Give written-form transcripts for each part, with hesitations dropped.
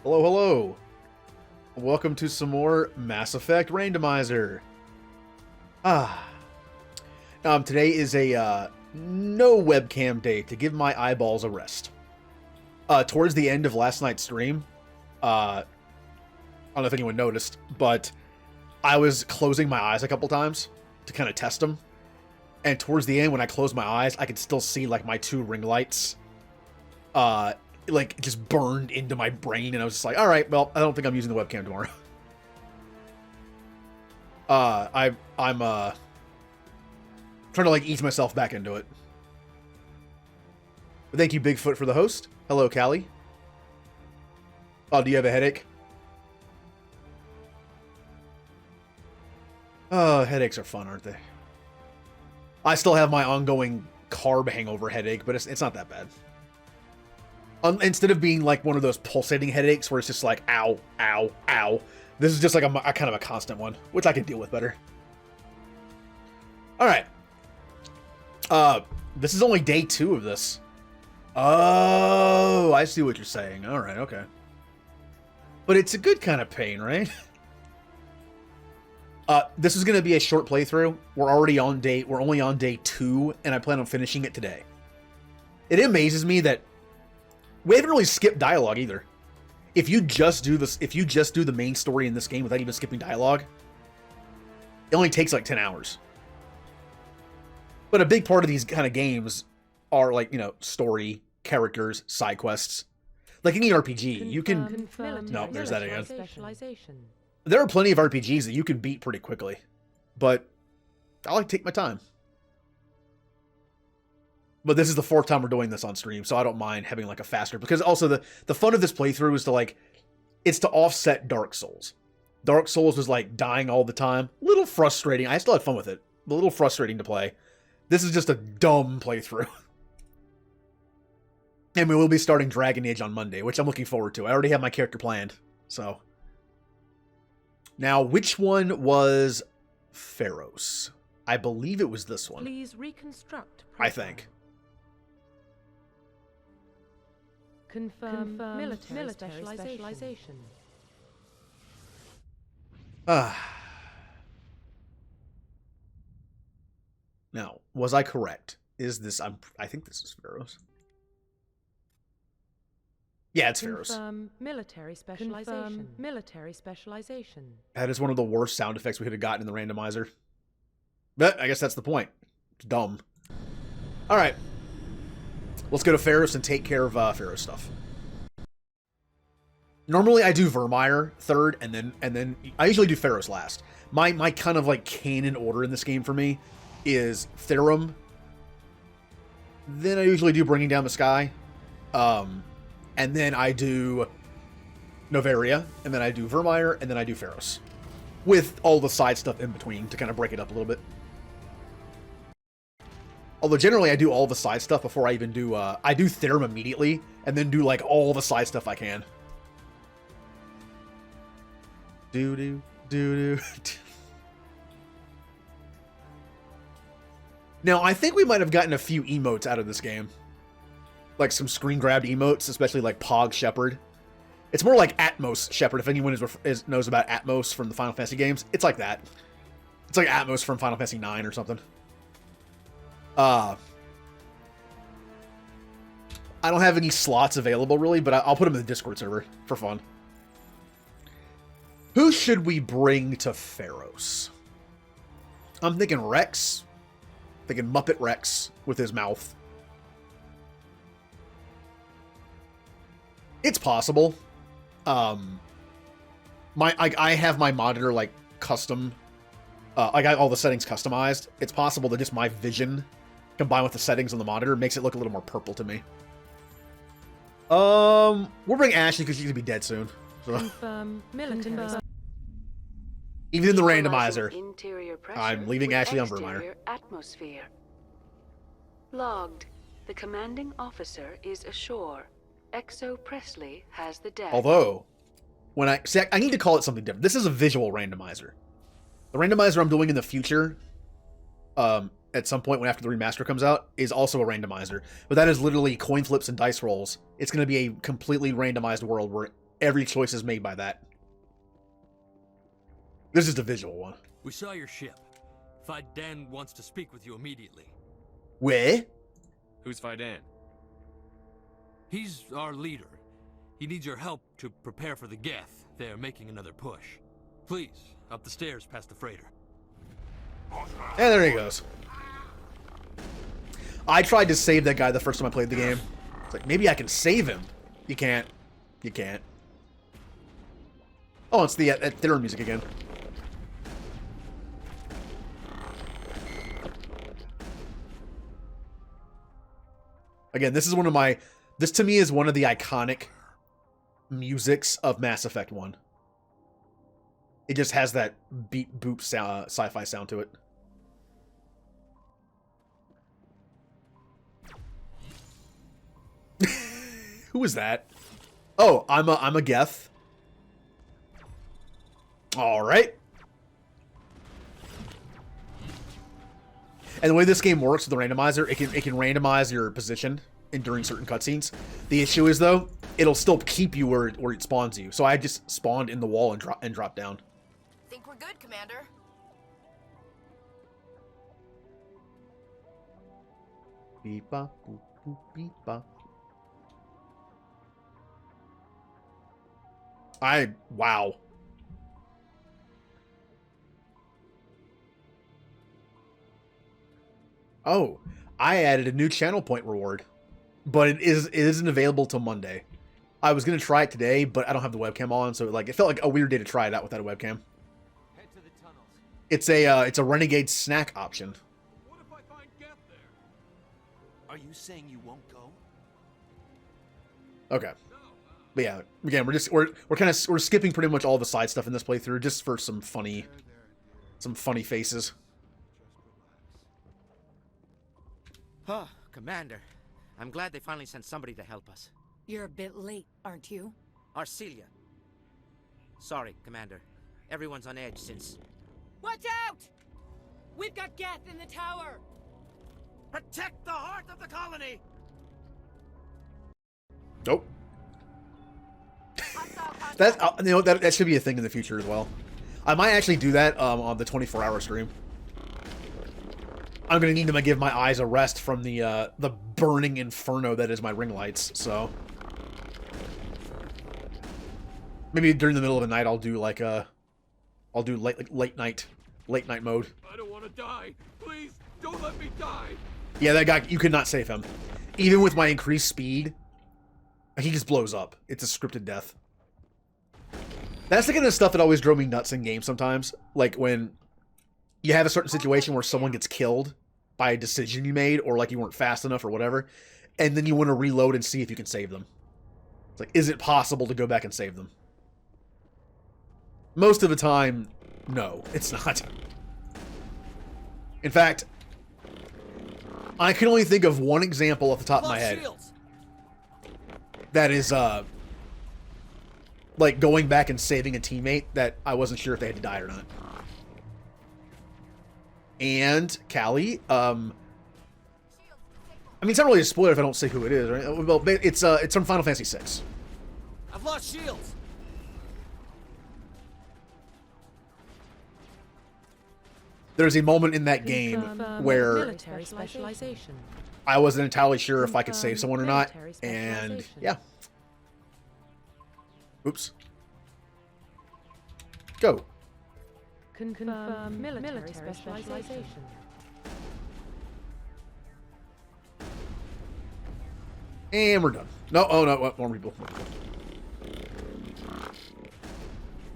Hello, hello. Welcome to some more Mass Effect Randomizer. Today is a no webcam day to give my eyeballs a rest. Towards the end of last night's stream, I don't know if anyone noticed, but I was closing my eyes a couple times to kind of test them. And towards the end, when I closed my eyes, I could still see like my two ring lights, like just burned into my brain, and I was just like, all right, well, I don't think I'm using the webcam tomorrow. I'm trying to like ease myself back into it. But thank you, Bigfoot, for the host. Hello, Callie. Oh, do you have a headache? Oh, headaches are fun, aren't they? I still have my ongoing carb hangover headache, but it's not that bad. Instead of being like one of those pulsating headaches where it's just like, ow, ow, ow, this is just like a kind of a constant one, which I can deal with better. All right. This is only day 2 of this. Oh, I see what you're saying. All right, okay. But it's a good kind of pain, right? This is going to be a short playthrough. We're only on day 2, and I plan on finishing it today. It amazes me that we haven't really skipped dialogue either. If you just do the main story in this game without even skipping dialogue, it only takes like 10 hours. But a big part of these kind of games are like, you know, story, characters, side quests. Like any RPG, you can... No, there's that again. There are plenty of RPGs that you can beat pretty quickly, but I like to take my time. But this is the 4th time we're doing this on stream, so I don't mind having like a faster, because also the fun of this playthrough is to like, it's to offset Dark Souls. Dark Souls was like dying all the time. A little frustrating. I still had fun with it, but a little frustrating to play. This is just a dumb playthrough. And we will be starting Dragon Age on Monday, which I'm looking forward to. I already have my character planned, so. Now, which one was Pharos? I believe it was this one. Please reconstruct. I think. Confirm military specialization. Now, was I correct? Is this... I think this is Pharos. Yeah, it's Pharos. Military specialization. Military specialization. That is one of the worst sound effects we could have gotten in the randomizer. But I guess that's the point. It's dumb. All right. Let's go to Pharos and take care of Pharos stuff. Normally I do Virmire third, and then I usually do Pharos last. My kind of like canon order in this game for me is Therum. Then I usually do Bringing Down the Sky. And then I do Novaria, and then I do Virmire, and then I do Pharos. With all the side stuff in between to kind of break it up a little bit. Although generally I do all the side stuff before I even do, I do Therum immediately, and then do like all the side stuff I can. Do-do, do-do. Now, I think we might have gotten a few emotes out of this game. Like some screen-grabbed emotes, especially like Pog Shepherd. It's more like Atmos Shepherd, if anyone knows about Atmos from the Final Fantasy games. It's like that. It's like Atmos from Final Fantasy 9 or something. I don't have any slots available, really, but I'll put them in the Discord server for fun. Who should we bring to Pharos? I'm thinking Rex. Thinking Muppet Rex with his mouth. It's possible. I have my monitor like custom. I got all the settings customized. It's possible that just my vision combined with the settings on the monitor makes it look a little more purple to me. We'll bring Ashley because she's gonna be dead soon. So. Even in the randomizer, I'm leaving Ashley on Virmire. Atmosphere. Logged. The commanding officer is ashore. Exo Presley has the deck. Although, when I need to call it something different. This is a visual randomizer. The randomizer I'm doing in the future, at some point when after the remaster comes out, is also a randomizer. But that is literally coin flips and dice rolls. It's going to be a completely randomized world where every choice is made by that. This is the visual one. We saw your ship. Fidan wants to speak with you immediately. Where? Who's Fidan? He's our leader. He needs your help to prepare for the Geth. They're making another push. Please, up the stairs past the freighter. And there he goes. I tried to save that guy the first time I played the game. It's like, maybe I can save him. You can't. You can't. Oh, it's the theater music again. Again, this is one of my... This, to me, is one of the iconic musics of Mass Effect 1. It just has that beep boop sci-fi sound to it. Who is that? Oh, I'm a Geth. All right. And the way this game works with the randomizer, it can randomize your position during certain cutscenes. The issue is though, it'll still keep you where it spawns you. So I just spawned in the wall and dropped down. Think we're good, Commander. Beep bop boop boop beep bop. Wow. Oh, I added a new channel point reward, but it isn't available till Monday. I was gonna try it today, but I don't have the webcam on, so it felt like a weird day to try it out without a webcam. Head to the tunnels. It's a renegade snack option. What if I find Geth there? Are you saying you won't go? Okay. But yeah, again, we're skipping pretty much all the side stuff in this playthrough just for some funny faces. Oh, Commander. I'm glad they finally sent somebody to help us. You're a bit late, aren't you? Arcelia. Sorry, Commander. Everyone's on edge since... Watch out! We've got Geth in the tower! Protect the heart of the colony! Nope. That should be a thing in the future as well. I might actually do that on the 24-hour stream. I'm gonna need to give my eyes a rest from the burning inferno that is my ring lights. So maybe during the middle of the night I'll do late night mode. I don't want to die. Please, don't let me die. Yeah, that guy, you could not save him. Even with my increased speed, he just blows up. It's a scripted death. That's the kind of stuff that always drove me nuts in games sometimes. Like when you have a certain situation where someone gets killed by a decision you made, or like you weren't fast enough or whatever, and then you want to reload and see if you can save them. It's like, is it possible to go back and save them? Most of the time, no, it's not. In fact, I can only think of one example off the top of my head. That is, like going back and saving a teammate that I wasn't sure if they had to die or not. And Callie, I mean, it's not really a spoiler if I don't say who it is, right? Well, it's from Final Fantasy VI. I've lost shields! There's a moment in that game where military specialization. I wasn't entirely sure if I could save someone or not, and yeah. Oops. Go. Confirm military specialization. And we're done. No, oh no, more people.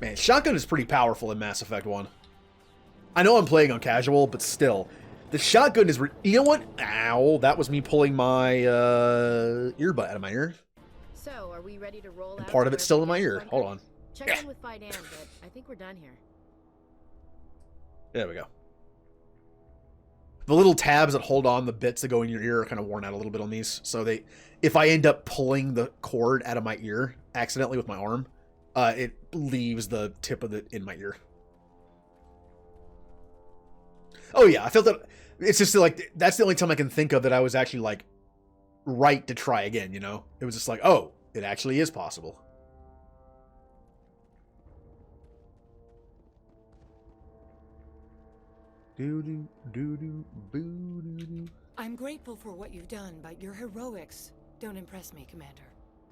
Man, shotgun is pretty powerful in Mass Effect 1. I know I'm playing on casual, but still. The shotgun is... You know what? Ow, that was me pulling my earbud out of my ear. So, are we ready to roll out? Part of it's still in my ear. Hold on. Check in with Fidan, but I think we're done here. There we go. The little tabs that hold on the bits that go in your ear are kind of worn out a little bit on these. So if I end up pulling the cord out of my ear accidentally with my arm, it leaves the tip of it in my ear. Oh yeah, I felt that. It's just like, that's the only time I can think of that I was actually like right to try again, you know? It was just like, oh, it actually is possible. Do do do do boo do do. I'm grateful for what you've done, but your heroics don't impress me, Commander.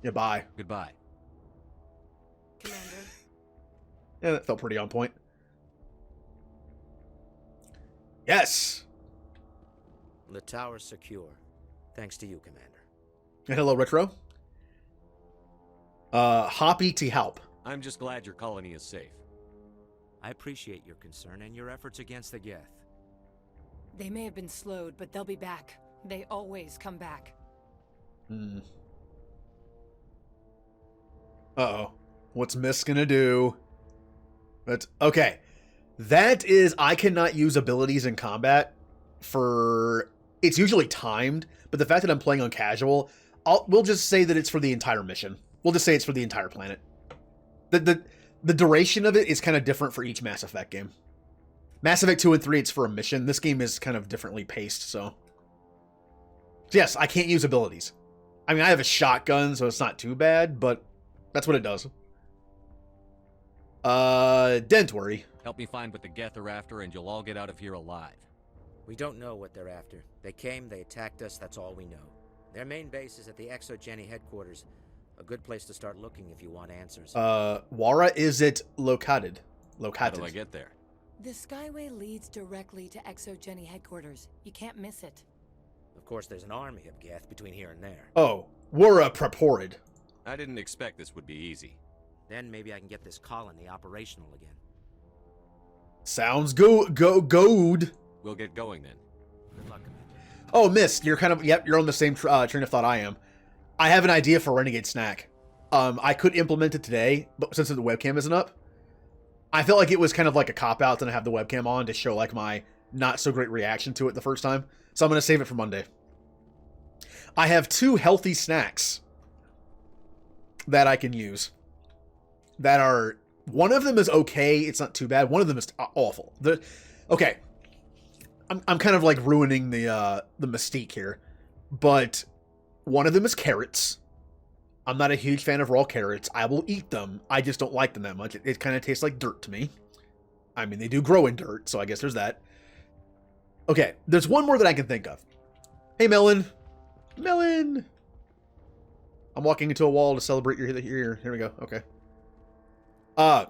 Yeah, bye. Goodbye. Commander. Yeah, that felt pretty on point. Yes. The tower's secure. Thanks to you, Commander. And hello, Retro. Hoppy to help. I'm just glad your colony is safe. I appreciate your concern and your efforts against the Geth. They may have been slowed, but they'll be back. They always come back. Hmm. Uh-oh. What's Miss gonna do? That's okay. That is, I cannot use abilities in combat for... It's usually timed, but the fact that I'm playing on casual, we'll just say that it's for the entire mission. We'll just say it's for the entire planet. The duration of it is kind of different for each Mass Effect game. Mass Effect 2 and 3, it's for a mission. This game is kind of differently paced, so... Yes, I can't use abilities. I mean, I have a shotgun, so it's not too bad, but that's what it does. Don't worry. Help me find what the Geth are after, and you'll all get out of here alive. We don't know what they're after. They came, they attacked us, that's all we know. Their main base is at the ExoGeni headquarters. A good place to start looking if you want answers. Wara, is it located? How do I get there? The Skyway leads directly to ExoGeni headquarters. You can't miss it. Of course, there's an army of Geth between here and there. Oh, Wara Praporid. I didn't expect this would be easy. Then maybe I can get this colony operational again. Sounds good. We'll get going then. Good luck, Commander. Oh, Mist, you're kind of, yep, you're on the same train of thought I am. I have an idea for Renegade Snack. I could implement it today, but since the webcam isn't up, I felt like it was kind of like a cop-out to have the webcam on to show like my not-so-great reaction to it the first time. So I'm going to save it for Monday. I have 2 healthy snacks that I can use. That are... One of them is okay. It's not too bad. One of them is awful. Okay. I'm kind of like ruining the mystique here. But one of them is carrots. I'm not a huge fan of raw carrots. I will eat them. I just don't like them that much. It kind of tastes like dirt to me. I mean, they do grow in dirt, so I guess there's that. Okay, there's one more that I can think of. Hey, Melon. Melon! I'm walking into a wall to celebrate your here. Here we go. Okay. I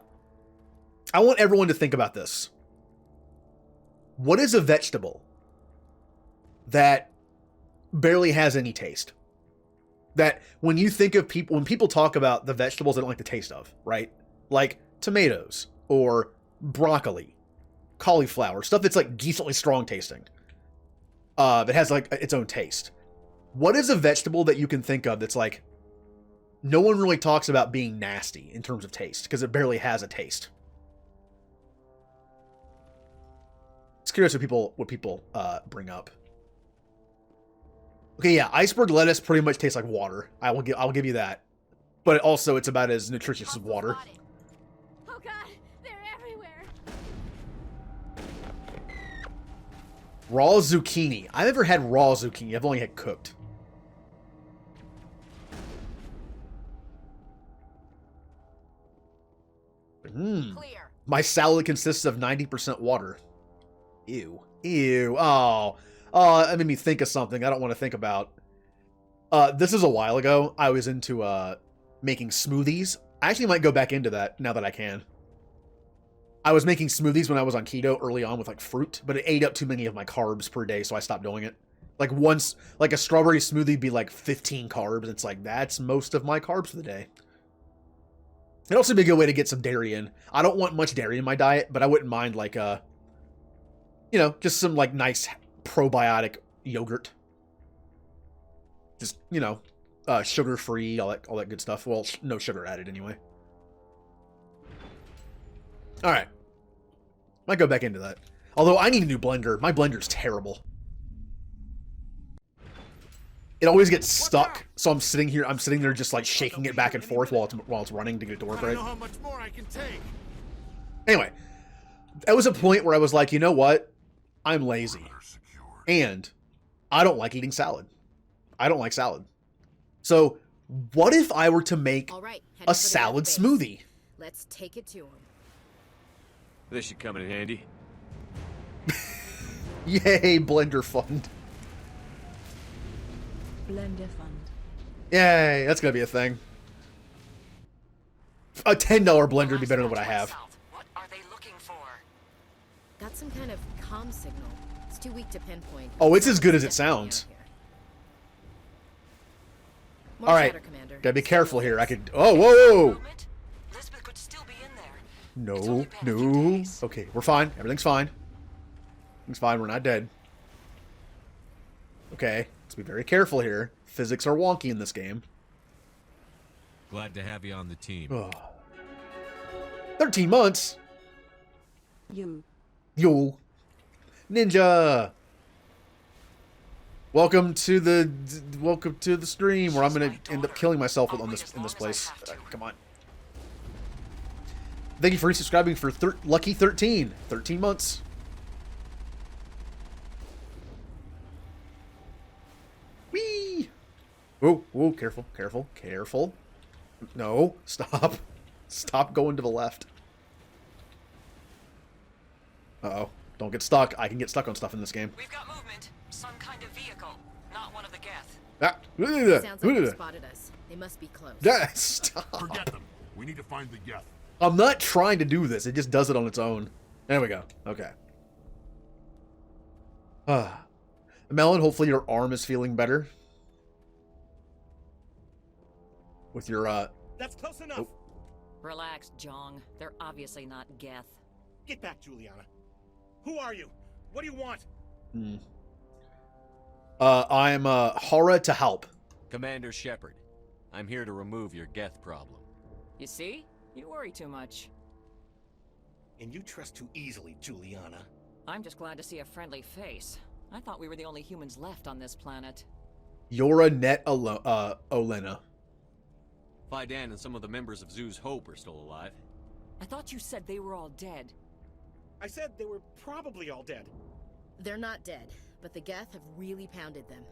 want everyone to think about this. What is a vegetable that barely has any taste? That when you think of people, when people talk about the vegetables they don't like the taste of, right? Like tomatoes or broccoli, cauliflower, stuff that's like decently strong tasting. That has like its own taste. What is a vegetable that you can think of that's like, no one really talks about being nasty in terms of taste because it barely has a taste? It's curious what people bring up. Okay, yeah, iceberg lettuce pretty much tastes like water. I'll give you that. But also, it's about as nutritious as water. Oh god, they're everywhere. Raw zucchini. I've never had raw zucchini. I've only had cooked. Clear. My salad consists of 90% water. Ew. Ew. Oh, that made me think of something I don't want to think about. This is a while ago. I was into making smoothies. I actually might go back into that now that I can. I was making smoothies when I was on keto early on with like fruit, but it ate up too many of my carbs per day, so I stopped doing it. Like once, like a strawberry smoothie would be like 15 carbs. It's like, that's most of my carbs for the day. It'd also be a good way to get some dairy in. I don't want much dairy in my diet, but I wouldn't mind like, you know, just some like nice probiotic yogurt. Just, you know, sugar-free, all that good stuff. Well, no sugar added anyway. All right. Might go back into that. Although I need a new blender. My blender's terrible. It always gets stuck, so I'm sitting there just like shaking it back and forth while it's running to get it to work right. I don't know how much more I can take. Anyway, that was a point where I was like, you know what? I'm lazy. And I don't like eating salad. I don't like salad. So, what if I were to make a salad smoothie? Let's take it to him. This should come in handy. Yay, Blender Fund. Blender fund. Yay, that's gonna be a thing. A $10 blender would be better than what I have. What are they looking for? Got some kind of comm signal. It's too weak to pinpoint. Oh, it's as good as it sounds. More All right, chatter, Commander. gotta be careful here. I could. Oh, whoa, whoa. Elizabeth could still be in there. No, no. Okay, we're fine. Everything's fine. Everything's fine. We're not dead. Okay, let's be very careful here. Physics are wonky in this game. Glad to have you on the team. Ugh. 13 months. You. Yo, ninja. Welcome to the stream where I'm gonna end up killing myself in this place. Come on. Thank you for resubscribing for lucky 13 months. Whee! Whoa, whoa, careful. No, stop. Stop going to the left. Uh-oh. Don't get stuck. I can get stuck on stuff in this game. We've got movement. Some kind of vehicle. Not one of the Geth. Ah. Sounds like they spotted us. They must be close. Yeah, stop. Forget them. We need to find the Geth. I'm not trying to do this. It just does it on its own. There we go. Okay. Melon, hopefully your arm is feeling better. With your, That's close enough. Oh. Relax, Jong. They're obviously not Geth. Get back, Juliana. Who are you? What do you want? I'm, Hara to help. Commander Shepard, I'm here to remove your Geth problem. You see? You worry too much. And you trust too easily, Juliana. I'm just glad to see a friendly face. I thought we were the only humans left on this planet. Yora Net Olena. Fidan and some of the members of Zoo's Hope are still alive. I thought you said they were all dead. I said they were probably all dead. They're not dead, but the Geth have really pounded them.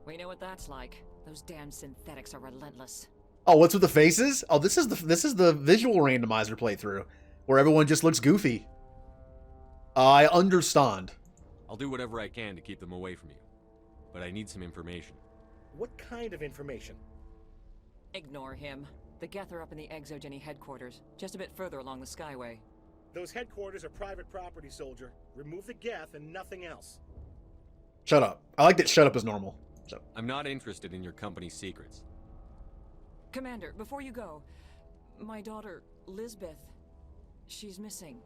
We know what that's like. Those damn synthetics are relentless. Oh, what's with the faces? Oh, this is the visual randomizer playthrough where everyone just looks goofy. I understand. I'll do whatever I can to keep them away from you, but I need some information. What kind of information? Ignore him. The Geth are up in the Exogeny headquarters, just a bit further along the Skyway. Those headquarters are private property, soldier. Remove the Geth and nothing else. Shut up. I like that shut up is normal. So. I'm not interested in your company's secrets. Commander, before you go, my daughter, Lisbeth, she's missing.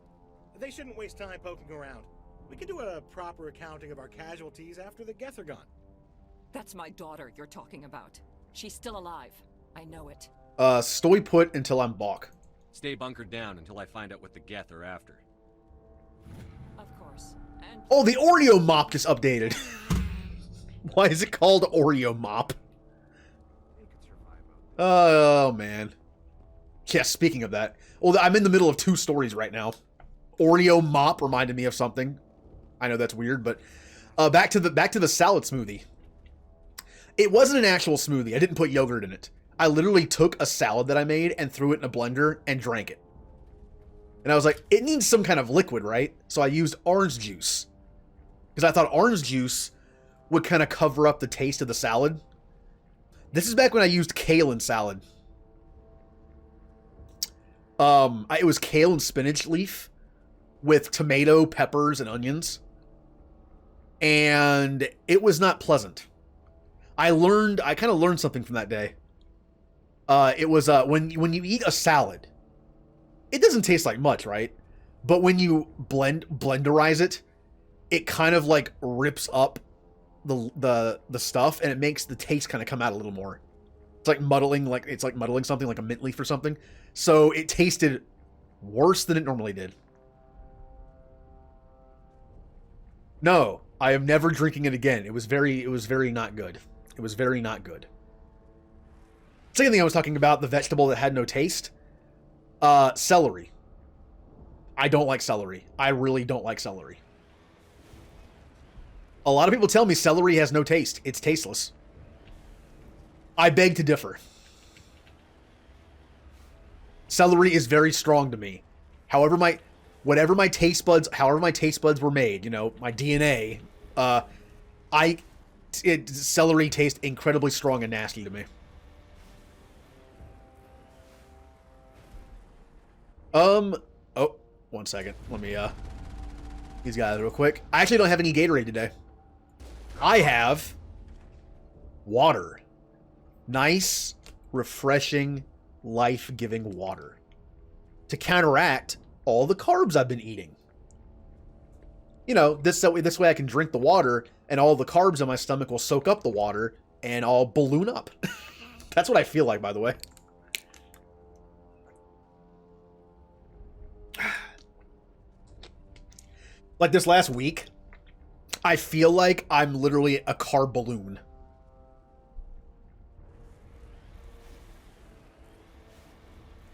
They shouldn't waste time poking around. We can do a proper accounting of our casualties after the Geth are gone. That's my daughter you're talking about. She's still alive. I know it. Stay put until I'm Bach. Stay bunkered down until I find out what the Geth are after. Of course. And Oh, the Oreo mop just updated. Why is it called Oreo mop? Oh, man. Yeah, speaking of that. Well, I'm in the middle of 2 stories right now. Oreo mop reminded me of something. I know that's weird, but back to the salad smoothie. It wasn't an actual smoothie. I didn't put yogurt in it. I literally took a salad that I made and threw it in a blender and drank it. And I was like, it needs some kind of liquid, right? So I used orange juice. Because I thought orange juice would kind of cover up the taste of the salad. This is back when I used kale in salad. It was kale and spinach leaf with tomato, peppers, and onions. And it was not pleasant. I kind of learned something from that day. It was when you eat a salad, it doesn't taste like much, right? But when you blenderize it, it kind of like rips up the stuff, and it makes the taste kind of come out a little more. It's like muddling something like a mint leaf or something. So it tasted worse than it normally did. No, I am never drinking it again. It was very not good. It was very not good. Second thing I was talking about, the vegetable that had no taste. Celery. I don't like celery. I really don't like celery. A lot of people tell me celery has no taste. It's tasteless. I beg to differ. Celery is very strong to me. However my taste buds were made, you know, my DNA, Celery tastes incredibly strong and nasty to me. Oh, 1 second. Let me, these guys real quick. I actually don't have any Gatorade today. I have water. Nice, refreshing, life-giving water to counteract all the carbs I've been eating. You know, this way I can drink the water and all the carbs in my stomach will soak up the water and I'll balloon up. That's what I feel like, by the way. Like this last week, I feel like I'm literally a carb balloon.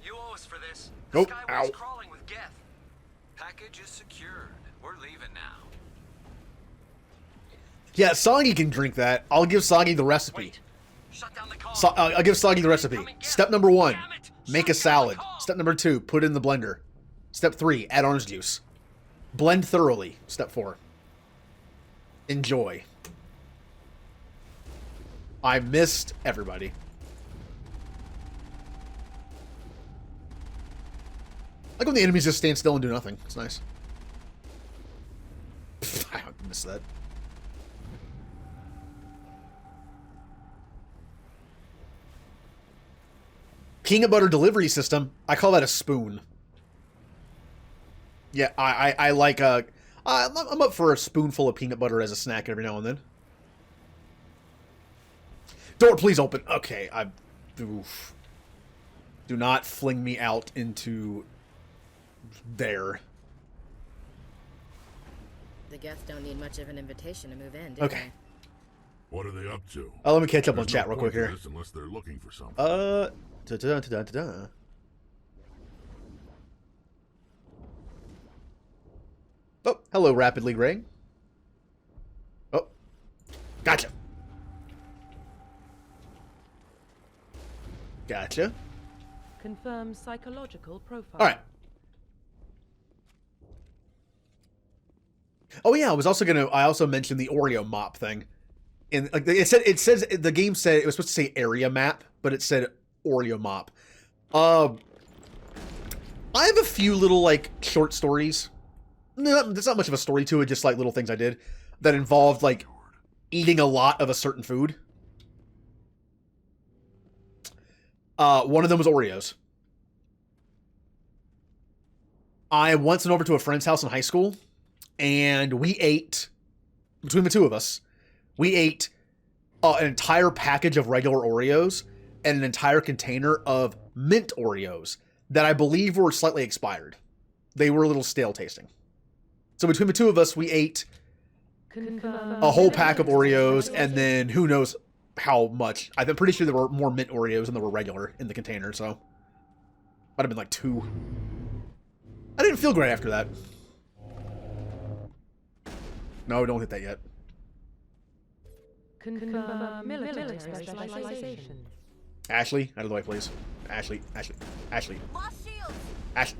You owe us for this. Nope. Skyway's Ow. crawling with Geth. Package is secured. We're leaving now. Yeah, Soggy can drink that. I'll give Soggy the recipe. Wait. Shut down the call. I'll give Soggy the recipe. Incoming Geth. Step number 1, Damn it. make Shut a down salad. the call. Step number 2, put it in the blender. Step 3, add orange juice. Blend thoroughly. Step 4. Enjoy. I missed everybody. Like when the enemies just stand still and do nothing. It's nice. I missed that. Peanut butter delivery system. I call that a spoon. Yeah, I like I'm up for a spoonful of peanut butter as a snack every now and then. Door, please open. Okay, oof. Do not fling me out into there. The Geth don't need much of an invitation to move in, do Okay. What are they up to? Let me catch up on There's chat no real quick point to here. this unless they're looking for something. Da-da-da-da-da. Oh, hello, Rapidly Ray. Oh, gotcha. Gotcha. Confirm psychological profile. All right. Oh yeah, I also mentioned the Oreo mop thing. And like it says the game said it was supposed to say area map, but it said Oreo mop. I have a few little like short stories. No, there's not much of a story to it, just like little things I did that involved like eating a lot of a certain food. One of them was Oreos. I once went over to a friend's house in high school, and we ate, between the two of us, we ate an entire package of regular Oreos and an entire container of mint Oreos that I believe were slightly expired. They were a little stale tasting. So between the two of us, we ate a whole pack of Oreos, and then who knows how much. I'm pretty sure there were more mint Oreos than there were regular in the container, so might have been like 2. I didn't feel great after that. No, don't hit that yet. Confirm military specialization. Ashley, out of the way, please. Ashley. Lost shields! Ashley.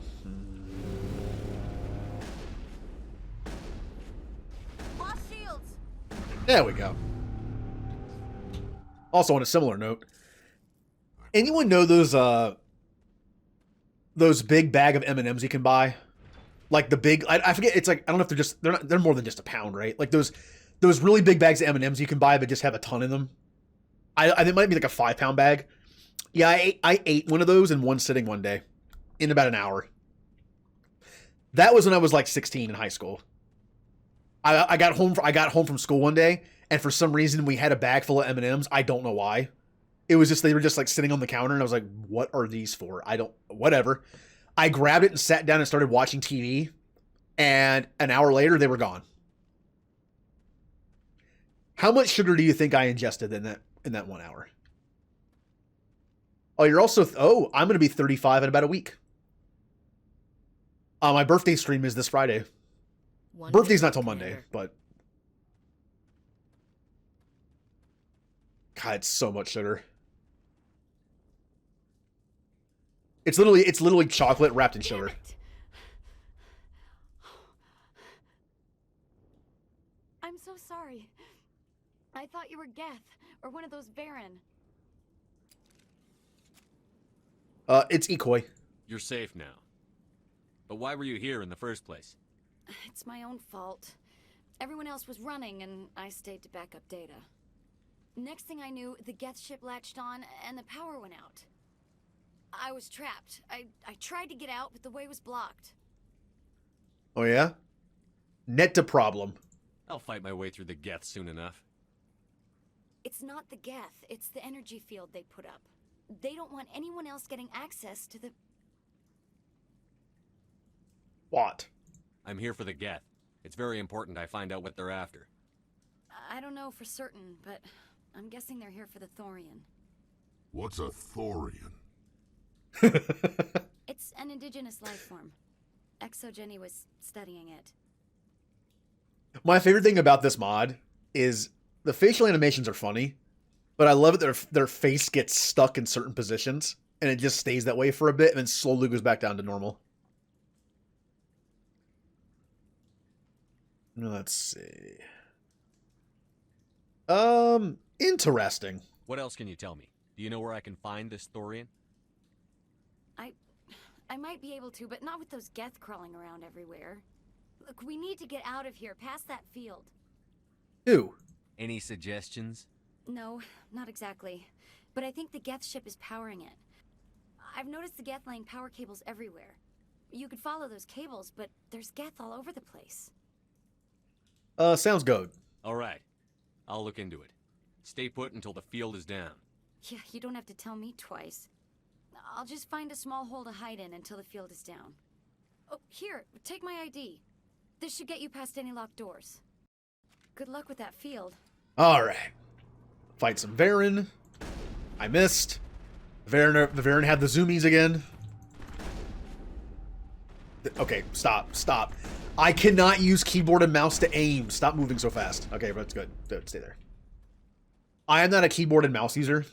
Lost shields! There we go. Also, on a similar note, anyone know those big bag of M&Ms you can buy? Like the big, I forget, it's like, I don't know if they're more than just a pound, right? Like those really big bags of M&Ms you can buy but just have a ton in them. I think it might be like a 5-pound bag. Yeah, I ate one of those in one sitting one day in about an hour. That was when I was like 16 in high school. I got home from school one day, and for some reason we had a bag full of M&Ms. I don't know why. It was just, they were just like sitting on the counter, and I was like, what are these for? Whatever. I grabbed it and sat down and started watching TV, and an hour later they were gone. How much sugar do you think I ingested in that 1 hour? Oh, you're also, I'm going to be 35 in about a week. My birthday stream is this Friday. Birthday's not till Monday, but God, it's so much sugar. It's literally chocolate wrapped in sugar. I'm so sorry. I thought you were Geth, or one of those Baron. It's Ecoy. You're safe now. But why were you here in the first place? It's my own fault. Everyone else was running, and I stayed to back up data. Next thing I knew, the Geth ship latched on, and the power went out. I was trapped. I tried to get out, but the way was blocked. Oh, yeah? Net to problem. I'll fight my way through the Geth soon enough. It's not the Geth, it's the energy field they put up. They don't want anyone else getting access to the... What? I'm here for the Geth. It's very important I find out what they're after. I don't know for certain, but I'm guessing they're here for the Thorian. What's a Thorian? It's an indigenous life form. Exogeny was studying it. My favorite thing about this mod is the facial animations are funny, but I love it that their face gets stuck in certain positions, and it just stays that way for a bit, and then slowly goes back down to normal. Let's see. Interesting. What else can you tell me? Do you know where I can find this Thorian? I might be able to, but not with those Geth crawling around everywhere. Look, we need to get out of here, past that field. Who? Any suggestions? No, not exactly. But I think the Geth ship is powering it. I've noticed the Geth laying power cables everywhere. You could follow those cables, but there's Geth all over the place. Sounds good. All right. I'll look into it. Stay put until the field is down. Yeah, you don't have to tell me twice. I'll just find a small hole to hide in until the field is down. Oh, here, take my ID. This should get you past any locked doors. Good luck with that field. Alright. Fight some Varen. I missed. The Varen had the zoomies again. Okay, stop. I cannot use keyboard and mouse to aim. Stop moving so fast. Okay, that's good. Good, stay there. I am not a keyboard and mouse user.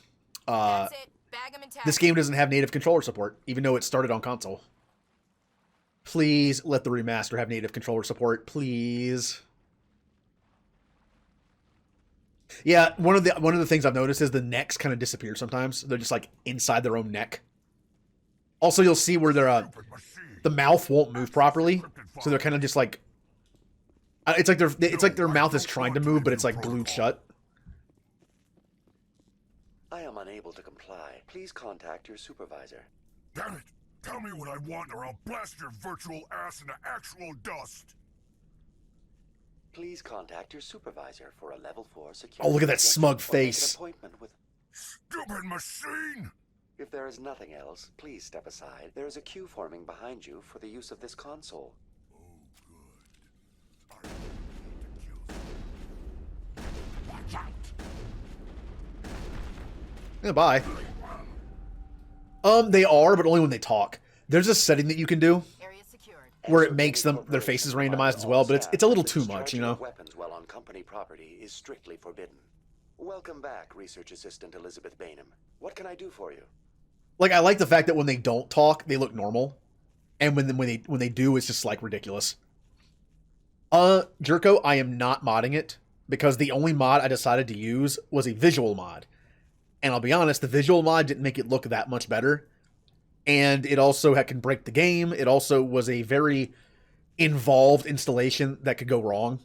That's it. Bag 'em and tag This game doesn't have native controller support, even though it started on console. Please let the remaster have native controller support, please. Yeah, one of the things I've noticed is the necks kind of disappear sometimes. They're just like inside their own neck. Also, you'll see where the mouth won't move properly, so they're kind of just like it's like their mouth is trying to move, but it's like glued shut. I am unable to comply. Please contact your supervisor. Damn it! Tell me what I want or I'll blast your virtual ass into actual dust! Please contact your supervisor for a level 4 security. Oh, look at that smug face. Appointment with... Stupid machine! If there is nothing else, please step aside. There is a queue forming behind you for the use of this console. Oh, good. Watch out! Yeah, bye. They are, but only when they talk. There's a setting that you can do where it makes their faces randomized as well, but it's a little too much, you know. Weapons while on company property is strictly forbidden. Welcome back, Research Assistant Elizabeth Bainham. What can I do for you? Like, I like the fact that when they don't talk, they look normal, and when they do, it's just like ridiculous. Jerko, I am not modding it because the only mod I decided to use was a visual mod. And I'll be honest, the visual mod didn't make it look that much better. And it also can break the game. It also was a very involved installation that could go wrong.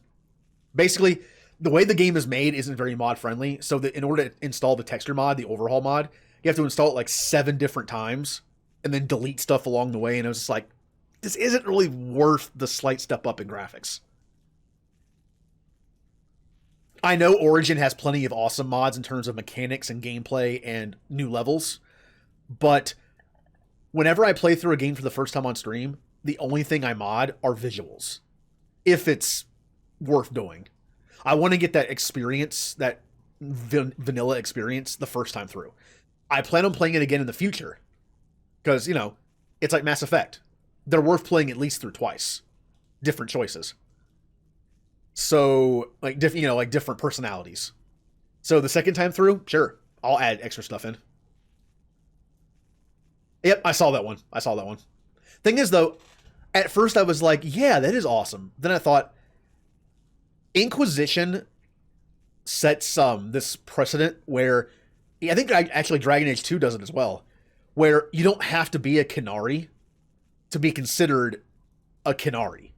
Basically, the way the game is made isn't very mod friendly. So that in order to install the texture mod, the overhaul mod, you have to install it like 7 different times and then delete stuff along the way. And I was just like, this isn't really worth the slight step up in graphics. I know Origin has plenty of awesome mods in terms of mechanics and gameplay and new levels, but whenever I play through a game for the first time on stream, the only thing I mod are visuals, if it's worth doing. I want to get that experience, that vanilla experience, the first time through. I plan on playing it again in the future, because, you know, it's like Mass Effect. They're worth playing at least through twice. Different choices. So, like, different personalities. So the second time through, sure, I'll add extra stuff in. Yep, I saw that one. Thing is, though, at first I was like, yeah, that is awesome. Then I thought, Inquisition sets this precedent where I think actually Dragon Age 2 does it as well, where you don't have to be a Qunari to be considered a Qunari.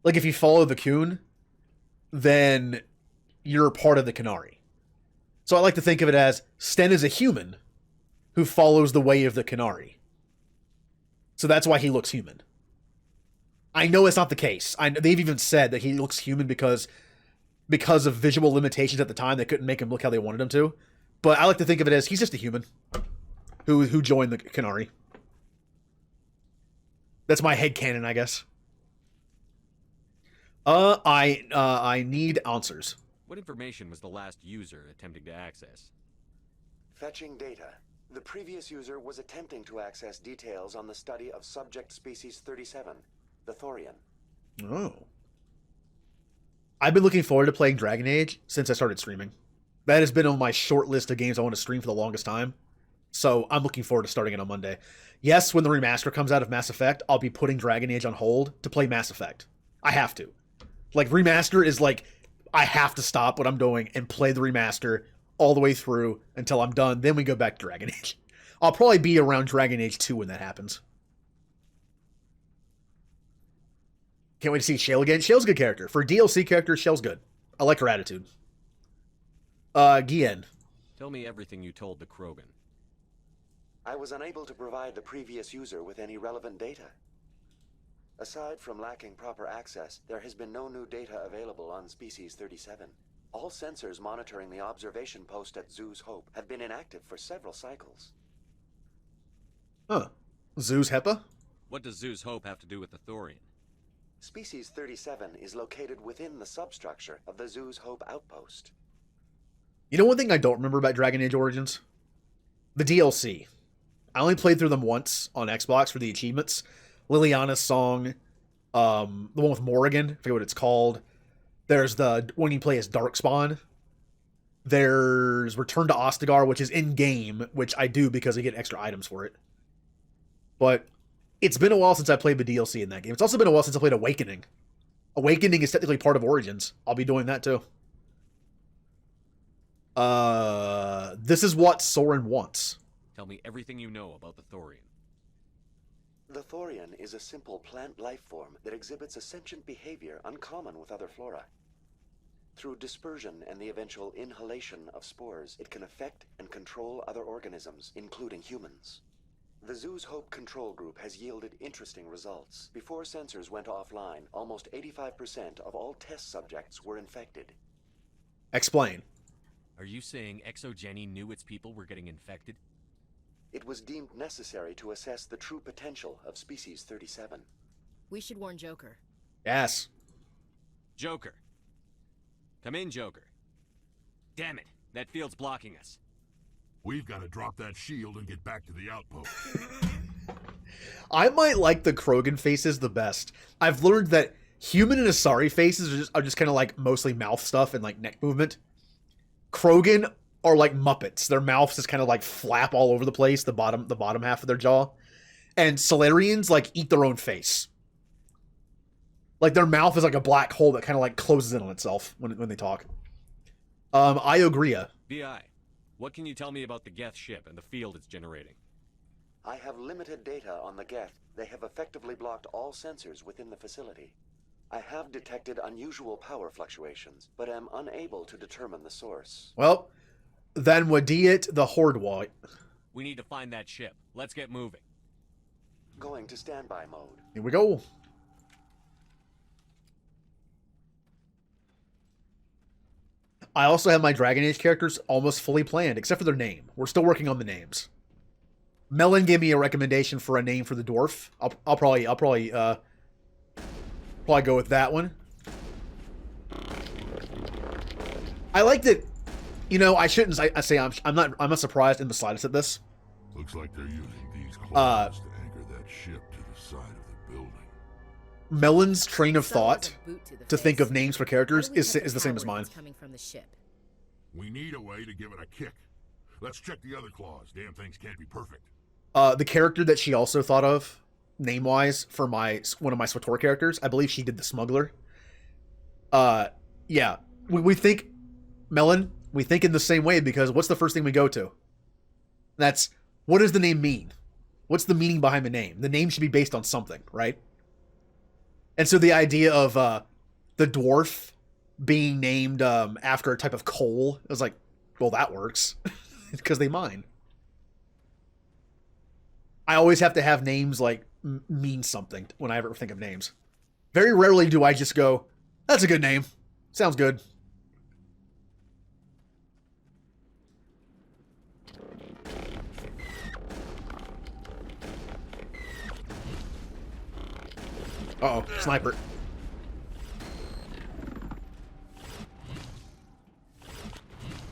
Like if you follow the Qun, then you're part of the Qunari. So I like to think of it as Sten is a human who follows the way of the Qunari. So that's why he looks human. I know it's not the case. They've even said that he looks human because of visual limitations at the time. They couldn't make him look how they wanted him to. But I like to think of it as he's just a human who joined the Qunari. That's my headcanon, I guess. I need answers. What information was the last user attempting to access? Fetching data. The previous user was attempting to access details on the study of subject species 37, the Thorian. Oh. I've been looking forward to playing Dragon Age since I started streaming. That has been on my short list of games I want to stream for the longest time. So I'm looking forward to starting it on Monday. Yes, when the remaster comes out of Mass Effect, I'll be putting Dragon Age on hold to play Mass Effect. I have to. Like, remaster is like, I have to stop what I'm doing and play the remaster all the way through until I'm done. Then we go back to Dragon Age. I'll probably be around Dragon Age 2 when that happens. Can't wait to see Shale again. Shale's a good character. For a DLC character, Shale's good. I like her attitude. Guillen. Tell me everything you told the Krogan. I was unable to provide the previous user with any relevant data. Aside from lacking proper access, there has been no new data available on Species 37. All sensors monitoring the observation post at Zoo's Hope have been inactive for several cycles. Huh. Zoo's HEPA? What does Zoo's Hope have to do with the Thorian? Species 37 is located within the substructure of the Zoo's Hope outpost. You know one thing I don't remember about Dragon Age Origins? The DLC. I only played through them once on Xbox for the achievements. Liliana's song, the one with Morrigan, I forget what it's called. There's the one you play as Darkspawn. There's Return to Ostagar, which is in-game, which I do because I get extra items for it. But it's been a while since I played the DLC in that game. It's also been a while since I played Awakening. Awakening is technically part of Origins. I'll be doing that too. This is what Soren wants. Tell me everything you know about the Thorian. The Thorian is a simple plant life form that exhibits a sentient behavior uncommon with other flora. Through dispersion and the eventual inhalation of spores, it can affect and control other organisms, including humans. The Zoo's Hope control group has yielded interesting results. Before sensors went offline, almost 85% of all test subjects were infected. Explain. Are you saying ExoGeni knew its people were getting infected? It was deemed necessary to assess the true potential of Species 37. We should warn Joker. Yes. Joker. Come in, Joker. Damn it, that field's blocking us. We've got to drop that shield and get back to the outpost. I might like the Krogan faces the best. I've learned that human and Asari faces are just kind of like mostly mouth stuff and like neck movement. Krogan are like Muppets. Their mouths just kind of like flap all over the place, the bottom half of their jaw. And Solarians like eat their own face. Like their mouth is like a black hole that kind of like closes in on itself when they talk. Iogria. BI, what can you tell me about the Geth ship and the field it's generating? I have limited data on the Geth. They have effectively blocked all sensors within the facility. I have detected unusual power fluctuations, but am unable to determine the source. Well, then Wadiat the Horde White. We need to find that ship. Let's get moving. Going to standby mode. Here we go. I also have my Dragon Age characters almost fully planned, except for their name. We're still working on the names. Melon gave me a recommendation for a name for the dwarf. I'll probably go with that one. I liked it. You know, I shouldn't. I say I'm not surprised in the slightest at this. Looks like they're using these claws to anchor that ship to the side of the building. Melon's train of thought to think of names for characters is the same as mine. Coming from the ship. We need a way to give it a kick. Let's check the other claws. Damn things can't be perfect. The character that she also thought of, name-wise, for one of my SWTOR characters, I believe she did the Smuggler. Yeah. We think, Melon, we think in the same way because what's the first thing we go to? That's, what does the name mean? What's the meaning behind the name? The name should be based on something, right? And so the idea of the dwarf being named after a type of coal, I was like, well, that works. Because they mine. I always have to have names like mean something when I ever think of names. Very rarely do I just go, that's a good name. Sounds good. Uh-oh, sniper.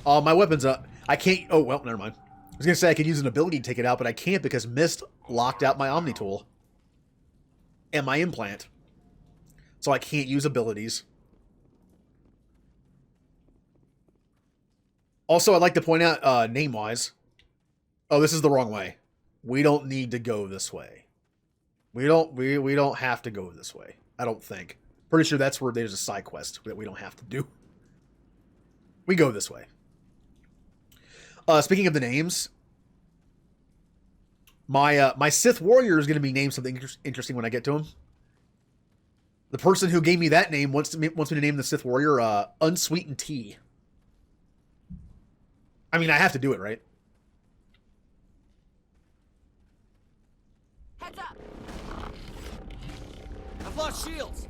My weapon's up. I can't... Oh, well, never mind. I was going to say I could use an ability to take it out, but I can't because Mist locked out my Omni tool. And my implant. So I can't use abilities. Also, I'd like to point out, name-wise. Oh, this is the wrong way. We don't need to go this way. We don't have to go this way. I don't think. Pretty sure that's where there's a side quest that we don't have to do. We go this way. Speaking of the names, my Sith warrior is going to be named something interesting when I get to him. The person who gave me that name wants me to name the Sith warrior Unsweetened Tea. I mean, I have to do it, right? Heads up! I've lost shields.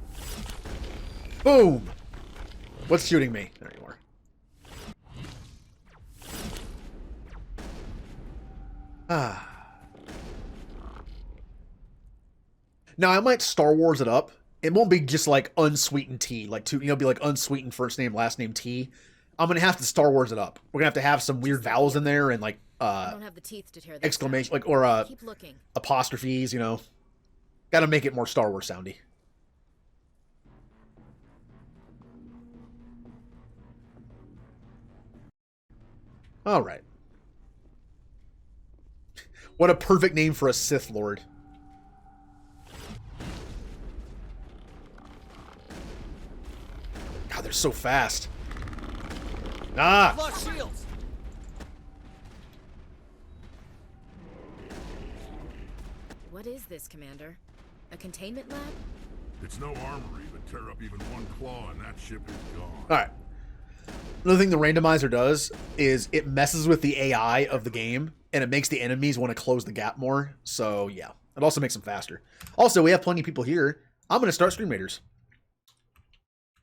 Boom! What's shooting me? There you are. Ah. Now I might Star Wars it up. It won't be just like unsweetened tea, like be like unsweetened first name, last name tea. I'm gonna have to Star Wars it up. We're gonna have some weird vowels in there and like I don't have the teeth to tear that exclamation down. like or Keep looking. Apostrophes, you know. Gotta make it more Star Wars soundy. All right. What a perfect name for a Sith Lord. God, they're so fast. Ah! Lost shields. What is this, Commander? A containment lab? It's no armory, but tear up even one claw and that ship is gone. Alright. Another thing the randomizer does is it messes with the AI of the game, and it makes the enemies want to close the gap more. So, yeah. It also makes them faster. Also, we have plenty of people here. I'm going to start Stream Raiders.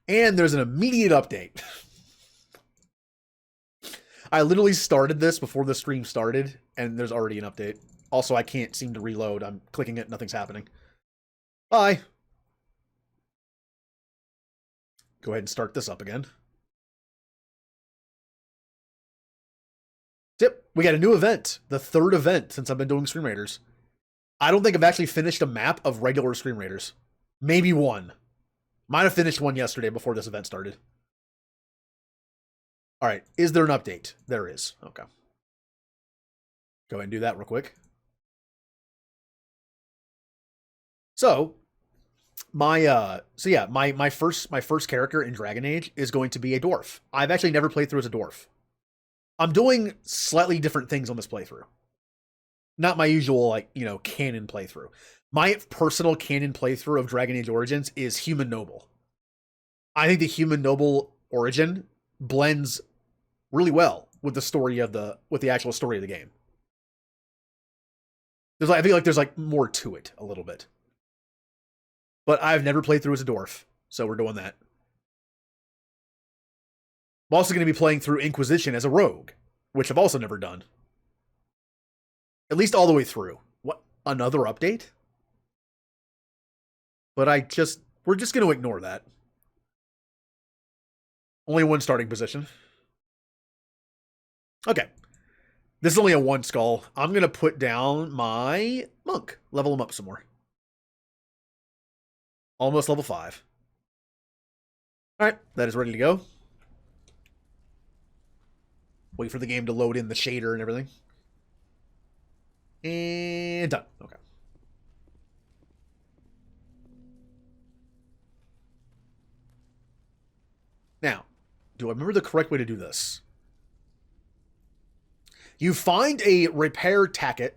And there's an immediate update. I literally started this before the stream started, and there's already an update. Also, I can't seem to reload. I'm clicking it, nothing's happening. Bye. Go ahead and start this up again. Yep, we got a new event. The third event since I've been doing Stream Raiders. I don't think I've actually finished a map of regular Stream Raiders. Maybe one. Might have finished one yesterday before this event started. Alright, is there an update? There is. Okay. Go ahead and do that real quick. So, my first character in Dragon Age is going to be a dwarf. I've actually never played through as a dwarf. I'm doing slightly different things on this playthrough. Not my usual, like, you know, canon playthrough. My personal canon playthrough of Dragon Age Origins is Human Noble. I think the Human Noble origin blends really well with the story of with the actual story of the game. I feel like there's like more to it a little bit. But I've never played through as a dwarf, so we're doing that. I'm also going to be playing through Inquisition as a rogue, which I've also never done. At least all the way through. What? Another update? But we're just going to ignore that. Only one starting position. Okay. This is only a 1 skull. I'm going to put down my monk. Level him up some more. Almost level 5. Alright, that is ready to go. Wait for the game to load in the shader and everything. And done. Okay. Do I remember the correct way to do this? You find a repair ticket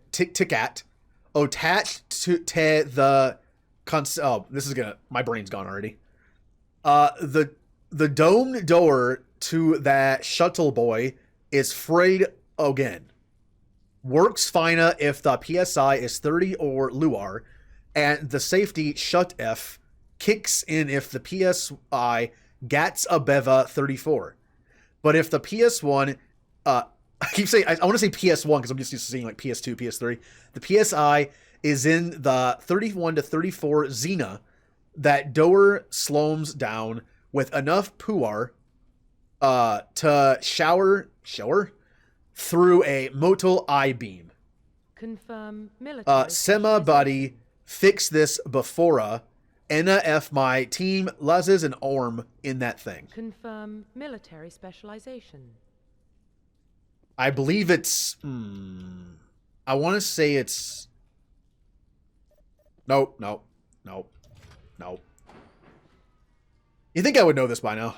attached to the oh, this is gonna, my brain's gone already. The domed door to that shuttle boy is frayed again. Works fine if the PSI is 30 or lower, and the safety shut F kicks in if the PSI gets above 34. But if the PS1, I keep saying, I want to say PS1 because I'm just used to seeing like PS2, PS3. The PSI is in the 31 to 34 Xena, that door slows down with enough puar to shower through a motal I-beam. Confirm military. Sema body fix this before Enna F my team loses an arm in that thing. Confirm military specialization. I believe it's I want to say it's nope. You think I would know this by now?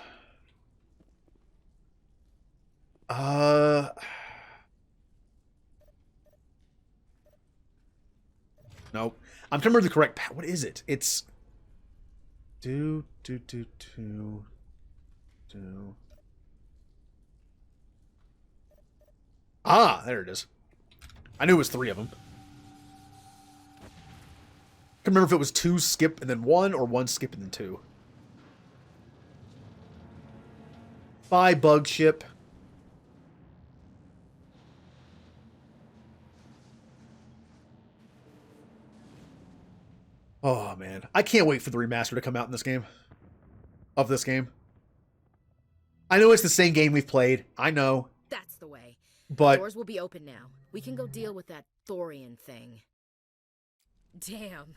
Nope. I'm trying to remember the correct path. What is it? It's do. Ah, there it is. I knew it was 3 of them. I can remember if it was 2 skip and then 1 or 1 skip and then 2. Bye, bug ship. Oh, man. I can't wait for the remaster to come out in this game. Of this game. I know it's the same game we've played. I know. That's the way. But doors will be open now. We can go deal with that Thorian thing. Damn.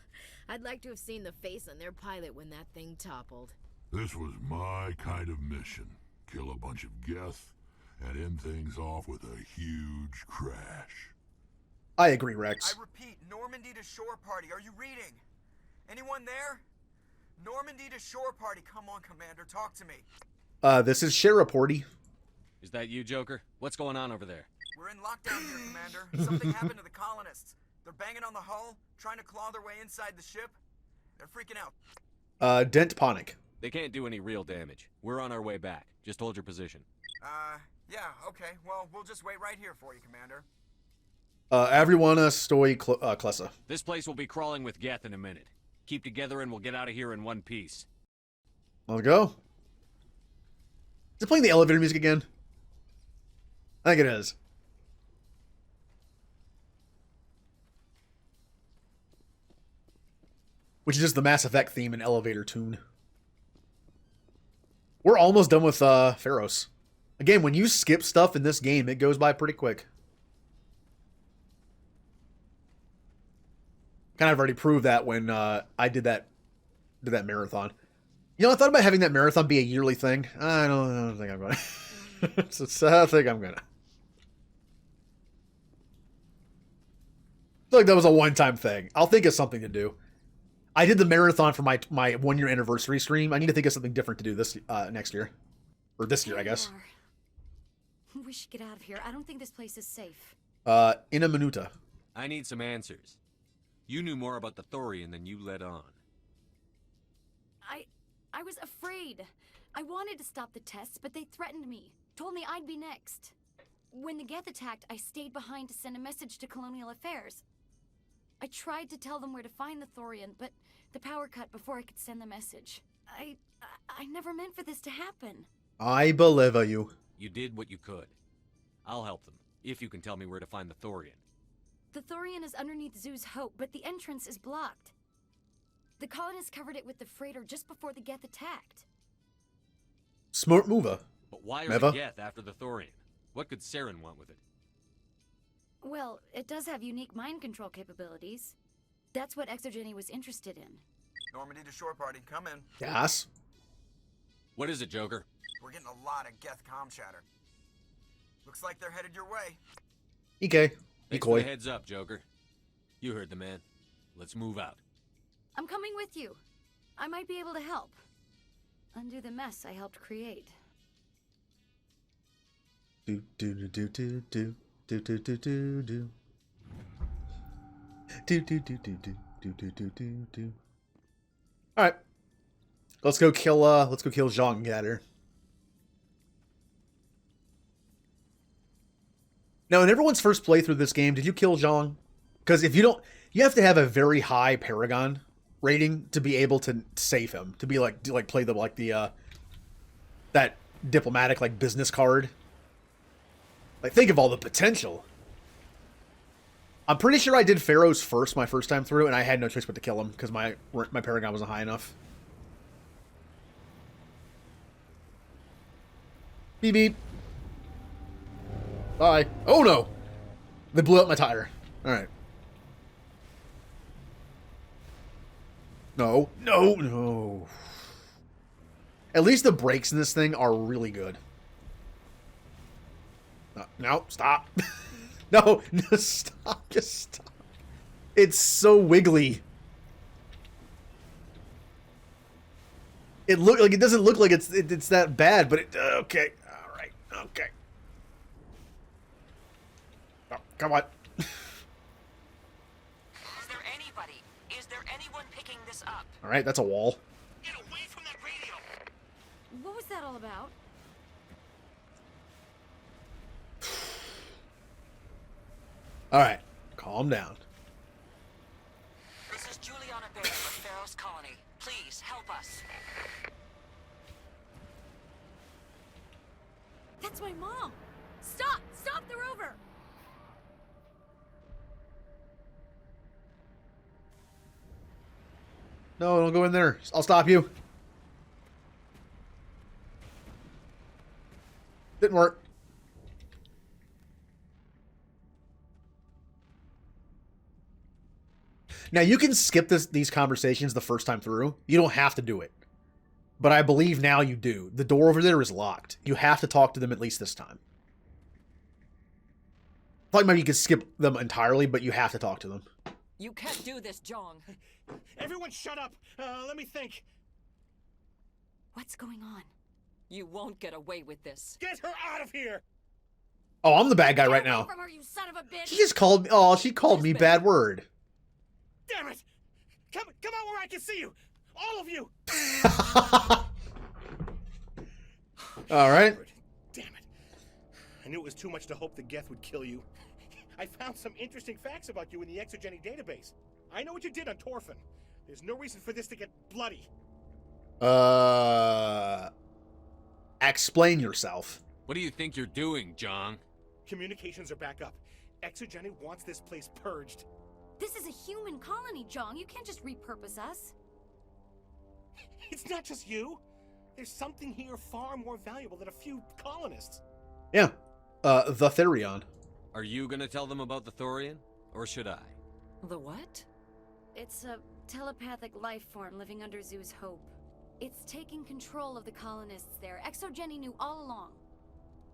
I'd like to have seen the face on their pilot when that thing toppled. This was my kind of mission. Kill a bunch of Geth and end things off with a huge crash. I agree, Rex. I repeat, Normandy to shore party. Are you reading? Anyone there? Normandy to shore party. Come on, Commander. Talk to me. This is Sheraporty. Is that you, Joker? What's going on over there? We're in lockdown here, Commander. Something happened to the colonists. They're banging on the hull, trying to claw their way inside the ship. They're freaking out. Dent Ponic. They can't do any real damage. We're on our way back. Just hold your position. Yeah, okay. Well, we'll just wait right here for you, Commander. Everyone, stoi klesa. This place will be crawling with Geth in a minute. Keep together and we'll get out of here in one piece. Let's go. Is it playing the elevator music again? I think it is. Which is just the Mass Effect theme and elevator tune. We're almost done with Pharos. Again, when you skip stuff in this game, it goes by pretty quick. Kind of already proved that when I did that marathon. You know, I thought about having that marathon be a yearly thing. I don't think I'm gonna. I think I'm gonna. I feel like that was a one-time thing. I'll think of something to do. I did the marathon for my 1-year anniversary stream. I need to think of something different to do this next year. Or this year, I guess. We should get out of here. I don't think this place is safe. In a minuta. I need some answers. You knew more about the Thorian than you let on. I was afraid. I wanted to stop the tests, but they threatened me. Told me I'd be next. When the Geth attacked, I stayed behind to send a message to Colonial Affairs. I tried to tell them where to find the Thorian, but the power cut before I could send the message. I never meant for this to happen. I believe you. You did what you could. I'll help them, if you can tell me where to find the Thorian. The Thorian is underneath Zoo's Hope, but the entrance is blocked. The colonists covered it with the freighter just before the Geth attacked. Smart mover. But why are the Geth after the Thorian? What could Saren want with it? Well, it does have unique mind control capabilities. That's what Exogeny was interested in. Normandy to shore party. Come in. Yes. What is it, Joker? We're getting a lot of Geth comm chatter. Looks like they're headed your way. EK. Thanks for the heads up, Joker. You heard the man. Let's move out. I'm coming with you. I might be able to help. Undo the mess I helped create. Do do do do do do do do do do do. Do do do do do do do do do do. All right, let's go kill Zhang and get out of here. Now, in everyone's first playthrough of this game, did you kill Zhang? Because if you don't, you have to have a very high Paragon rating to be able to save him, to be like play the that diplomatic like business card. Like, think of all the potential. I'm pretty sure I did Pharaoh's first my first time through, and I had no choice but to kill him because my Paragon wasn't high enough. Beep beep. Bye. Oh no! They blew up my tire. Alright. No. No, no. At least the brakes in this thing are really good. No, stop. No, stop. Just stop. It's so wiggly. It doesn't look like it's that bad, but it okay. All right. Okay. Oh, come on. Is there anybody? Is there anyone picking this up? All right, that's a wall. Get away from that radio. What was that all about? All right, calm down. This is Juliana Baird with Pharaoh's Colony. Please help us. That's my mom! Stop! Stop the rover! No, don't go in there. I'll stop you. Didn't work. Now, you can skip these conversations the first time through. You don't have to do it. But I believe now you do. The door over there is locked. You have to talk to them at least this time. I thought maybe you could skip them entirely, but you have to talk to them. You can't do this, Jong. Everyone shut up! Let me think. What's going on? You won't get away with this. Get her out of here! Oh, I'm the bad guy right now. From her, you son of a bitch! She just called me. Oh, she called me bad word. Damn it! Come out where I can see you! All of you! All right. Damn it. I knew it was too much to hope the Geth would kill you. I found some interesting facts about you in the exogenic database. I know what you did on Torfin. There's no reason for this to get bloody. Explain yourself. What do you think you're doing, Jong? Communications are back up. Exogenic wants this place purged. This is a human colony, Jong. You can't just repurpose us. It's not just you. There's something here far more valuable than a few colonists. Yeah. The Therion. Are you gonna tell them about the Thorian? Or should I? The what? It's a telepathic life form living under Zoo's hope. It's taking control of the colonists there. Exogeny knew all along.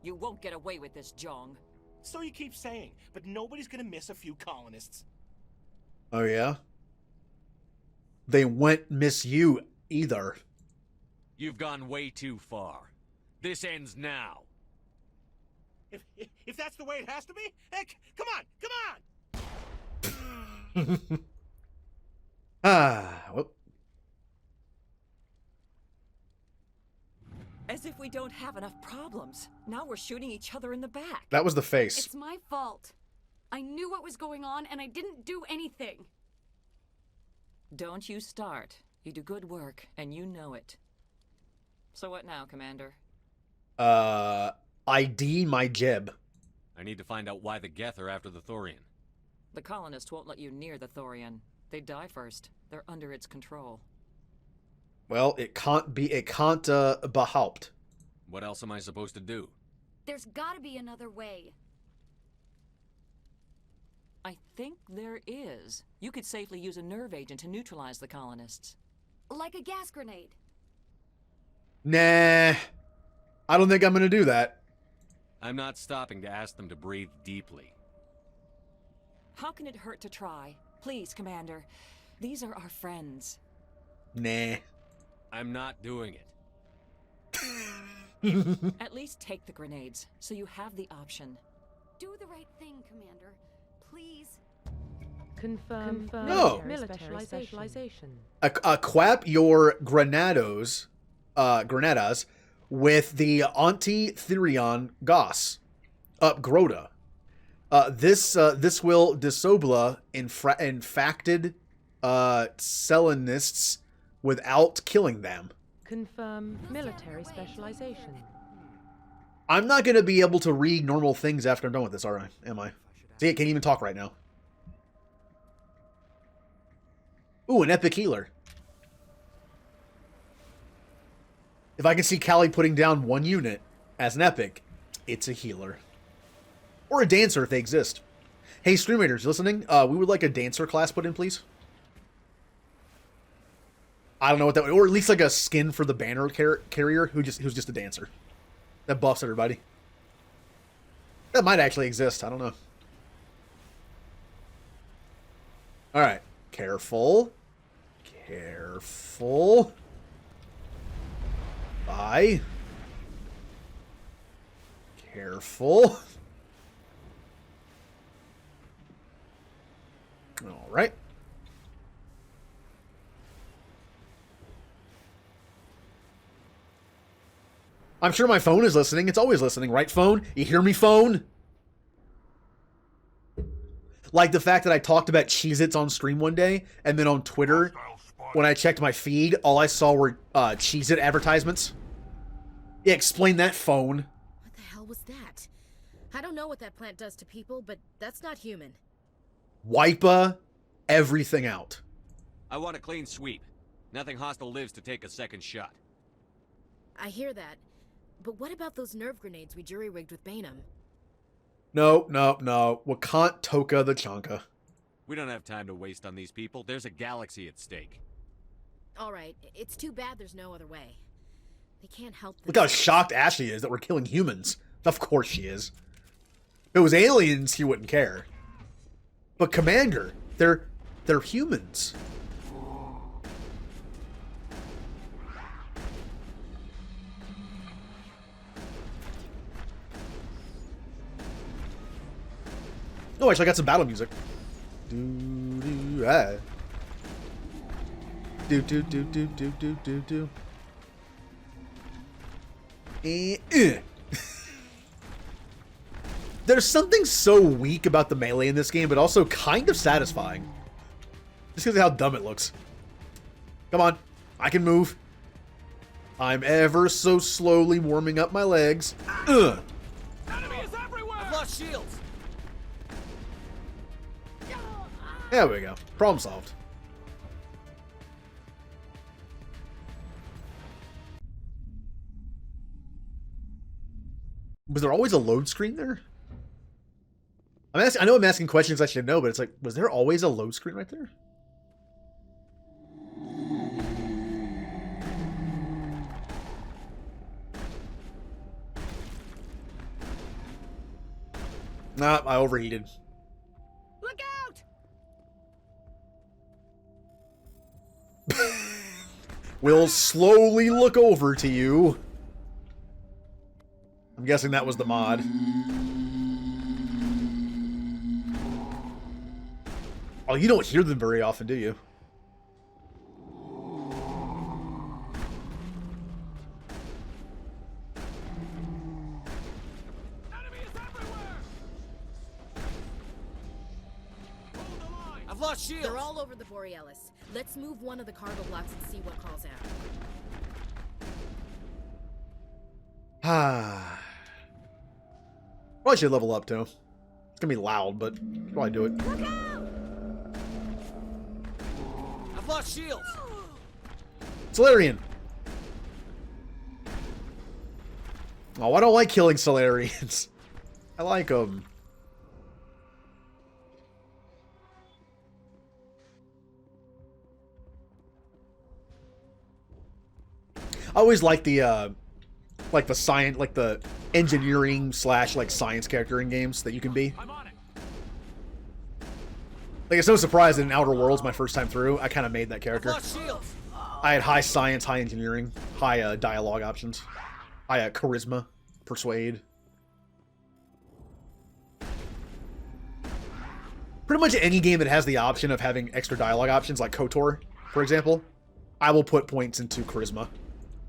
You won't get away with this, Jong. So you keep saying, but nobody's gonna miss a few colonists. Oh, yeah? They won't miss you either. You've gone way too far. This ends now. If that's the way it has to be, heck, come on! Whoop. As if we don't have enough problems. Now we're shooting each other in the back. That was the face. It's my fault. I knew what was going on, and I didn't do anything. Don't you start. You do good work, and you know it. So what now, Commander? ID my jib. I need to find out why the Geth are after the Thorian. The colonists won't let you near the Thorian. They die first. They're under its control. Well, it can't be behelped. What else am I supposed to do? There's gotta be another way. I think there is. You could safely use a nerve agent to neutralize the colonists. Like a gas grenade. Nah. I don't think I'm gonna do that. I'm not stopping to ask them to breathe deeply. How can it hurt to try? Please, Commander. These are our friends. Nah. I'm not doing it. At least take the grenades, so you have the option. Do the right thing, Commander. Please. Confirm No. military specialization. Equip your granadas with the Anti-Therion Gauss. Grota. This will disable infected Selenists without killing them. Confirm military specialization. I'm not going to be able to read normal things after I'm done with this, am I? See, I can't even talk right now. Ooh, an epic healer. If I can see Callie putting down one unit as an epic, it's a healer. Or a dancer if they exist. Hey, streamers listening? We would like a dancer class put in, please. I don't know what that would, or at least like a skin for the banner carrier who's just a dancer. That buffs everybody. That might actually exist. I don't know. Alright. Careful. Careful. Bye. Careful. Alright. I'm sure my phone is listening. It's always listening, right, phone? You hear me, phone? Like the fact that I talked about Cheez-Its on stream one day, and then on Twitter, when I checked my feed, all I saw were Cheez-It advertisements. Yeah, explain that, phone. What the hell was that? I don't know what that plant does to people, but that's not human. Wipe everything out. I want a clean sweep. Nothing hostile lives to take a second shot. I hear that. But what about those nerve grenades we jury-rigged with Bainham? No. Wakant Toka the Chanka. We don't have time to waste on these people. There's a galaxy at stake. Alright, it's too bad there's no other way. They can't help Look how shocked Ashley is that we're killing humans. Of course she is. If it was aliens, he wouldn't care. But Commander, they're humans. Oh, actually, I got some battle music. Do. There's something so weak about the melee in this game, but also kind of satisfying. Just because of how dumb it looks. Come on. I can move. I'm ever so slowly warming up my legs. Enemy is everywhere! I've lost shields! There we go. Problem solved. Was there always a load screen there? I know I'm asking questions I should know, but it's like, was there always a load screen right there? Nah, I overheated. Look out! We'll slowly look over to you. I'm guessing that was the mod. Oh, you don't hear them very often, do you? I've lost shields. They're all over the Borealis. Let's move one of the cargo blocks and see what calls out. Ah. Probably should level up too. It's gonna be loud, but probably do it. Look out! I've lost shields. Solarian. Oh, I don't like killing Solarians. I like them. I always like the science, like the engineering slash like science character in games that you can be. I'm on it. Like, it's no surprise that in Outer Worlds, my first time through, I kind of made that character. I've lost shields. I had high science, high engineering, high dialogue options. Charisma, Persuade. Pretty much any game that has the option of having extra dialogue options, like KOTOR, for example, I will put points into Charisma.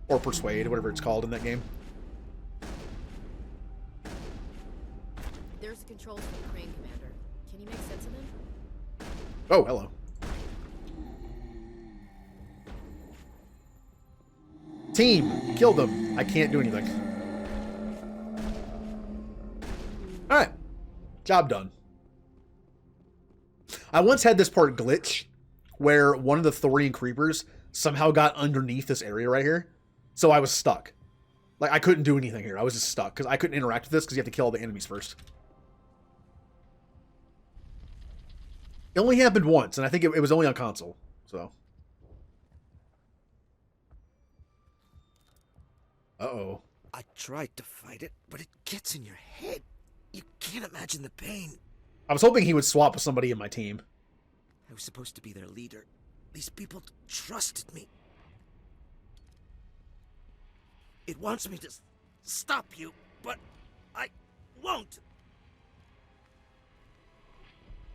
Or Persuade, whatever it's called in that game. There's the controls for the crane commander. Can you make sense of them? Oh, hello. Team, kill them. I can't do anything. Alright. Job done. I once had this part glitch where one of the Thorian creepers somehow got underneath this area right here. So I was stuck. Like, I couldn't do anything here. I was just stuck because I couldn't interact with this because you have to kill all the enemies first. It only happened once, and I think it was only on console. So. Uh-oh. I tried to fight it, but it gets in your head. You can't imagine the pain. I was hoping he would swap with somebody in my team. I was supposed to be their leader. These people trusted me. It wants me to stop you, but I won't.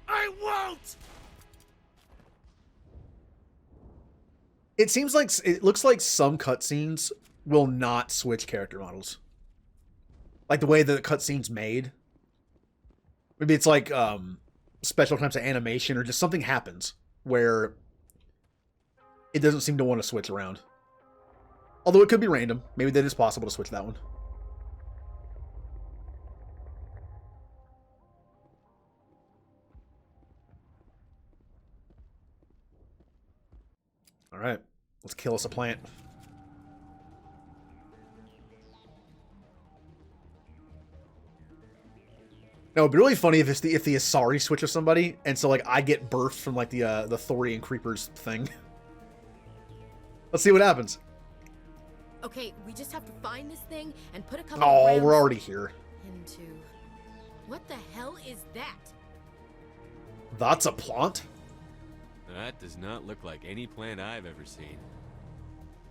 I won't! It seems like, it looks like some cutscenes will not switch character models. Like the way the cutscene's made. Maybe it's like special types of animation or just something happens where it doesn't seem to want to switch around. Although it could be random. Maybe that is possible to switch that one. Alright. Let's kill us a plant. No, it'd be really funny if the Asari switch with somebody, and so like I get birthed from like the Thorian creepers thing. Let's see what happens. Okay, we just have to find this thing and put a couple Oh, of rounds we're already here. into... What the hell is that? That's a plant? That does not look like any plant I've ever seen.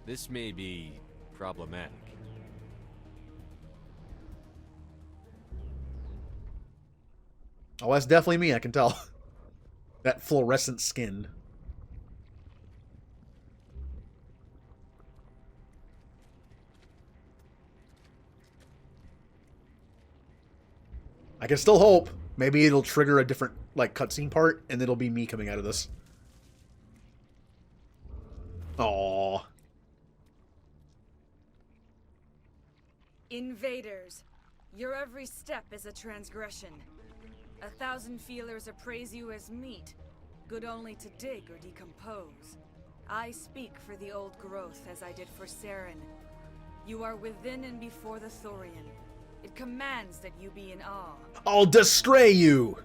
This may be problematic. Oh, that's definitely me, I can tell. That fluorescent skin. I can still hope. Maybe it'll trigger a different, like, cutscene part, and it'll be me coming out of this. Aww. Invaders, your every step is a transgression. 1,000 feelers appraise you as meat, good only to dig or decompose. I speak for the old growth as I did for Saren. You are within and before the Thorian. It commands that you be in awe. I'll destray you!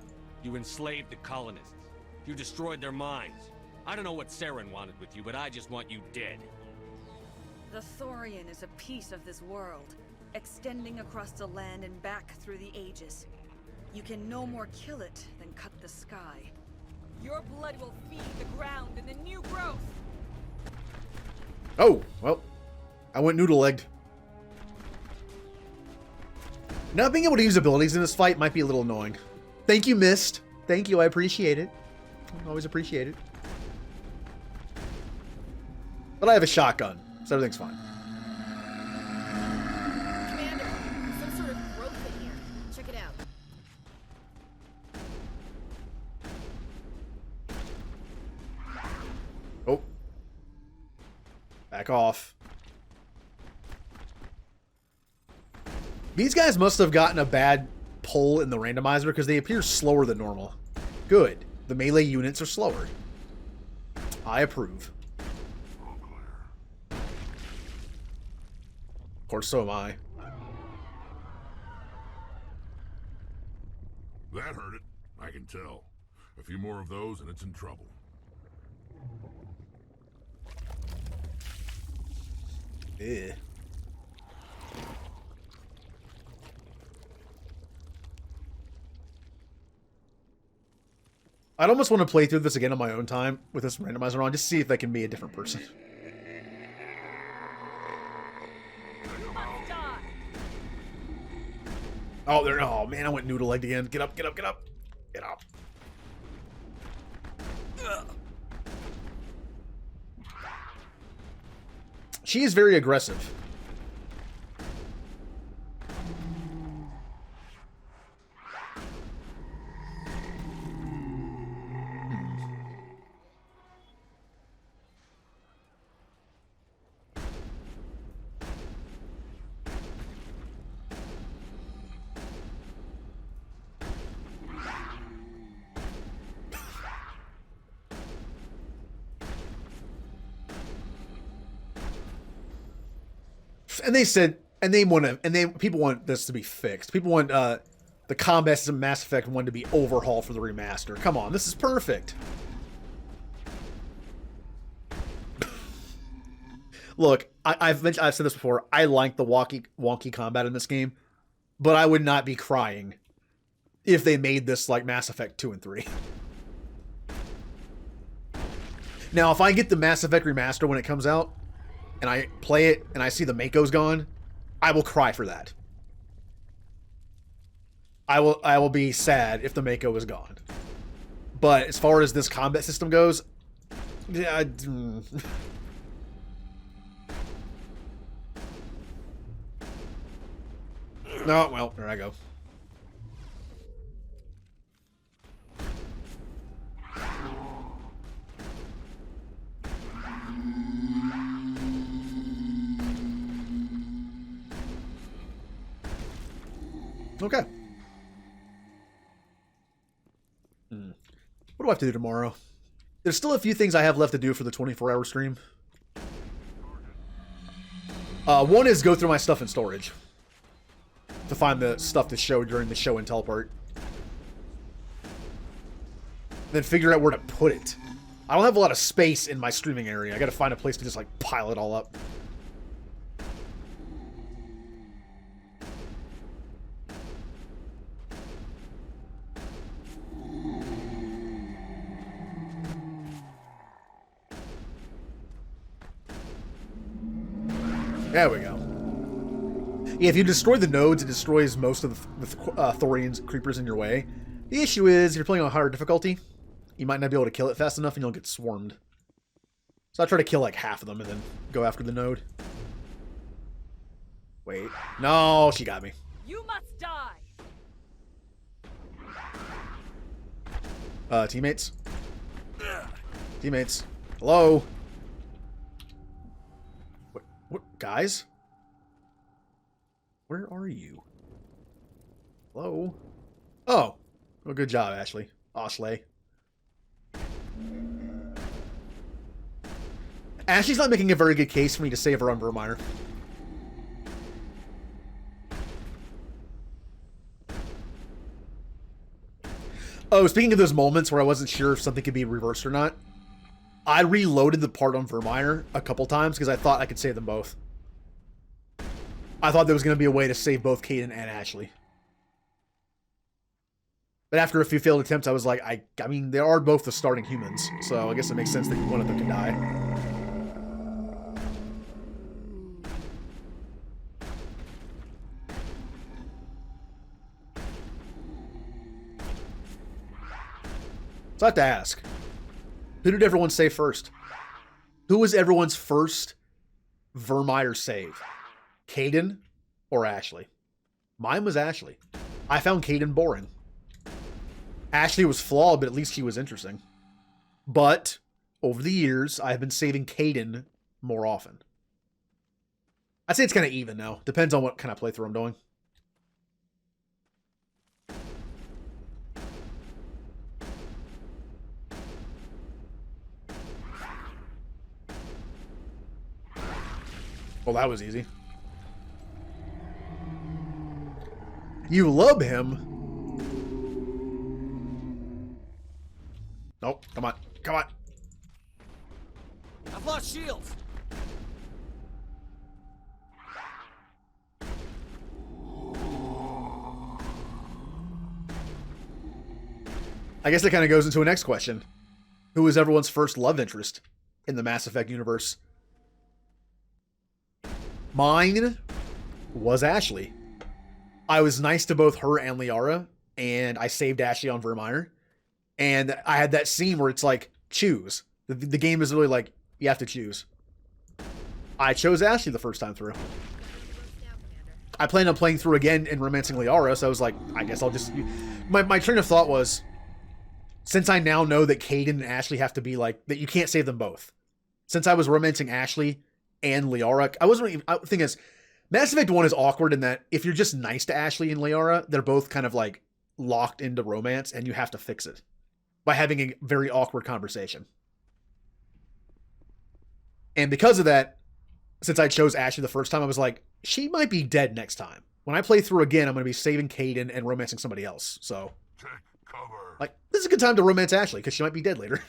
You enslaved the colonists. You destroyed their minds. I don't know what Saren wanted with you, but I just want you dead. The Thorian is a piece of this world, extending across the land and back through the ages. You can no more kill it than cut the sky. Your blood will feed the ground and the new growth. Oh, well. I went noodle-legged. Not being able to use abilities in this fight might be a little annoying. Thank you, Mist. Thank you, I appreciate it. Always appreciate it. But I have a shotgun, so everything's fine. Commander, there's some sort of growth in here. Check it out. Oh. Back off. These guys must have gotten a bad pull in the randomizer because they appear slower than normal. Good. The melee units are slower. I approve. Of course, so am I. That hurt it. I can tell. A few more of those and it's in trouble. Eh. I'd almost want to play through this again on my own time with this randomizer on, just see if I can be a different person. You must die. Oh, there. Oh man, I went noodle legged again. Get up, get up, get up, get up. She is very aggressive. And they said, and people want this to be fixed. People want the combat system Mass Effect 1 to be overhauled for the remaster. Come on, this is perfect. Look, I've said this before. I like the wonky combat in this game, but I would not be crying if they made this like Mass Effect 2 and 3. Now, if I get the Mass Effect remaster when it comes out, and I play it, and I see the Mako's gone, I will cry for that. I will be sad if the Mako is gone. But as far as this combat system goes, yeah, no, well, there I go. Okay. What do I have to do tomorrow? There's still a few things I have left to do for the 24-hour stream. One is go through my stuff in storage to find the stuff to show during the show and tell part. Then figure out where to put it. I don't have a lot of space in my streaming area. I gotta find a place to just like pile it all up. There we go. Yeah, if you destroy the nodes, it destroys most of the Thorian's creepers in your way. The issue is, if you're playing on higher difficulty, you might not be able to kill it fast enough and you'll get swarmed. So I try to kill like half of them and then go after the node. Wait. No, she got me. You must die. Teammates? Teammates. Hello? What, guys? Where are you? Hello? Oh. Well, good job, Ashley. Ashley. Ashley's not making a very good case for me to save her on Verminer. Oh, speaking of those moments where I wasn't sure if something could be reversed or not, I reloaded the part on Verminer a couple times because I thought I could save them both. I thought there was going to be a way to save both Kaden and Ashley. But after a few failed attempts, I was like, I mean, they are both the starting humans, so I guess it makes sense that one of them can die. So I have to ask, who did everyone save first? Who was everyone's first Vermeer save? Kaden or Ashley? Mine was Ashley. I found Kaden boring. Ashley was flawed, but at least he was interesting. But over the years, I've been saving Kaden more often. I'd say it's kind of even now. Depends on what kind of playthrough I'm doing. Well, that was easy. You love him? Nope. Come on. Come on. I've lost shields. I guess that kind of goes into the next question. Who was everyone's first love interest in the Mass Effect universe? Mine was Ashley. I was nice to both her and Liara, and I saved Ashley on Vermeer. And I had that scene where it's like, choose. The game is really like, you have to choose. I chose Ashley the first time through. I planned on playing through again and romancing Liara, so I was like, I guess I'll just... My train of thought was, since I now know that Kaidan and Ashley have to be like, that you can't save them both. Since I was romancing Ashley and Liara, I wasn't even... The thing is, Mass Effect 1 is awkward in that if you're just nice to Ashley and Liara, they're both kind of like locked into romance, and you have to fix it by having a very awkward conversation. And because of that, since I chose Ashley the first time, I was like, she might be dead next time. When I play through again, I'm going to be saving Kaidan and romancing somebody else. So, like, this is a good time to romance Ashley, because she might be dead later.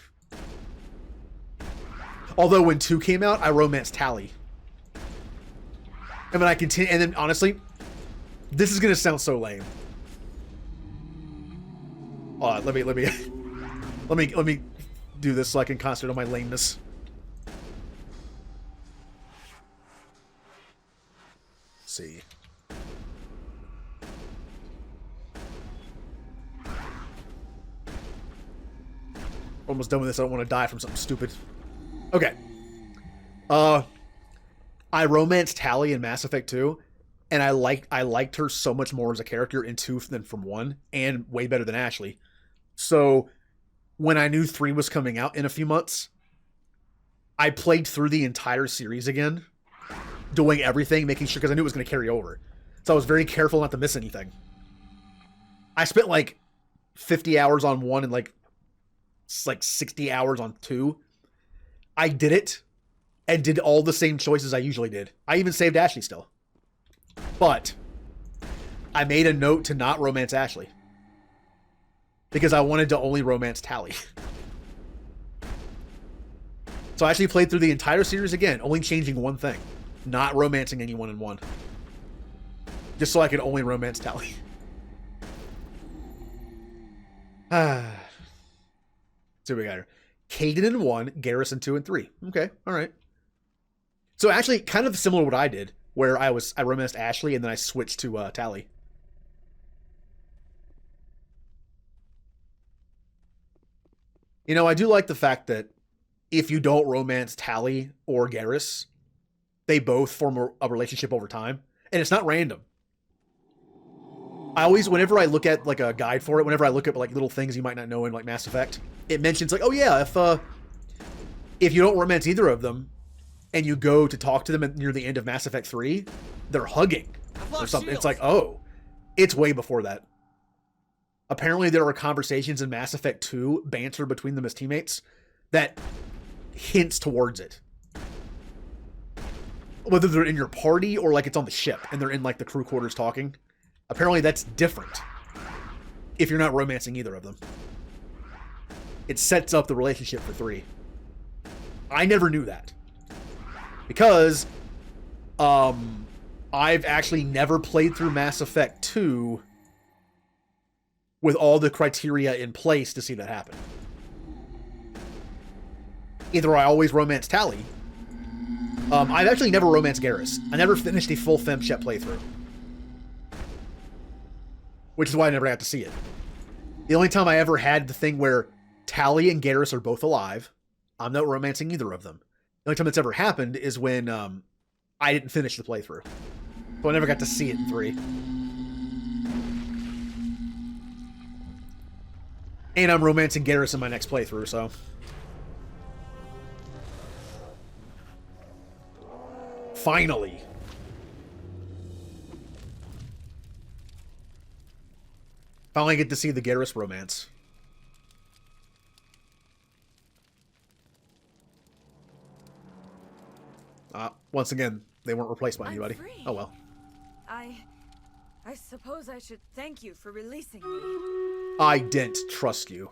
Although when 2 came out, I romanced Tali. And then I continue, and then honestly, this is going to sound so lame. Let me do this so I can concentrate on my lameness. Let's see. Almost done with this. I don't want to die from something stupid. Okay. I romanced Tali in Mass Effect 2, and I liked her so much more as a character in 2 than from 1, and way better than Ashley. So when I knew 3 was coming out in a few months, I played through the entire series again, doing everything, making sure, because I knew it was going to carry over. So I was very careful not to miss anything. I spent like 50 hours on 1 and like 60 hours on 2. I did it and did all the same choices I usually did. I even saved Ashley still. But I made a note to not romance Ashley, because I wanted to only romance Tali. So I actually played through the entire series again, only changing one thing. Not romancing anyone in 1. Just so I could only romance Tali. So we got her. Kaidan in 1, Garrus in 2 and 3. Okay, alright. So actually, kind of similar to what I did, where I romanced Ashley and then I switched to Tali. You know, I do like the fact that if you don't romance Tali or Garrus, they both form a relationship over time, and it's not random. I always, whenever I look at like a guide for it, whenever I look at like little things you might not know in like Mass Effect, it mentions like, oh yeah, if you don't romance either of them, and you go to talk to them near the end of Mass Effect 3, they're hugging or something. It's like, oh, it's way before that. Apparently there are conversations in Mass Effect 2, banter between them as teammates, that hints towards it. Whether they're in your party or like it's on the ship and they're in like the crew quarters talking. Apparently that's different if you're not romancing either of them. It sets up the relationship for 3. I never knew that. Because I've actually never played through Mass Effect 2 with all the criteria in place to see that happen. Either I always romance Tali. I've actually never romanced Garrus. I never finished a full FemShep playthrough. Which is why I never got to see it. The only time I ever had the thing where Tali and Garrus are both alive, I'm not romancing either of them. The only time that's ever happened is when I didn't finish the playthrough. So I never got to see it in 3. And I'm romancing Garrus in my next playthrough, so... Finally! Finally get to see the Garrus romance. Once again, they weren't replaced by anybody. Free. Oh well. I suppose I should thank you for releasing me. I didn't trust you.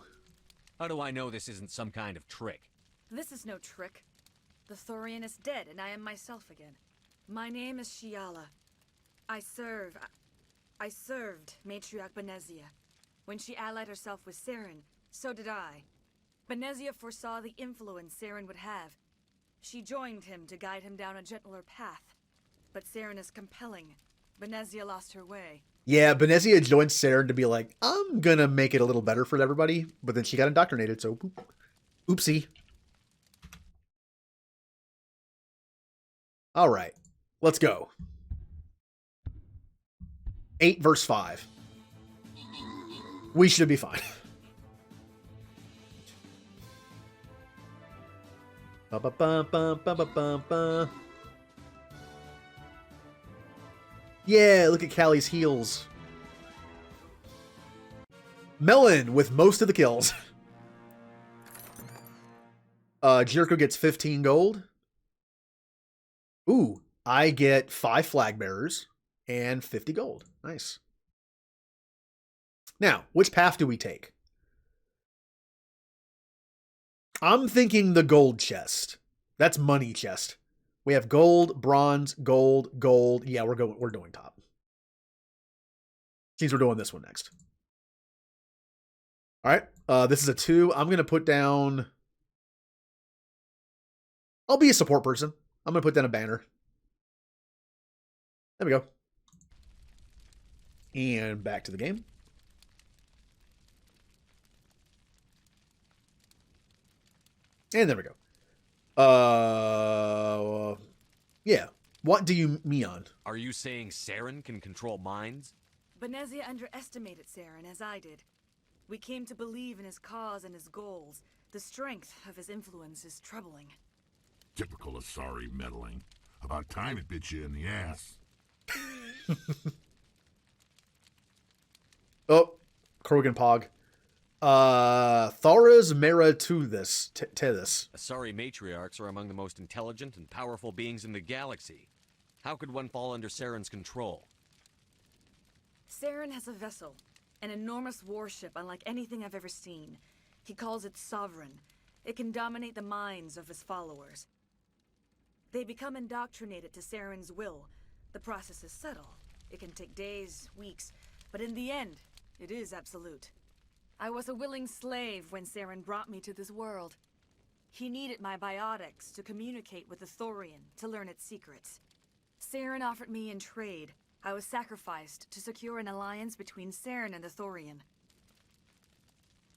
How do I know this isn't some kind of trick? This is no trick. The Thorian is dead, and I am myself again. My name is Shiala. I served Matriarch Benezia. When she allied herself with Saren, so did I. Benezia foresaw the influence Saren would have. She joined him to guide him down a gentler path. But Saren is compelling. Benezia lost her way. Yeah, Benezia joined Saren to be like, I'm gonna make it a little better for everybody, but then she got indoctrinated, so oopsie. All right, let's go. 8 verse 5. We should be fine. Yeah, look at Callie's heels. Melon with most of the kills. Jericho gets 15 gold. Ooh, I get 5 flag bearers and 50 gold. Nice. Now, which path do we take? I'm thinking the gold chest. That's money chest. We have gold, bronze, gold, gold. Yeah, we're doing top. Seems we're doing this one next. All right. This is a 2. I'm going to put down... I'll be a support person. I'm going to put down a banner. There we go. And back to the game. And there we go. Yeah. What do you mean on? Are you saying Saren can control minds? Benezia underestimated Saren, as I did. We came to believe in his cause and his goals. The strength of his influence is troubling. Typical Asari meddling. About time it bit you in the ass. Oh, Krogan Pog. Thara's Mera to this. Asari matriarchs are among the most intelligent and powerful beings in the galaxy. How could one fall under Saren's control? Saren has a vessel, an enormous warship unlike anything I've ever seen. He calls it Sovereign. It can dominate the minds of his followers. They become indoctrinated to Saren's will. The process is subtle. It can take days, weeks, but in the end, it is absolute. I was a willing slave when Saren brought me to this world. He needed my biotics to communicate with the Thorian, to learn its secrets. Saren offered me in trade. I was sacrificed to secure an alliance between Saren and the Thorian.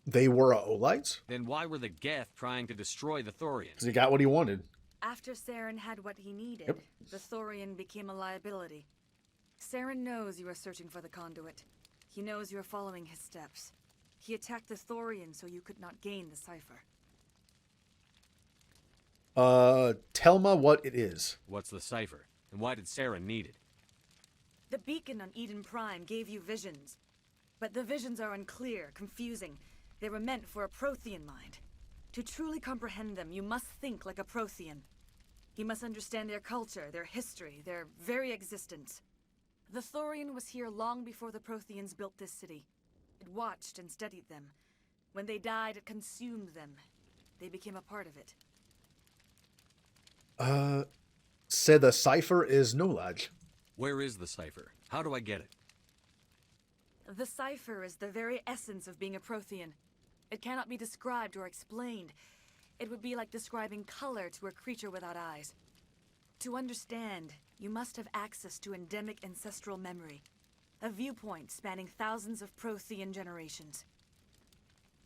They were Olites? Then why were the Geth trying to destroy the Thorian? Because he got what he wanted. After Saren had what he needed, Yep. the Thorian became a liability. Saren knows you are searching for the conduit. He knows you are following his steps. He attacked the Thorian so you could not gain the cipher. Tell me what it is. What's the cipher? And why did Saren need it? The beacon on Eden Prime gave you visions. But the visions are unclear, confusing. They were meant for a Prothean mind. To truly comprehend them, you must think like a Prothean. You must understand their culture, their history, their very existence. The Thorian was here long before the Protheans built this city. It watched and studied them. When they died, it consumed them. They became a part of it. Said the cipher is knowledge. Where is the cipher? How do I get it? The cipher is the very essence of being a Prothean. It cannot be described or explained. It would be like describing color to a creature without eyes. To understand, you must have access to endemic ancestral memory. A viewpoint spanning thousands of Prothean generations.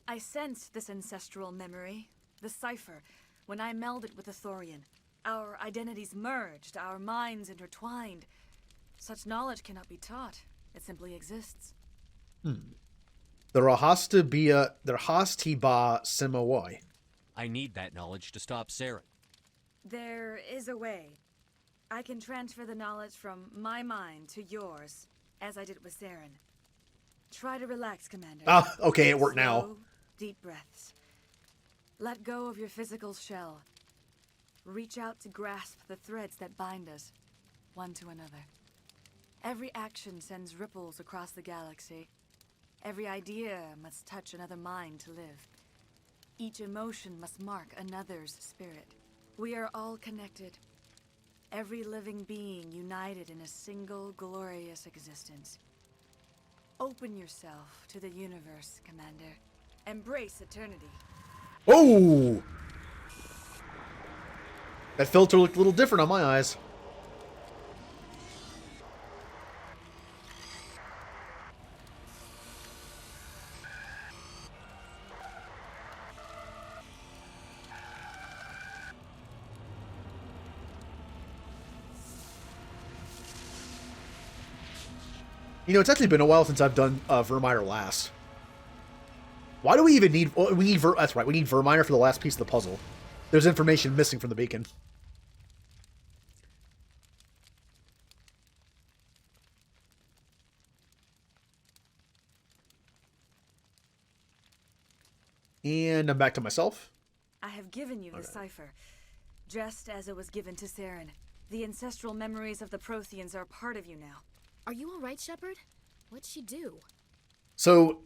I sensed this ancestral memory, the cipher, when I melded with the Thorian. Our identities merged, our minds intertwined. Such knowledge cannot be taught. It simply exists. There has to be a Simawai. I need that knowledge to stop Saren. There is a way. I can transfer the knowledge from my mind to yours, as I did with Saren. Try to relax, Commander. Ah, okay, it worked now. Slow, deep breaths. Let go of your physical shell. Reach out to grasp the threads that bind us, one to another. Every action sends ripples across the galaxy. Every idea must touch another mind to live. Each emotion must mark another's spirit. We are all connected. Every living being united in a single glorious existence. Open yourself to the universe, Commander. Embrace eternity. Oh! That filter looked a little different on my eyes. You know, it's actually been a while since I've done Verminer last. Why do we even need... Well, we need that's right, we need Verminer for the last piece of the puzzle. There's information missing from the beacon. And I'm back to myself. I have given you the cipher, just as it was given to Saren. The ancestral memories of the Protheans are part of you now. Are you all right, Shepard? What'd she do? So,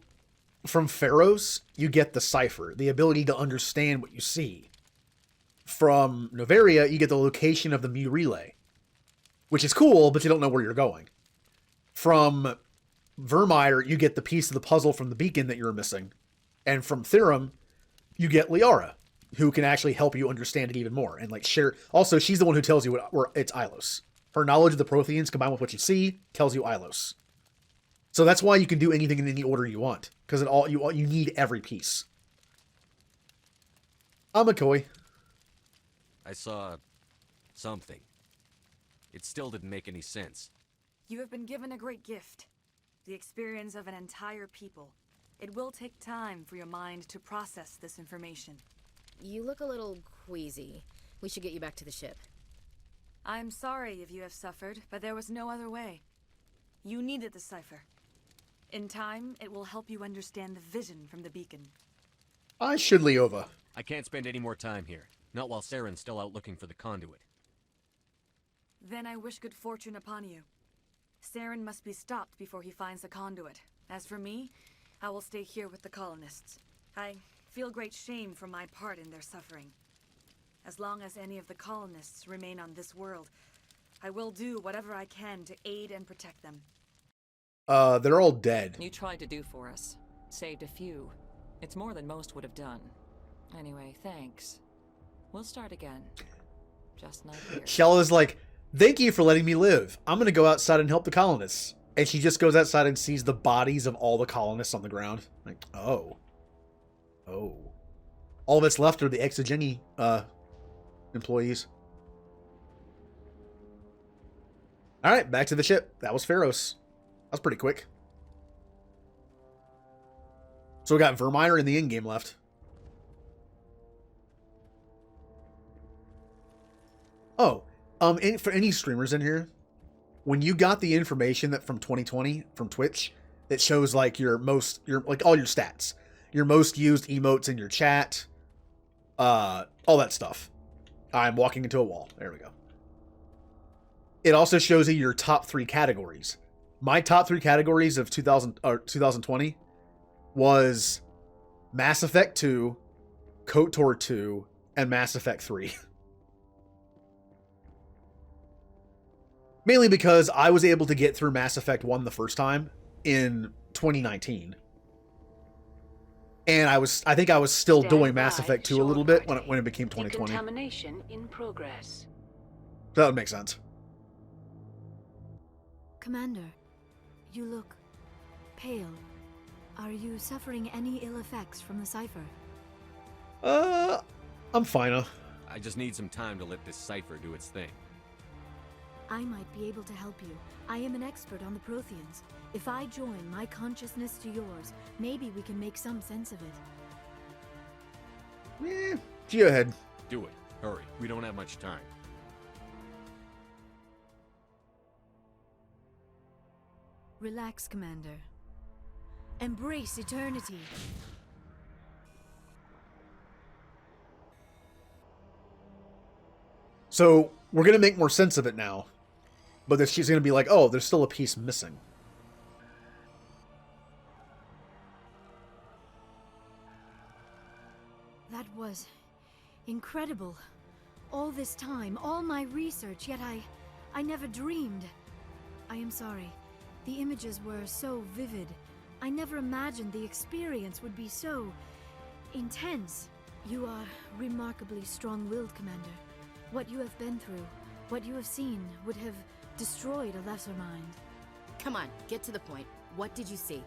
from Pharaohs, you get the cipher, the ability to understand what you see. From Noveria, you get the location of the Mu Relay, which is cool, but you don't know where you're going. From Vermeer, you get the piece of the puzzle from the beacon that you were missing. And from Therum, you get Liara, who can actually help you understand it even more. And like share. Also, she's the one who tells you where it's Ilos. Her knowledge of the Protheans combined with what you see tells you Ilos. So that's why you can do anything in any order you want, because you need every piece. I'm McCoy. I saw something. It still didn't make any sense. You have been given a great gift, the experience of an entire people. It will take time for your mind to process this information. You look a little queasy. We should get you back to the ship. I'm sorry if you have suffered, but there was no other way. You needed the cipher. In time, it will help you understand the vision from the beacon. I should, Leova. I can't spend any more time here. Not while Saren's still out looking for the conduit. Then I wish good fortune upon you. Saren must be stopped before he finds the conduit. As for me, I will stay here with the colonists. I feel great shame for my part in their suffering. As long as any of the colonists remain on this world, I will do whatever I can to aid and protect them. They're all dead. You tried to do for us. Saved a few. It's more than most would have done. Anyway, thanks. We'll start again. Just not here. Shella's like, thank you for letting me live. I'm gonna go outside and help the colonists. And she just goes outside and sees the bodies of all the colonists on the ground. Like, oh. Oh. All that's left are the Exogeny, employees. Alright, back to the ship. That was Pharos. That was pretty quick. So we got Vermeer in the in-game left. Oh, for any streamers in here, when you got the information that from 2020 from Twitch that shows like your like all your stats, your most used emotes in your chat, all that stuff. I'm walking into a wall. There we go. It also shows you your top 3 categories. My top 3 categories of 2020 was Mass Effect 2, KOTOR 2, and Mass Effect 3. Mainly because I was able to get through Mass Effect 1 the first time in 2019. And I think I was still doing Mass Effect 2 a little bit when it became 2020. Decontamination in progress. That would make sense. Commander, you look pale. Are you suffering any ill effects from the cipher? I'm fine. I just need some time to let this cipher do its thing. I might be able to help you. I am an expert on the Protheans. If I join my consciousness to yours, maybe we can make some sense of it. Go ahead. Do it. Hurry. We don't have much time. Relax, Commander. Embrace eternity. So, we're going to make more sense of it now. But then she's going to be like, oh, there's still a piece missing. That was incredible. All this time, all my research, yet I never dreamed. I am sorry. The images were so vivid. I never imagined the experience would be so intense. You are remarkably strong-willed, Commander. What you have been through, what you have seen, would have destroyed a lesser mind. Come on, get to the point. What did you see?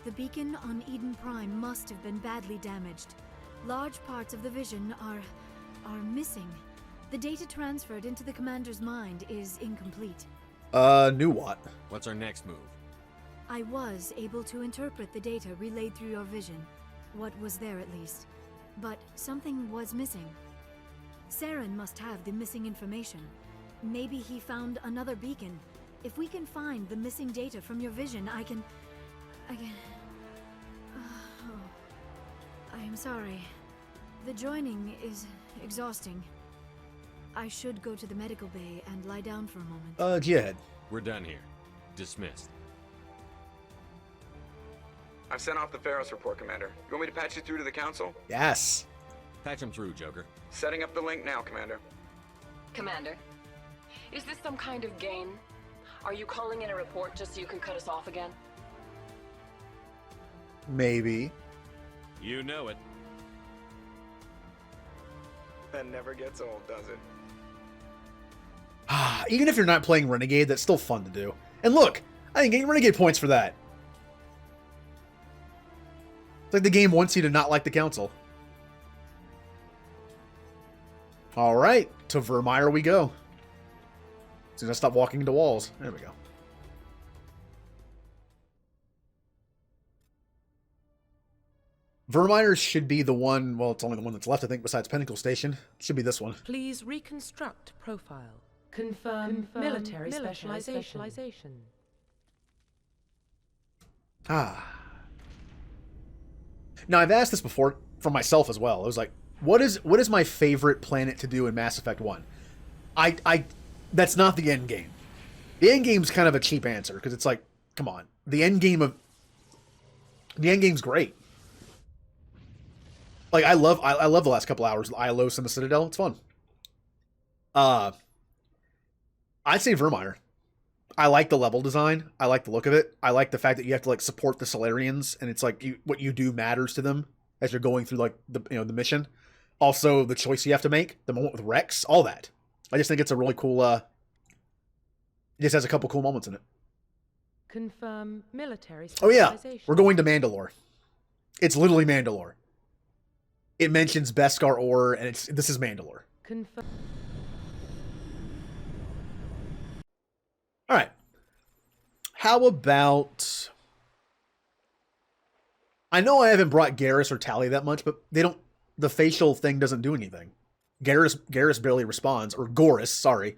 The beacon on Eden Prime must have been badly damaged. Large parts of the vision are missing. The data transferred into the commander's mind is incomplete. New what? What's our next move? I was able to interpret the data relayed through your vision. What was there, at least. But something was missing. Saren must have the missing information. Maybe he found another beacon. If we can find the missing data from your vision, I can... I am sorry. The joining is exhausting. I should go to the medical bay and lie down for a moment. Go ahead. We're done here. Dismissed. I've sent off the Pharaoh's report, Commander. You want me to patch you through to the Council? Yes. Patch him through, Joker. Setting up the link now, Commander. Commander, is this some kind of game? Are you calling in a report just so you can cut us off again? Maybe. You know it. That never gets old, does it? Even if you're not playing Renegade, that's still fun to do. And look, I didn't get Renegade points for that. It's like the game wants you to not like the Council. Alright, to Vermeer we go. As soon as I stop walking into walls. There we go. Vermeer should be the one, well, it's only the one that's left, I think, besides Pinnacle Station. It should be this one. Please reconstruct profile. Confirm military specialization. Now, I've asked this before for myself as well. I was like, what is my favorite planet to do in Mass Effect 1? That's not the end game. The end game's kind of a cheap answer, because it's like, come on. The end game's great. Like, I love the last couple hours, Ilos and the Citadel. It's fun. I'd say Vermeer. I like the level design. I like the look of it. I like the fact that you have to, like, support the Solarians, and it's like what you do matters to them as you're going through, like, the mission. Also, the choice you have to make, the moment with Rex, all that. I just think it's a really cool. It just has a couple cool moments in it. Confirm military Oh yeah, specialization. we're going to Mandalore. It's literally Mandalore. It mentions Beskar ore, and this is Mandalore. Confirm. All right. How about... I know I haven't brought Garrus or Tally that much, but they don't... The facial thing doesn't do anything. Garrus barely responds. Or Gorus, sorry.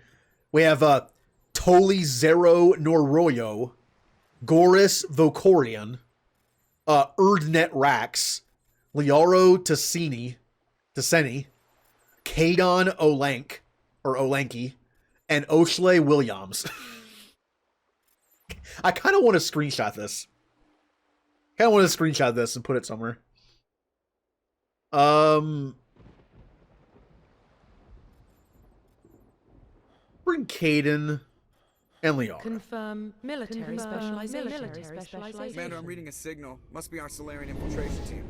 We have Toli Zero Noroyo, Gorus Vocorian, Erdnet Rax, Liaro Tassini, Kadon Olank, or Olanki, and Oshley Williams. I kind of want to screenshot this. And put it somewhere. Bring Caden and Liara. Confirm military specialization. Commander, I'm reading a signal. Must be our Solarian infiltration team.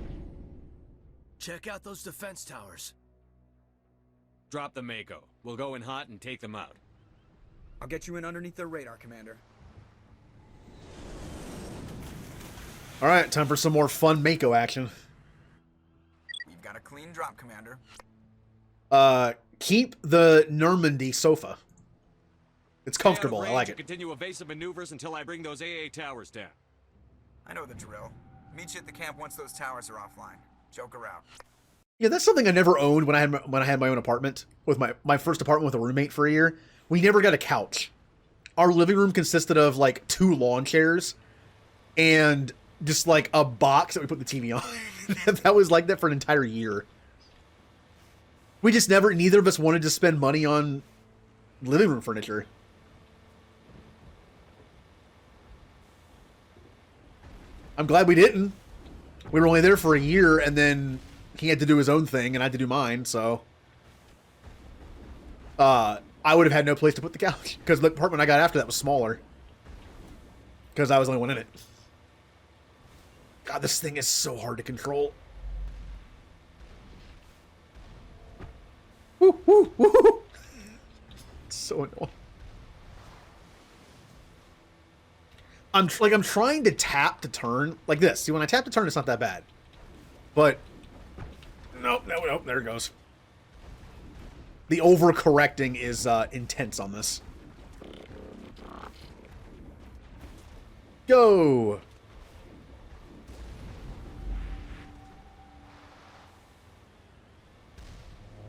Check out those defense towers. Drop the Mako. We'll go in hot and take them out. I'll get you in underneath their radar, Commander. Alright, time for some more fun Mako action. We've got a clean drop, Commander. Keep the Normandy sofa. It's comfortable, I like it. Continue evasive maneuvers until I bring those AA towers down. I know the drill. Meet you at the camp once those towers are offline. Joker out. Yeah, that's something I never owned when I had my own apartment. With my first apartment with a roommate for a year. We never got a couch. Our living room consisted of like 2 lawn chairs and just like a box that we put the TV on. That was like that for an entire year. We just neither of us wanted to spend money on living room furniture. I'm glad we didn't. We were only there for a year, and then he had to do his own thing, and I had to do mine, so... I would have had no place to put the couch, because the apartment I got after that was smaller. Because I was the only one in it. God, this thing is so hard to control. Woo, woo, woo. It's so annoying. I'm trying to tap to turn like this. See, when I tap to turn, it's not that bad. But nope, there it goes. The overcorrecting is intense on this. Go!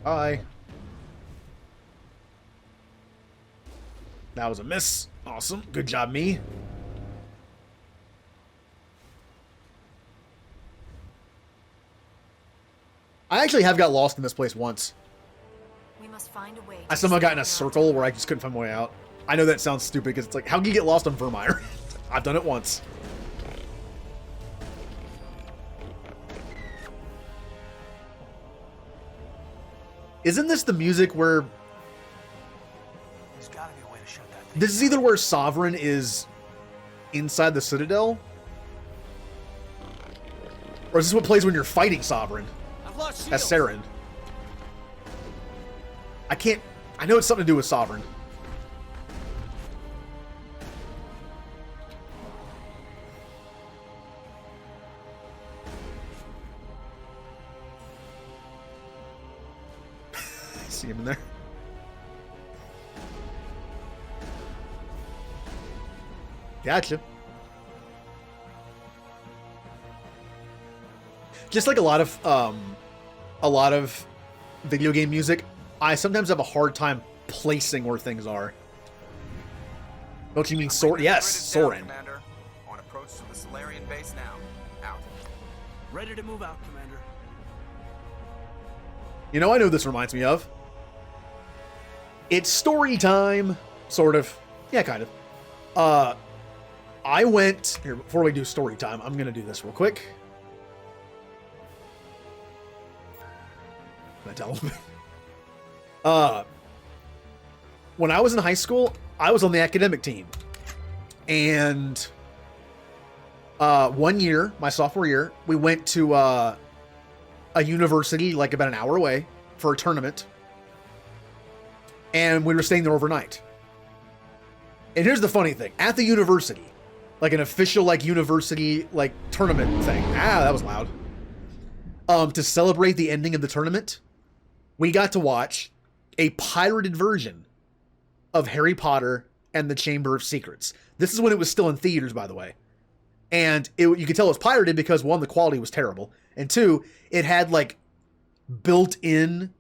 Bye. That was a miss. Awesome. Good job, me. I actually have got lost in this place once. We must find a way. I somehow got in a circle where I just couldn't find my way out. I know that sounds stupid because it's like, how can you get lost on Vermeer? I've done it once. Isn't this the music where... There's gotta be a way to shut that thing. This is either where Sovereign is inside the Citadel, or is this what plays when you're fighting Sovereign? I've lost As Saren. I can't... I know it's something to do with Sovereign. See him in there. Gotcha. Just like a lot of video game music, I sometimes have a hard time placing where things are. Don't you mean Soren? Yes, Soren. Commander. On approach to the Solarian base now. Out. Ready to move out, Commander. You know, I know this reminds me of. It's story time, sort of. Yeah, kind of. I went here before we do story time. I'm gonna do this real quick. Can I tell him? When I was in high school, I was on the academic team, and 1 year, my sophomore year, we went to a university like about an hour away for a tournament, and we were staying there overnight. And here's the funny thing: at the university, like an official like university like tournament thing. That was loud. To celebrate the ending of the tournament, we got to watch a pirated version of Harry Potter and the Chamber of Secrets. This is when it was still in theaters, by the way. And you could tell it was pirated because, one, the quality was terrible, and two, it had like built-in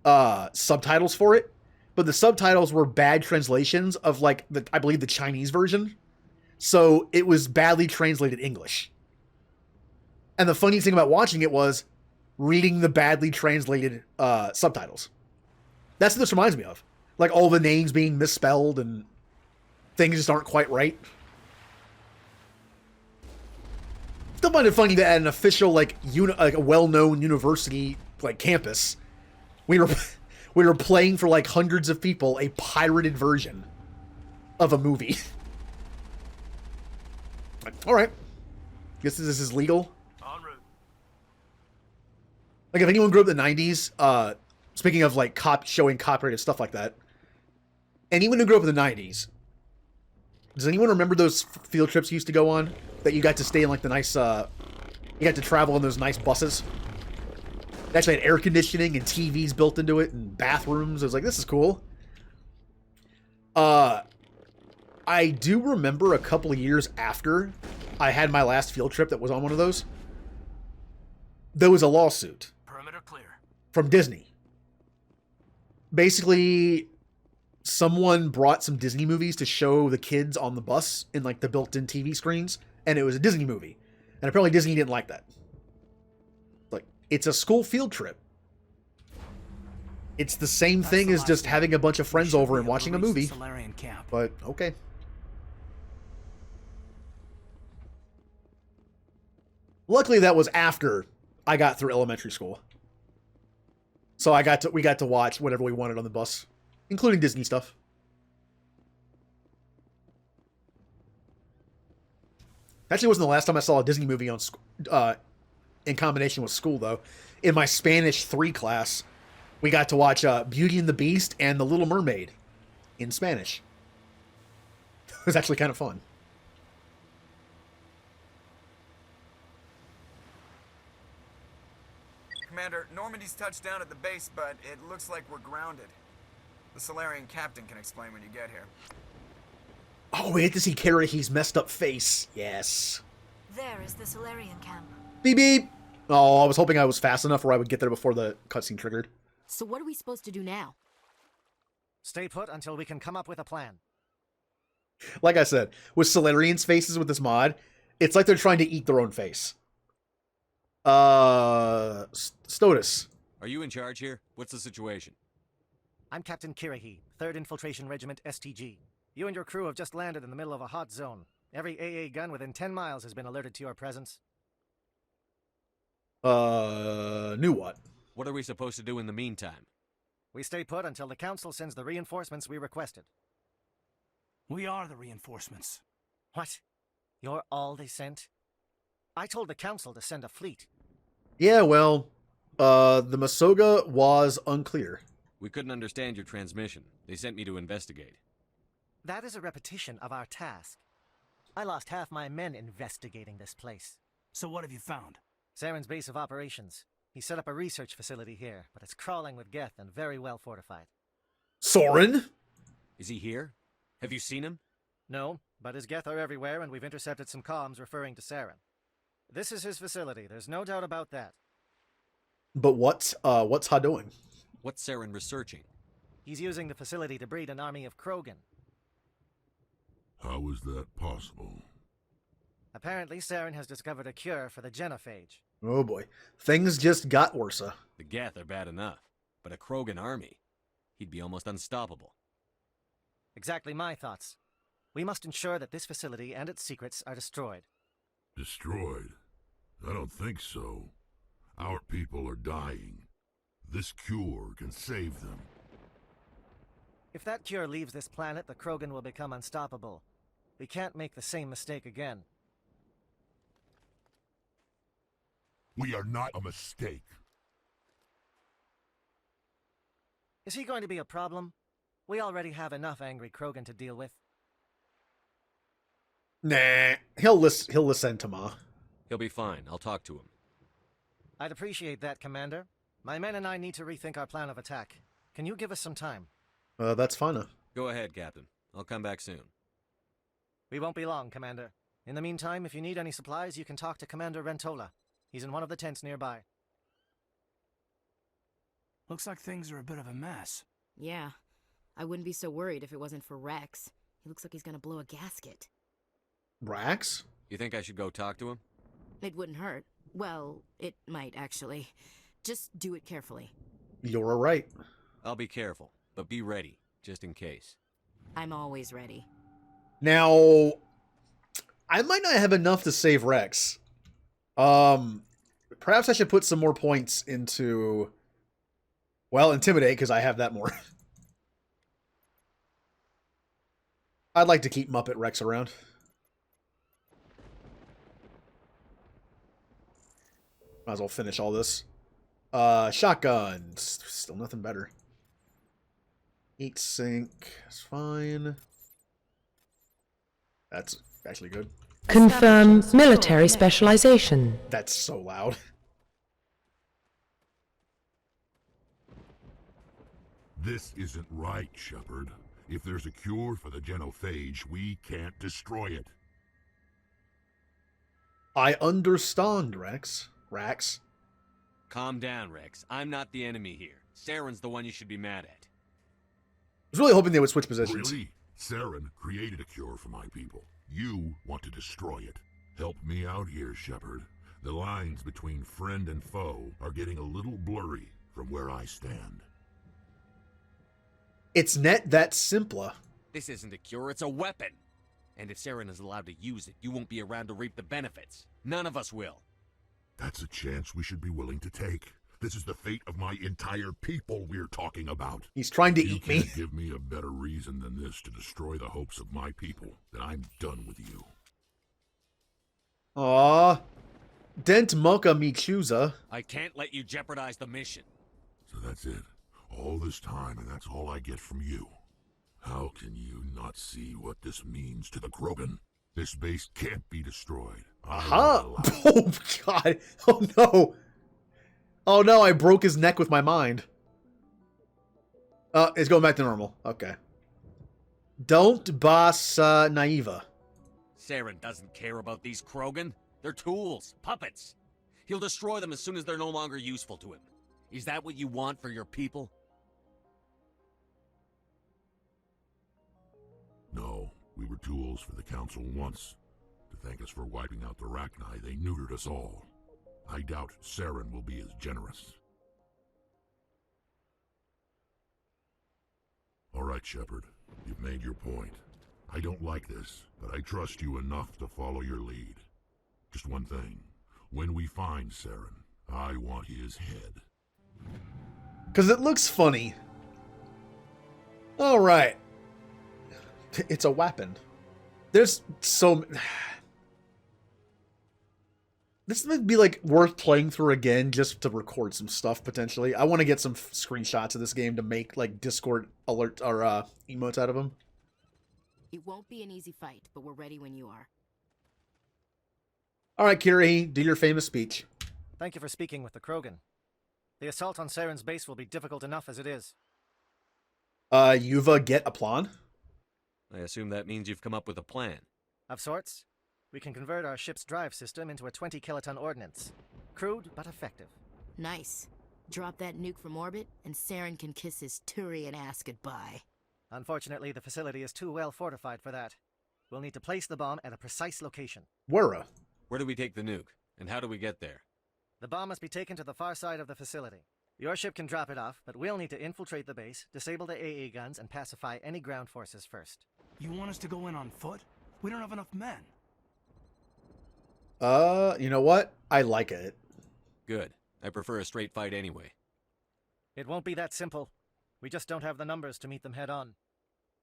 subtitles for it, but the subtitles were bad translations of like I believe the Chinese version. So it was badly translated English. And the funny thing about watching it was reading the badly translated subtitles. That's what this reminds me of. Like all the names being misspelled and things just aren't quite right. Still find it funny that at an official like a well-known university like campus, we were playing for like hundreds of people a pirated version of a movie. All right, guess this is legal. En route. Like if anyone grew up in the 90s, speaking of like showing copyrighted stuff like that, anyone who grew up in the 90s, does anyone remember those field trips you used to go on that you got to stay in like the nice, you got to travel in those nice buses? They actually had air conditioning and TVs built into it and bathrooms. I was like, this is cool. I do remember a couple of years after I had my last field trip that was on one of those, there was a lawsuit. Perimeter clear. From Disney. Basically, someone brought some Disney movies to show the kids on the bus in like the built-in TV screens, and it was a Disney movie. And apparently Disney didn't like that. Like, it's a school field trip. It's the same thing as just having a bunch of friends over and watching a movie. But, okay. Luckily, that was after I got through elementary school. So we got to watch whatever we wanted on the bus, including Disney stuff. Actually, wasn't the last time I saw a Disney movie on in combination with school, though. In my Spanish 3 class, we got to watch Beauty and the Beast and The Little Mermaid in Spanish. It was actually kind of fun. Commander, Normandy's touched down at the base, but it looks like we're grounded. The Solarian captain can explain when you get here. Oh, we get to see Karahi's messed up face. Yes. There is the Solarian camp. Beep beep. Oh, I was hoping I was fast enough where I would get there before the cutscene triggered. So what are we supposed to do now? Stay put until we can come up with a plan. Like I said, with Solarian's faces with this mod, it's like they're trying to eat their own face. Stotus. Are you in charge here? What's the situation? I'm Captain Kirahi, 3rd Infiltration Regiment STG. You and your crew have just landed in the middle of a hot zone. Every AA gun within 10 miles has been alerted to your presence. Knew what? What are we supposed to do in the meantime? We stay put until the Council sends the reinforcements we requested. We are the reinforcements. What? You're all they sent? I told the Council to send a fleet. Yeah, well, the Masoga was unclear. We couldn't understand your transmission. They sent me to investigate. That is a repetition of our task. I lost half my men investigating this place. So what have you found? Saren's base of operations. He set up a research facility here, but it's crawling with Geth and very well fortified. Soren? Is he here? Have you seen him? No, but his Geth are everywhere and we've intercepted some comms referring to Saren. This is his facility, there's no doubt about that. But what's Ha doing? What's Saren researching? He's using the facility to breed an army of Krogan. How is that possible? Apparently, Saren has discovered a cure for the genophage. Oh boy. Things just got worse. The Geth are bad enough, but a Krogan army? He'd be almost unstoppable. Exactly my thoughts. We must ensure that this facility and its secrets are destroyed. Destroyed? I don't think so. Our people are dying. This cure can save them. If that cure leaves this planet, the Krogan will become unstoppable. We can't make the same mistake again. We are not a mistake. Is he going to be a problem? We already have enough angry Krogan to deal with. Nah, he'll listen to Ma. He'll be fine. I'll talk to him. I'd appreciate that, Commander. My men and I need to rethink our plan of attack. Can you give us some time? That's fine. Go ahead, Captain. I'll come back soon. We won't be long, Commander. In the meantime, if you need any supplies, you can talk to Commander Rentola. He's in one of the tents nearby. Looks like things are a bit of a mess. Yeah. I wouldn't be so worried if it wasn't for Rex. He looks like he's gonna blow a gasket. Rax? You think I should go talk to him? It wouldn't hurt. Well, it might, actually. Just do it carefully. You're right. I'll be careful, but be ready, just in case. I'm always ready. Now, I might not have enough to save Rex. Perhaps I should put some more points into, well, Intimidate, because I have that more. I'd like to keep Muppet Rex around. Might as well finish all this. Shotguns. Still nothing better. Heat sink. That's fine. That's actually good. Confirm military specialization. That's so loud. This isn't right, Shepard. If there's a cure for the genophage, we can't destroy it. I understand, Rex. Calm down, Rex. I'm not the enemy here. Saren's the one you should be mad at. I was really hoping they would switch positions. Really? Saren created a cure for my people. You want to destroy it. Help me out here, Shepard. The lines between friend and foe are getting a little blurry from where I stand. It's net that simple. This isn't a cure, it's a weapon. And if Saren is allowed to use it, you won't be around to reap the benefits. None of us will. That's a chance we should be willing to take. This is the fate of my entire people we're talking about. He's trying to eat me. You can't give me a better reason than this to destroy the hopes of my people. Then I'm done with you. Aww. Dent Mocha me choosa. I can't let you jeopardize the mission. So that's it. All this time, and that's all I get from you. How can you not see what this means to the Krogan? This base can't be destroyed. Oh, God. Oh, no. Oh, no, I broke his neck with my mind. It's going back to normal. Okay. Don't boss Naiva. Saren doesn't care about these Krogan. They're tools, puppets. He'll destroy them as soon as they're no longer useful to him. Is that what you want for your people? No, we were tools for the Council once. To thank us for wiping out the Rachni, they neutered us all. I doubt Saren will be as generous. All right, Shepard. You've made your point. I don't like this, but I trust you enough to follow your lead. Just one thing. When we find Saren, I want his head. Because it looks funny. All right. It's a weapon. There's so... This would be like worth playing through again just to record some stuff potentially. I want to get some screenshots of this game to make like Discord alert or emotes out of them. It won't be an easy fight, but we're ready when you are. All right, Kiri, do your famous speech. Thank you for speaking with the Krogan. The assault on Saren's base will be difficult enough as it is. Yuva get a plan? I assume that means you've come up with a plan. Of sorts. We can convert our ship's drive system into a 20-kiloton ordnance. Crude, but effective. Nice. Drop that nuke from orbit, and Saren can kiss his Turian ass goodbye. Unfortunately, the facility is too well fortified for that. We'll need to place the bomb at a precise location. Where? Where do we take the nuke? And how do we get there? The bomb must be taken to the far side of the facility. Your ship can drop it off, but we'll need to infiltrate the base, disable the AA guns, and pacify any ground forces first. You want us to go in on foot? We don't have enough men. You know what? I like it. Good. I prefer a straight fight anyway. It won't be that simple. We just don't have the numbers to meet them head on.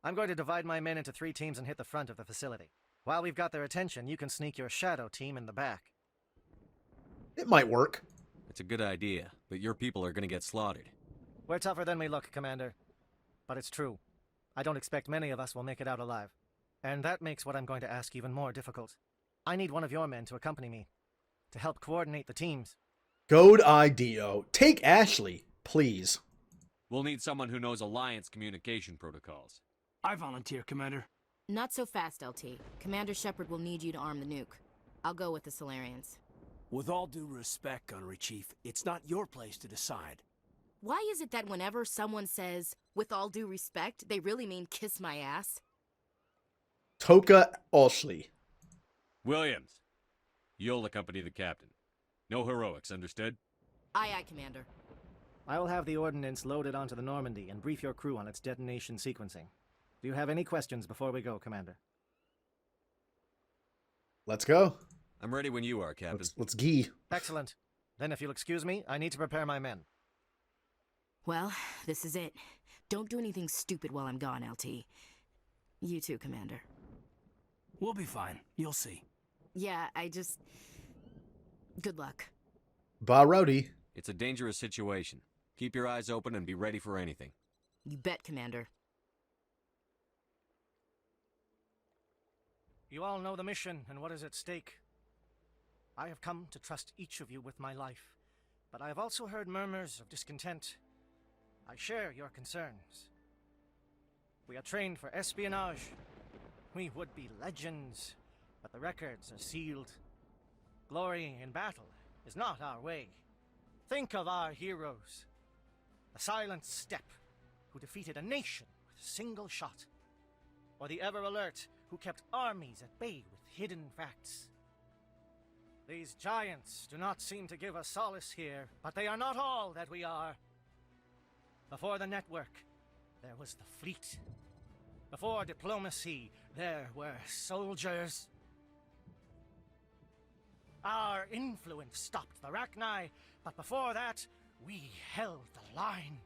I'm going to divide my men into 3 teams and hit the front of the facility. While we've got their attention, you can sneak your shadow team in the back. It might work. It's a good idea, but your people are going to get slaughtered. We're tougher than we look, Commander. But it's true. I don't expect many of us will make it out alive. And that makes what I'm going to ask even more difficult. I need one of your men to accompany me, to help coordinate the teams. Good idea. Take Ashley, please. We'll need someone who knows Alliance communication protocols. I volunteer, Commander. Not so fast, LT. Commander Shepard will need you to arm the nuke. I'll go with the Solarians. With all due respect, Gunnery Chief, it's not your place to decide. Why is it that whenever someone says, with all due respect, they really mean kiss my ass? Toka Ashley. Williams, you'll accompany the captain. No heroics, understood? Aye, aye, Commander. I will have the ordnance loaded onto the Normandy and brief your crew on its detonation sequencing. Do you have any questions before we go, Commander? Let's go. I'm ready when you are, Captain. Let's gee. Excellent. Then if you'll excuse me, I need to prepare my men. Well, this is it. Don't do anything stupid while I'm gone, LT. You too, Commander. We'll be fine. You'll see. Yeah, good luck. Ba Rowdy. It's a dangerous situation. Keep your eyes open and be ready for anything. You bet, Commander. You all know the mission and what is at stake. I have come to trust each of you with my life, but I have also heard murmurs of discontent. I share your concerns. We are trained for espionage. We would be legends, but the records are sealed. Glory in battle is not our way. Think of our heroes. The Silent Steppe, who defeated a nation with a single shot. Or the Ever Alert, who kept armies at bay with hidden facts. These giants do not seem to give us solace here, but they are not all that we are. Before the network, there was the fleet. Before diplomacy, there were soldiers. Our influence stopped the Rachni, but before that, we held the line.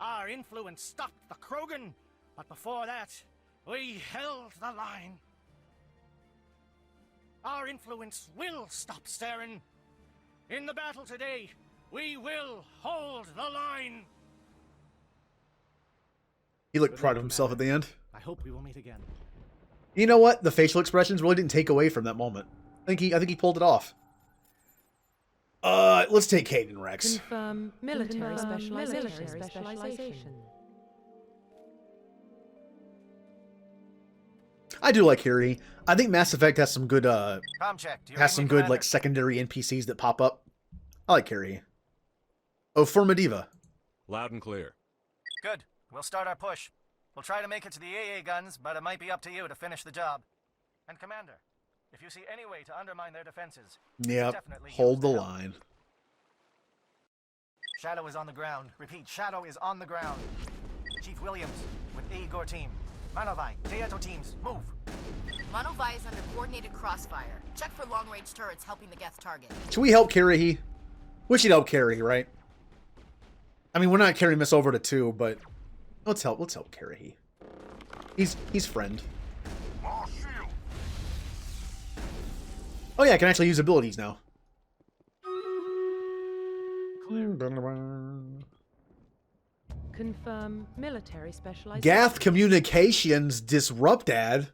Our influence stopped the Krogan, but before that, we held the line. Our influence will stop Saren. In the battle today, we will hold the line. He looked proud of himself at the end. I hope we will meet again. You know what? The facial expressions really didn't take away from that moment. I think he pulled it off. Let's take Caden Rex. Confirm military specialization. I do like Kiri. I think Mass Effect has some good check. has some good like secondary NPCs that pop up. I like Kiri. Oh, Formidiva. Loud and clear. Good. We'll start our push. We'll try to make it to the AA guns, but it might be up to you to finish the job. And Commander, if you see any way to undermine their defenses, yep, definitely hold the line. Shadow is on the ground. Repeat, Shadow is on the ground. Chief Williams with Igor team. Manovai, Teato teams, move. Manovai is under coordinated crossfire. Check for long-range turrets helping the Geth target. Should we help Kiri? We should help Kiri, right? I mean, we're not carrying this over to 2, but let's help Kiri. He's friend. Oh yeah, I can actually use abilities now. Confirm military specialization. Gath communications disrupted.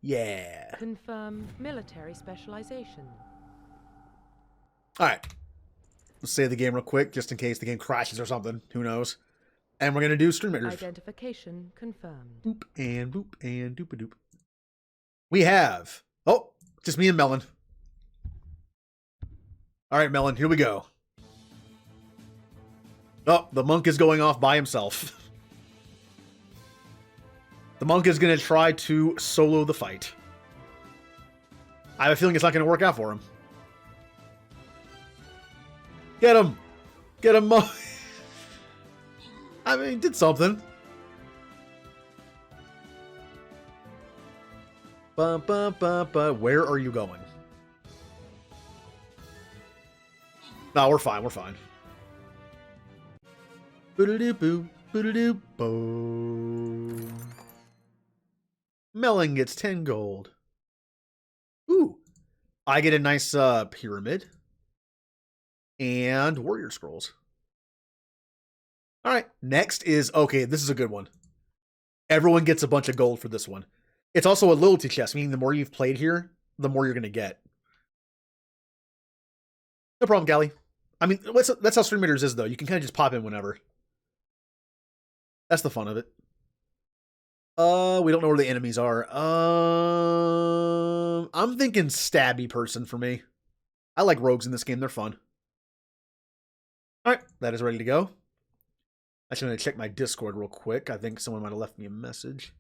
Yeah. Confirm military specialization. Alright. Let's save the game real quick, just in case the game crashes or something. Who knows? And we're going to do stream meters. Identification confirmed. Boop and boop and doop-a-doop. We have... Oh, just me and Melon. Alright, Melon, here we go. Oh, the monk is going off by himself. The monk is going to try to solo the fight. I have a feeling it's not going to work out for him. Get him! Get him, monk! I mean, he did something. Where are you going? No, we're fine, we're fine. Boop, boop, boom. Melon gets 10 gold. Ooh. I get a nice pyramid. And warrior scrolls. Alright, next is... Okay, this is a good one. Everyone gets a bunch of gold for this one. It's also a loyalty chest, meaning the more you've played here, the more you're going to get. No problem, Gally. I mean, that's how Stream Meters is, though. You can kind of just pop in whenever. That's the fun of it. We don't know where the enemies are. I'm thinking stabby person for me. I like rogues in this game. They're fun. Alright, that is ready to go. Actually, I'm going to check my Discord real quick. I think someone might have left me a message.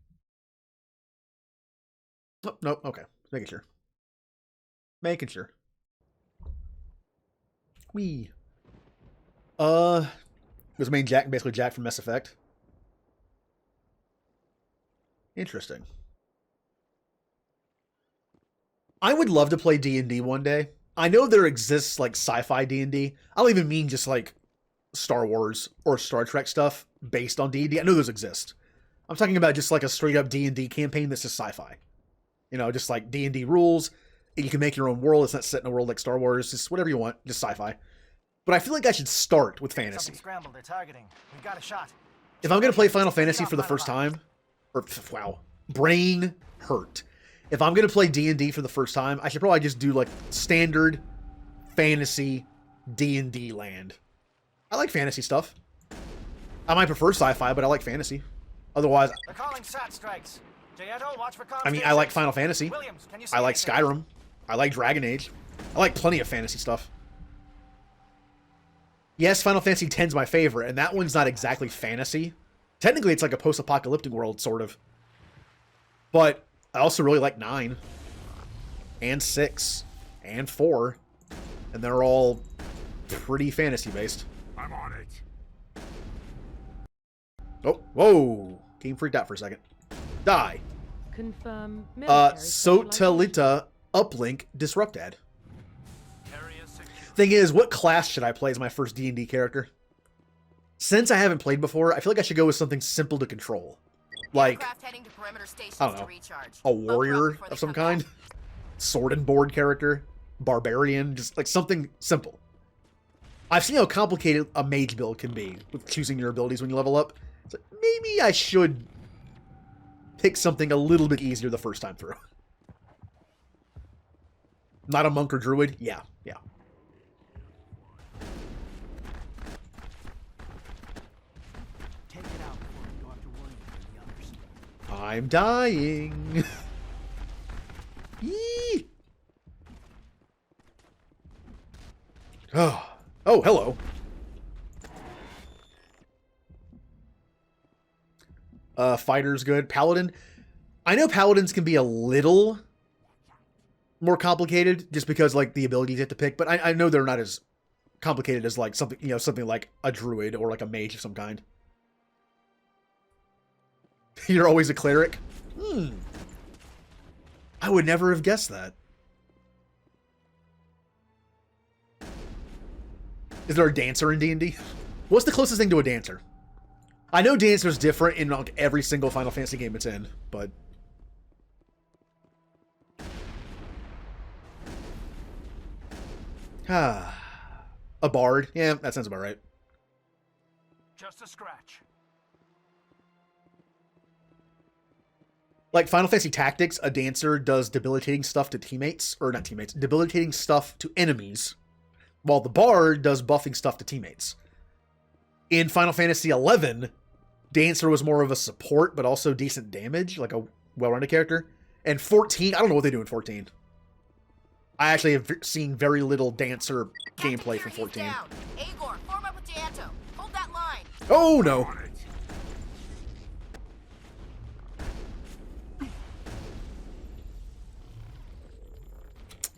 Oh, no, okay. Making sure. Making sure. Wee. It was main Jack, basically Jack from Mass Effect. Interesting. I would love to play D&D one day. I know there exists like sci-fi D&D. I don't even mean just like Star Wars or Star Trek stuff based on D&D. I know those exist. I'm talking about just like a straight up D&D campaign that's just sci-fi. You know, just like D&D rules. You can make your own world. It's not set in a world like Star Wars. Just whatever you want. Just sci-fi. But I feel like I should start with fantasy. Scrambled. They're targeting. We've got a shot. If I'm going to play Final Fantasy for the first time, or wow, brain hurt. If I'm going to play D&D for the first time, I should probably just do like standard fantasy D&D land. I like fantasy stuff. I might prefer sci-fi, but I like fantasy. Otherwise, they're calling sat strikes. Jayeto, watch for I mean, I like Final Fantasy. Williams, can you I like Skyrim. I like Dragon Age. I like plenty of fantasy stuff. Yes, Final Fantasy X's my favorite, and that one's not exactly fantasy. Technically, it's like a post-apocalyptic world, sort of. But I also really like 9. And 6. And 4. And they're all pretty fantasy-based. I'm on it. Oh, whoa. Game freaked out for a second. Die. Confirm. Sotalita uplink disrupted. Thing is, what class should I play as my first D&D character? Since I haven't played before, I feel like I should go with something simple to control. Like, I don't know, a warrior of some kind? Sword and board character? Barbarian? Just like something simple. I've seen how complicated a mage build can be with choosing your abilities when you level up. So maybe I should pick something a little bit easier the first time through. Not a monk or druid? Yeah, yeah. Take it out before we go after William and the others. I'm dying. Yee! Oh, hello. Fighter's good. Paladin. I know paladins can be a little more complicated just because like the abilities you have to pick, but I know they're not as complicated as like something, you know, something like a druid or like a mage of some kind. You're always a cleric? I would never have guessed that. Is there a dancer in D&D? What's the closest thing to a dancer? I know dancer's different in like every single Final Fantasy game it's in, but... A bard? Yeah, that sounds about right. Just a scratch. Like Final Fantasy Tactics, a dancer does debilitating stuff to teammates, or not teammates, debilitating stuff to enemies, while the bard does buffing stuff to teammates. In Final Fantasy XI, dancer was more of a support, but also decent damage, like a well-rounded character. And 14, I don't know what they do in 14. I actually have seen very little dancer gameplay from 14. Agor, form up with Gianto. Hold that line. Oh no.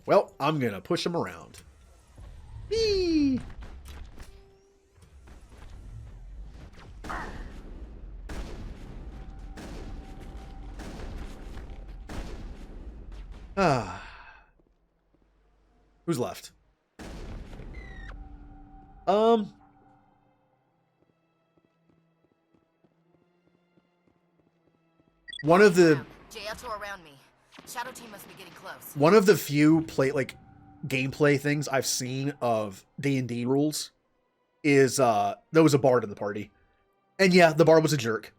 Well, I'm gonna push him around. Whee! Who's left? One of the around me. Shadow team must be getting close. One of the few gameplay things I've seen of D&D rules is there was a bard in the party. And yeah, the bard was a jerk.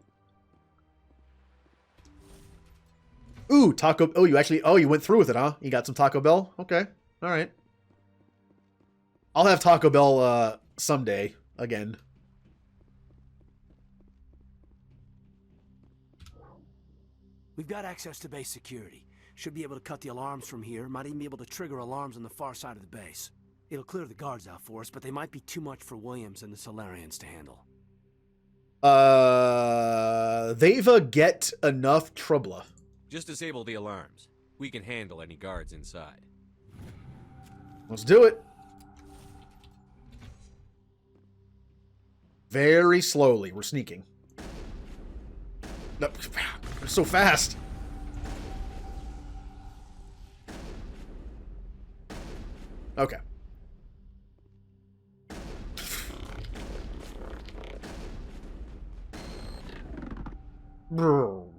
Ooh, Taco... Oh, you went through with it, huh? You got some Taco Bell? Okay. All right. I'll have Taco Bell someday again. We've got access to base security. Should be able to cut the alarms from here. Might even be able to trigger alarms on the far side of the base. It'll clear the guards out for us, but they might be too much for Williams and the Solarians to handle. They've get enough trouble. Just disable the alarms. We can handle any guards inside. Let's do it. Very slowly. We're sneaking. No, they're so fast. Okay. Bro.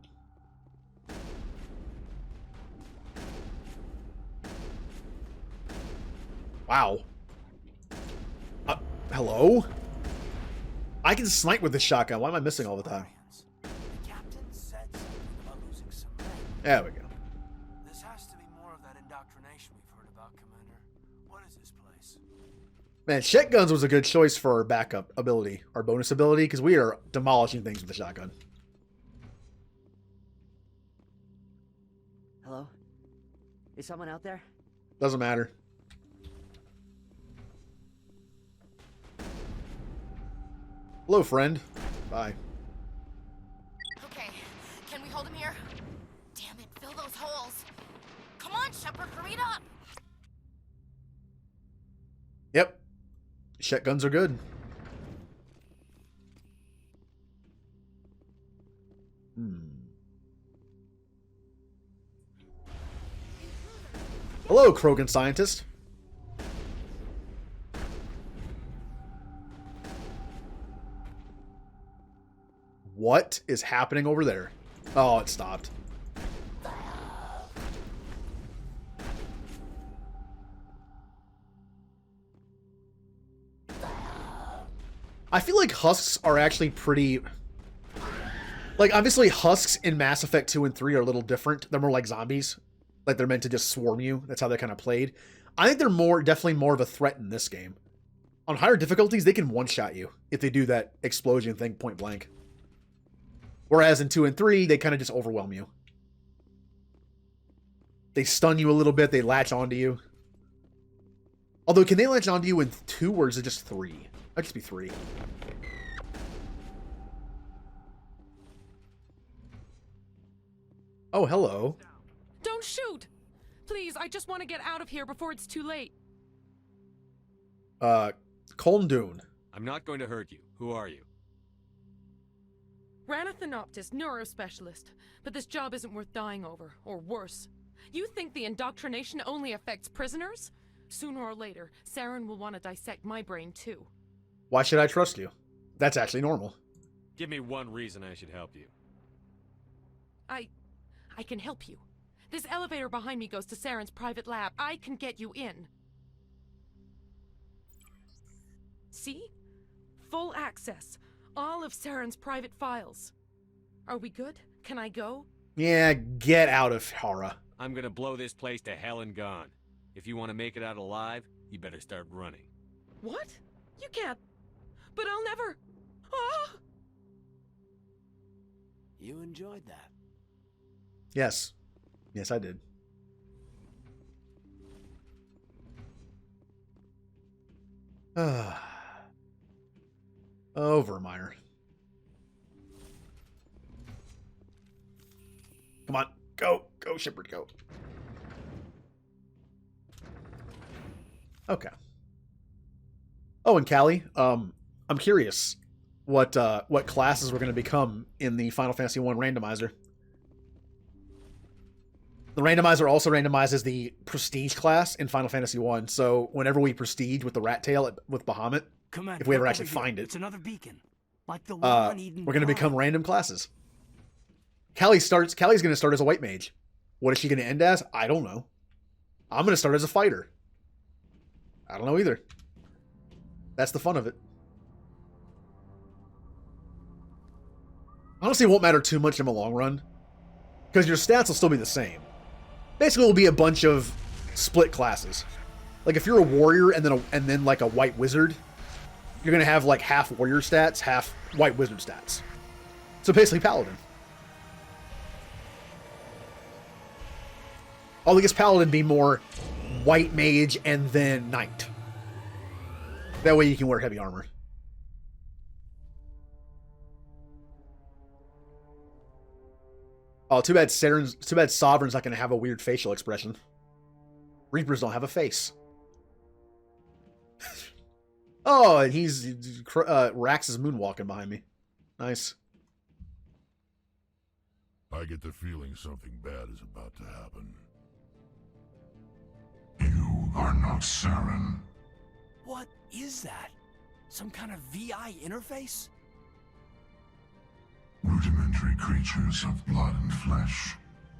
Wow. Hello? I can snipe with this shotgun. Why am I missing all the time? There we go. This has to be more of that indoctrination we've heard about, Commander. What is this place? Man, shotguns was a good choice for our backup ability, our bonus ability, because we are demolishing things with the shotgun. Hello? Is someone out there? Doesn't matter. Hello, friend. Bye. Okay, can we hold him here? Damn it, fill those holes. Come on, Shepard, hurry it up. Yep. Shotguns are good. Hello, Krogan scientist. What is happening over there? Oh, it stopped. I feel like husks are actually pretty... Like, obviously, husks in Mass Effect 2 and 3 are a little different. They're more like zombies. Like, they're meant to just swarm you. That's how they're kind of played. I think they're definitely more of a threat in this game. On higher difficulties, they can one-shot you if they do that explosion thing point blank. Whereas in 2 and 3, they kind of just overwhelm you. They stun you a little bit. They latch onto you. Although, can they latch onto you in 2 or is it just 3? That just be 3. Oh, hello. Don't shoot! Please, I just want to get out of here before it's too late. Kolndun. I'm not going to hurt you. Who are you? Ranathanoptis, neurospecialist. But this job isn't worth dying over, or worse. You think the indoctrination only affects prisoners? Sooner or later, Saren will want to dissect my brain too. Why should I trust you? That's actually normal. Give me one reason I should help you. I can help you. This elevator behind me goes to Saren's private lab. I can get you in. See? Full access. All of Saren's private files. Are we good? Can I go? Yeah, get out of Hara. I'm gonna blow this place to hell and gone. If you want to make it out alive, you better start running. What? You can't. But I'll never. Ah! You enjoyed that. Yes. Yes, I did. Vermeer. Come on. Go. Go, Shepard, go. Okay. Oh, and Callie, I'm curious what classes we're going to become in the Final Fantasy 1 randomizer. The randomizer also randomizes the prestige class in Final Fantasy 1, so whenever we prestige with the rat tail with Bahamut, Commander, if we ever look actually over here. find it, It's another beacon, like the one on Eden we're going to Prime. become random classes. Callie's going to start as a white mage. What is she going to end as? I don't know. I'm going to start as a fighter. I don't know either. That's the fun of it. Honestly, it won't matter too much in the long run, because your stats will still be the same. Basically, it will be a bunch of split classes. Like if you're a warrior and then like a white wizard, you're gonna have like half warrior stats, half white wizard stats. So basically, paladin. Although I guess paladin be more white mage and then knight. That way you can wear heavy armor. Oh, too bad Sovereign's not going to have a weird facial expression. Reapers don't have a face. Oh, and Rax is moonwalking behind me. Nice. I get the feeling something bad is about to happen. You are not Saren. What is that? Some kind of VI interface? Rudimentary creatures of blood and flesh.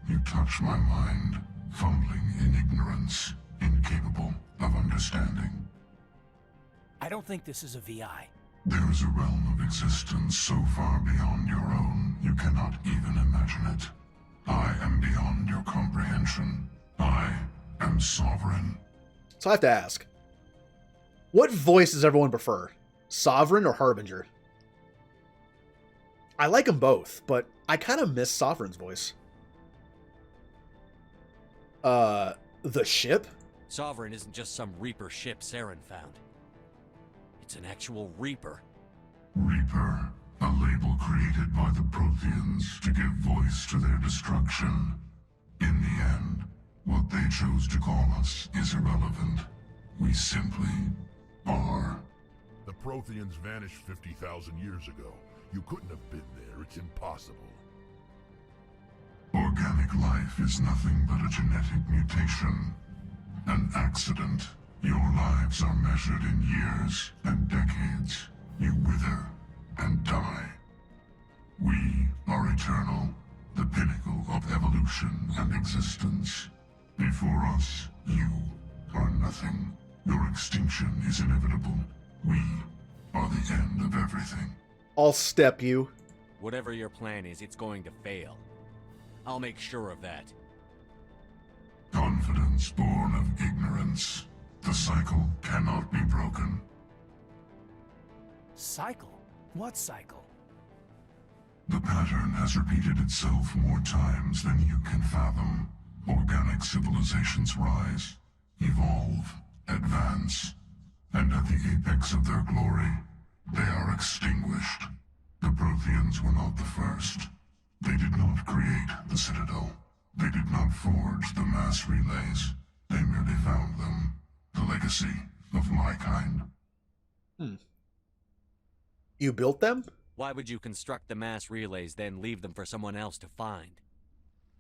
You touch my mind, fumbling in ignorance, incapable of understanding. I don't think this is a VI. There is a realm of existence so far beyond your own, you cannot even imagine it. I am beyond your comprehension. I am sovereign. So I have to ask, what voice does everyone prefer? Sovereign or Harbinger? I like them both, but I kind of miss Sovereign's voice. The ship? Sovereign isn't just some Reaper ship Saren found. It's an actual Reaper. Reaper, a label created by the Protheans to give voice to their destruction. In the end, what they chose to call us is irrelevant. We simply are. The Protheans vanished 50,000 years ago. You couldn't have been there. It's impossible. Organic life is nothing but a genetic mutation. An accident. Your lives are measured in years and decades. You wither and die. We are eternal, the pinnacle of evolution and existence. Before us, you are nothing. Your extinction is inevitable. We are the end of everything. I'll step you. Whatever your plan is, it's going to fail. I'll make sure of that. Confidence born of ignorance. The cycle cannot be broken. Cycle? What cycle? The pattern has repeated itself more times than you can fathom. organic civilizations rise, evolve, advance, and at the apex of their glory, they are extinguished. The Protheans were not the first. They did not create the Citadel. They did not forge the mass relays. They merely found them. The legacy of my kind. You built them? Why would you construct the mass relays, then leave them for someone else to find?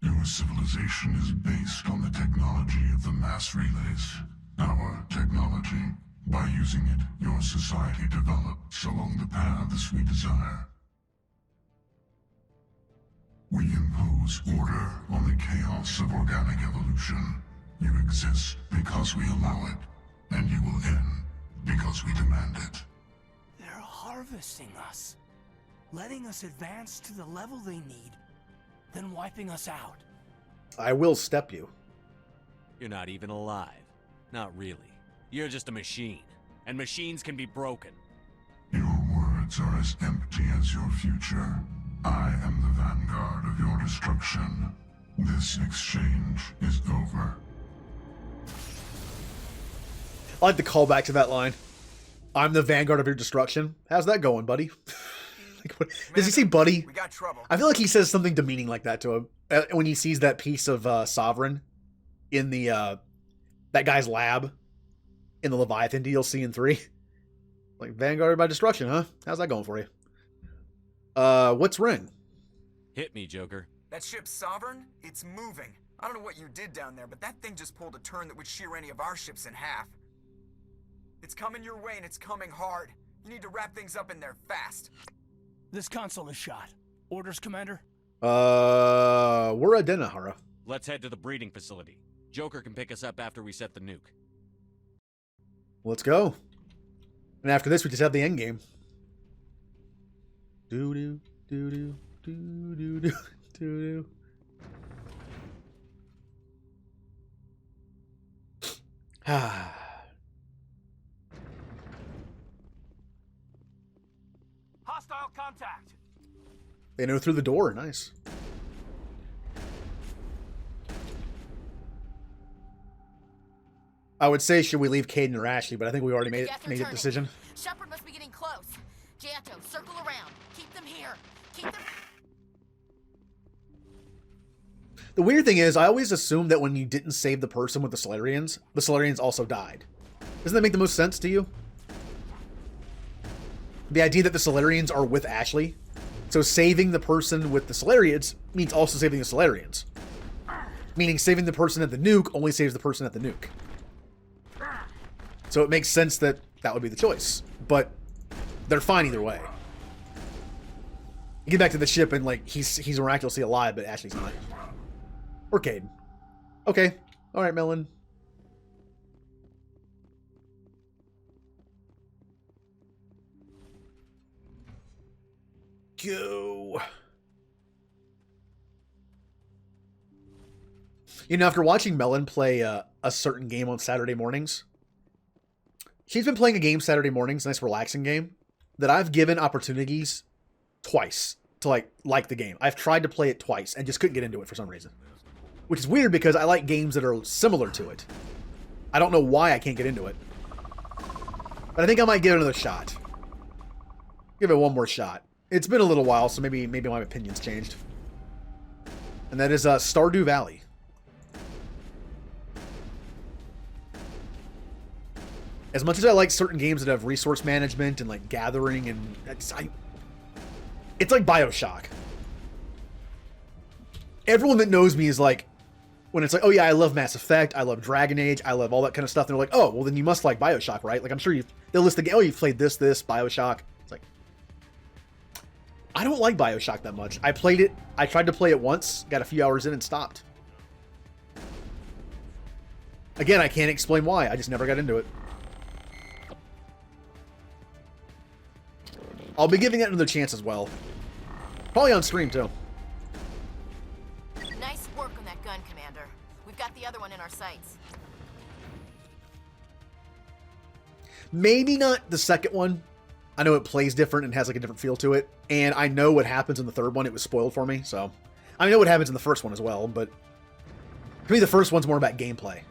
Your civilization is based on the technology of the mass relays. Our technology. By using it, your society develops along the paths we desire. We impose order on the chaos of organic evolution. You exist because we allow it, and you will end because we demand it. They're harvesting us, letting us advance to the level they need, then wiping us out. I will step you. You're not even alive. Not really. You're just a machine, and machines can be broken. Your words are as empty as your future. I am the vanguard of your destruction. This exchange is over. I like the callback to that line. I'm the vanguard of your destruction. How's that going, buddy? Does he say buddy? We got trouble. I feel like he says something demeaning like that to him when he sees that piece of Sovereign in the that guy's lab in the Leviathan DLC in 3. Like, vanguard by destruction, huh? How's that going for you? What's Ring? Hit me, Joker. That ship's Sovereign? It's moving. I don't know what you did down there, but that thing just pulled a turn that would shear any of our ships in half. It's coming your way, and it's coming hard. You need to wrap things up in there fast. This console is shot. Orders, Commander? We're at Denahara. Let's head to the breeding facility. Joker can pick us up after we set the nuke. Let's go. And after this, we just have the end game. Do-do, do-do, do-do, do-do, do-do. Hostile contact. They know through the door. Nice. I would say, should we leave Caden or Ashley? But I think we already made a decision. Shepard must be getting close. Janto, circle around. Keep them here. Keep them. The weird thing is, I always assumed that when you didn't save the person with the Solarians also died. Doesn't that make the most sense to you? The idea that the Solarians are with Ashley. So saving the person with the Solarians means also saving the Solarians. Meaning saving the person at the nuke only saves the person at the nuke. So it makes sense that that would be the choice. But they're fine either way. You get back to the ship and, like, he's miraculously alive, but Ashley's not. Or Caden. Okay. Alright, Melon. Go. You know, after watching Melon play a certain game on Saturday mornings, she's been playing a game Saturday mornings, nice relaxing game, that I've given opportunities twice to like the game. I've tried to play it twice and just couldn't get into it for some reason. Which is weird because I like games that are similar to it. I don't know why I can't get into it. But I think I might give it another shot. Give it one more shot. It's been a little while, so maybe my opinion's changed. And that is Stardew Valley. As much as I like certain games that have resource management and like gathering and it's like BioShock. Everyone that knows me is like, when it's like, oh yeah, I love Mass Effect, I love Dragon Age, I love all that kind of stuff. And they're like, oh, well then you must like BioShock, right? Like I'm sure they'll list the game. Oh, you've played this, BioShock. It's like, I don't like BioShock that much. I played it. I tried to play it once, got a few hours in and stopped. Again, I can't explain why. I just never got into it. I'll be giving it another chance as well. Probably on stream, too. Nice work on that gun, Commander. We've got the other one in our sights. Maybe not the second one. I know it plays different and has like a different feel to it. And I know what happens in the third one. It was spoiled for me, so... I know what happens in the first one as well, but... To me, the first one's more about gameplay.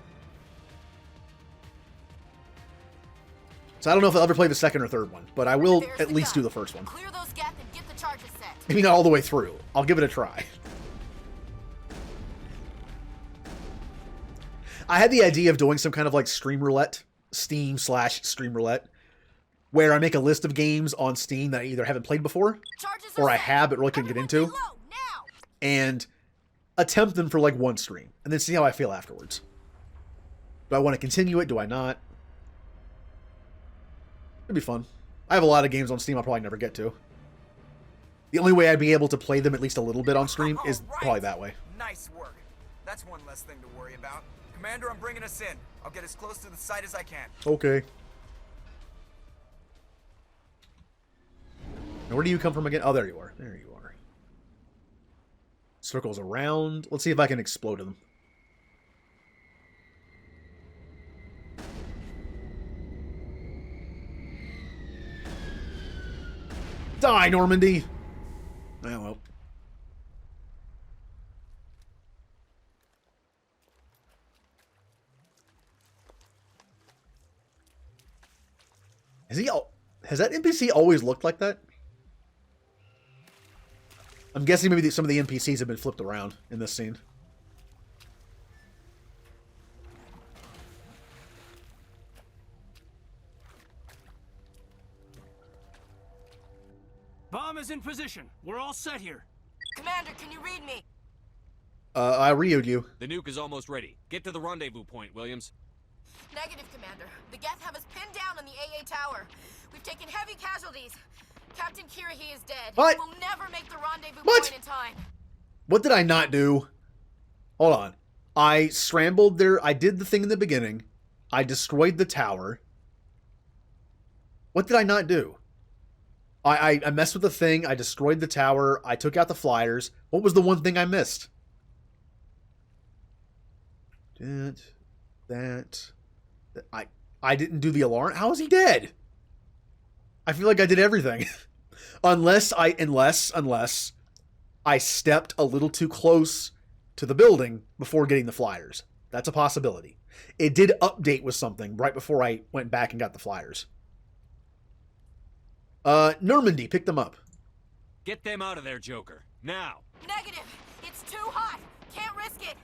So I don't know if I'll ever play the second or third one, but I will at least do the first one. Clear those gaps and get the charges set. Maybe not all the way through. I'll give it a try. I had the idea of doing some kind of like stream roulette, Steam/stream roulette, where I make a list of games on Steam that I either haven't played before, or I have but really couldn't get into, and attempt them for like one stream, and then see how I feel afterwards. Do I want to continue it? Do I not? It'd be fun. I have a lot of games on Steam I'll probably never get to. The only way I'd be able to play them at least a little bit on stream is probably that way. Nice work. That's one less thing to worry about. Commander, I'm bringing us in. I'll get as close to the site as I can. Okay. Now, where do you come from again? Oh, there you are. There you are. Circles around. Let's see if I can explode them. Die, Normandy! Oh, well. Has that NPC always looked like that? I'm guessing maybe some of the NPCs have been flipped around in this scene. Bomb is in position. We're all set here. Commander, can you read me? I read you. The nuke is almost ready. Get to the rendezvous point, Williams. Negative, Commander. The Geth have us pinned down on the AA tower. We've taken heavy casualties. Captain Kirahi is dead. What? We'll never make the rendezvous What? point in time. What did I not do? Hold on. I scrambled there. I did the thing in the beginning. I destroyed the tower. What did I not do? I messed with the thing. I destroyed the tower. I took out the flyers. What was the one thing I missed? I didn't do the alarm. How is he dead? I feel like I did everything. unless I stepped a little too close to the building before getting the flyers. That's a possibility. It did update with something right before I went back and got the flyers. Normandy, pick them up. Get them out of there, Joker. Now. Negative. It's too hot. Can't risk it.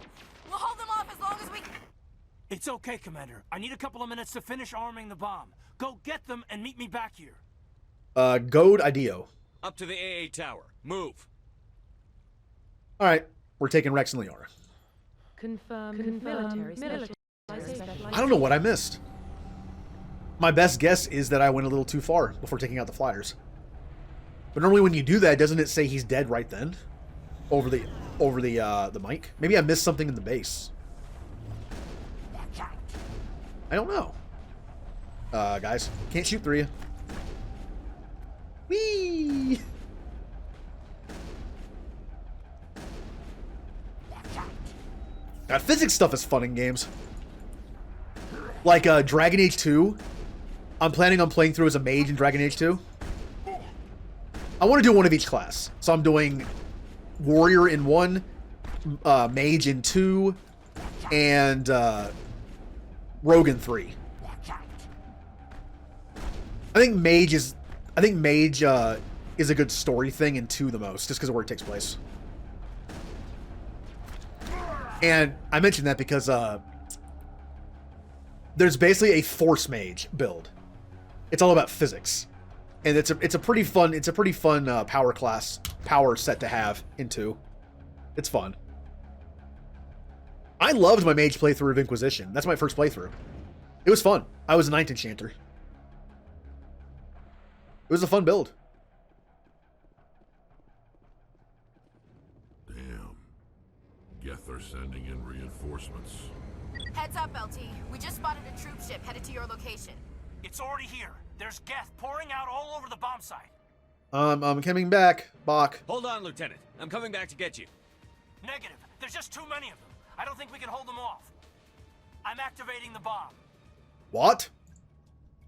We'll hold them off as long as we... It's okay, Commander. I need a couple of minutes to finish arming the bomb. Go get them and meet me back here. Goad IDEO. Up to the AA tower. Move. Alright, we're taking Rex and Leora. Confirm military. I don't know what I missed. My best guess is that I went a little too far before taking out the flyers. But normally when you do that, doesn't it say he's dead right then? Over the mic? Maybe I missed something in the base. I don't know. Guys, can't shoot through you. Whee! That physics stuff is fun in games. Like Dragon Age 2. I'm planning on playing through as a mage in Dragon Age 2. I want to do one of each class. So I'm doing Warrior in 1, Mage in 2, and Rogue in 3. I think Mage is a good story thing in 2 the most, just because of where it takes place. And I mentioned that because there's basically a Force Mage build. It's all about physics, and it's a pretty fun power set to have in 2. It's fun. I loved my mage playthrough of Inquisition. That's my first playthrough. It was fun. I was a 9th enchanter. It was a fun build. Damn. Geth are sending in reinforcements. Heads up, LT. We just spotted a troop ship headed to your location. It's already here. There's Geth pouring out all over the bomb site. I'm coming back, Bach. Hold on, Lieutenant. I'm coming back to get you. Negative. There's just too many of them. I don't think we can hold them off. I'm activating the bomb. What?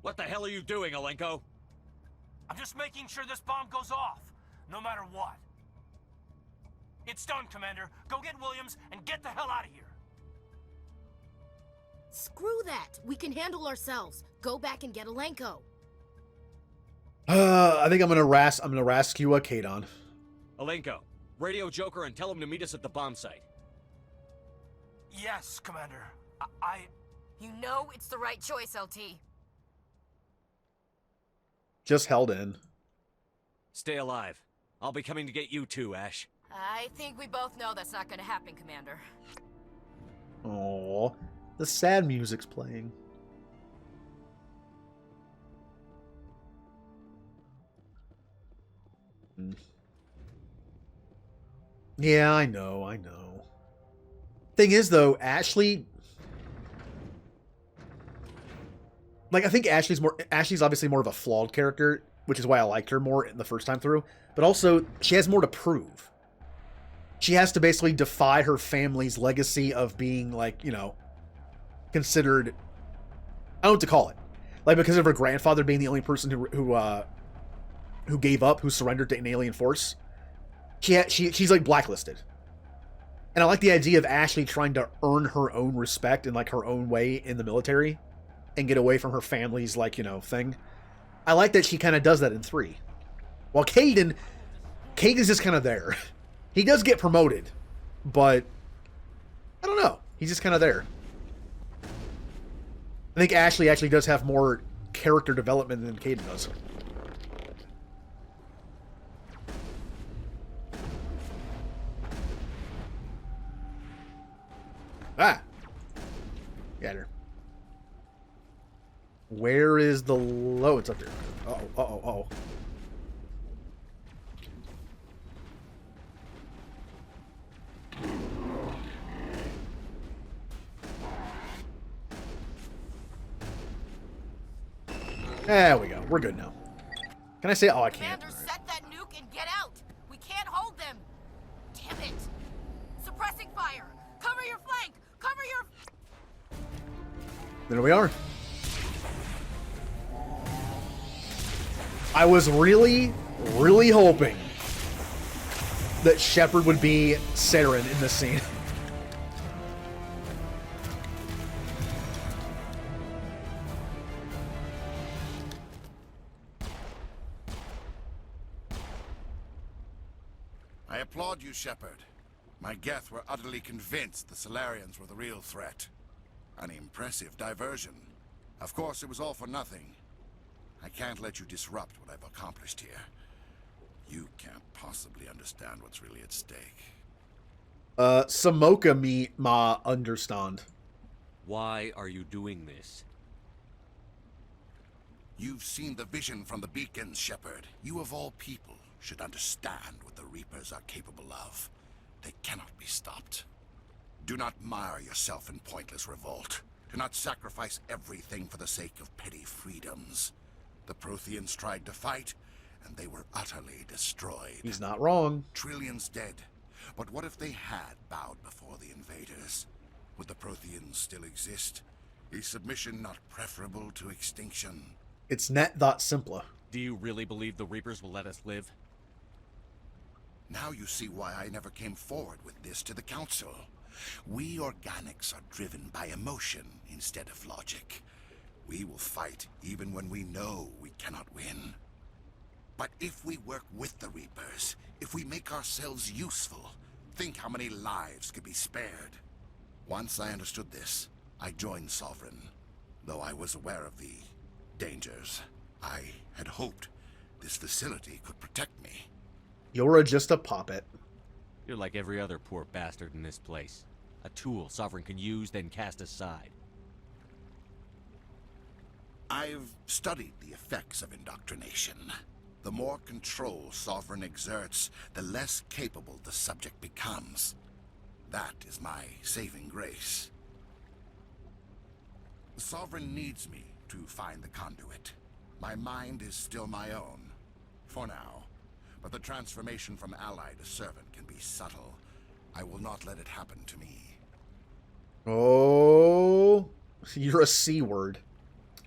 What the hell are you doing, Alenko? I'm just making sure this bomb goes off, no matter what. It's done, Commander. Go get Williams and get the hell out of here. Screw that. We can handle ourselves. Go back and get Alenko. I think I'm gonna rescue Kadon. Alenko, radio Joker and tell him to meet us at the bomb site. Yes, Commander. You know it's the right choice, LT. Just held in. Stay alive. I'll be coming to get you too, Ash. I think we both know that's not gonna happen, Commander. Oh, the sad music's playing. Yeah, I know. Thing is, though, Ashley... Like, I think Ashley's obviously more of a flawed character, which is why I liked her more the first time through. But also, she has more to prove. She has to basically defy her family's legacy of being, like, you know, considered... I don't know what to call it. Like, because of her grandfather being the only person who gave up, who surrendered to an alien force. She's, like, blacklisted. And I like the idea of Ashley trying to earn her own respect in, like, her own way in the military and get away from her family's, like, you know, thing. I like that she kind of does that in 3. While Caden's just kind of there. He does get promoted, but I don't know. He's just kind of there. I think Ashley actually does have more character development than Caden does. Ah! Got her. Where is the low? It's up there. Uh-oh. There we go. We're good now. Can I say? Oh, I can't. Commander, set that nuke and get out. We can't hold them. Damn it. Suppressing fire. Cover your flank. Cover your... There we are. I was really, really hoping that Shepard would be Saren in this scene. I applaud you, Shepard. My Geth were utterly convinced the Solarians were the real threat. An impressive diversion. Of course, it was all for nothing. I can't let you disrupt what I've accomplished here. You can't possibly understand what's really at stake. Samoka me ma understand. Why are you doing this? You've seen the vision from the beacons, Shepard. You of all people should understand what the Reapers are capable of. They cannot be stopped. Do not mire yourself in pointless revolt. Do not sacrifice everything for the sake of petty freedoms. The Protheans tried to fight, and they were utterly destroyed. He's not wrong. Trillions dead. But what if they had bowed before the invaders? Would the Protheans still exist? Is submission not preferable to extinction? It's net that simple. Do you really believe the Reapers will let us live? Now you see why I never came forward with this to the Council. We organics are driven by emotion instead of logic. We will fight even when we know we cannot win. But if we work with the Reapers, if we make ourselves useful, think how many lives could be spared. Once I understood this, I joined Sovereign. Though I was aware of the dangers, I had hoped this facility could protect me. You're just a puppet. You're like every other poor bastard in this place. A tool Sovereign can use, then cast aside. I've studied the effects of indoctrination. The more control Sovereign exerts, the less capable the subject becomes. That is my saving grace. Sovereign needs me to find the conduit. My mind is still my own, for now. But the transformation from ally to servant can be subtle. I will not let it happen to me. Oh, you're a C word.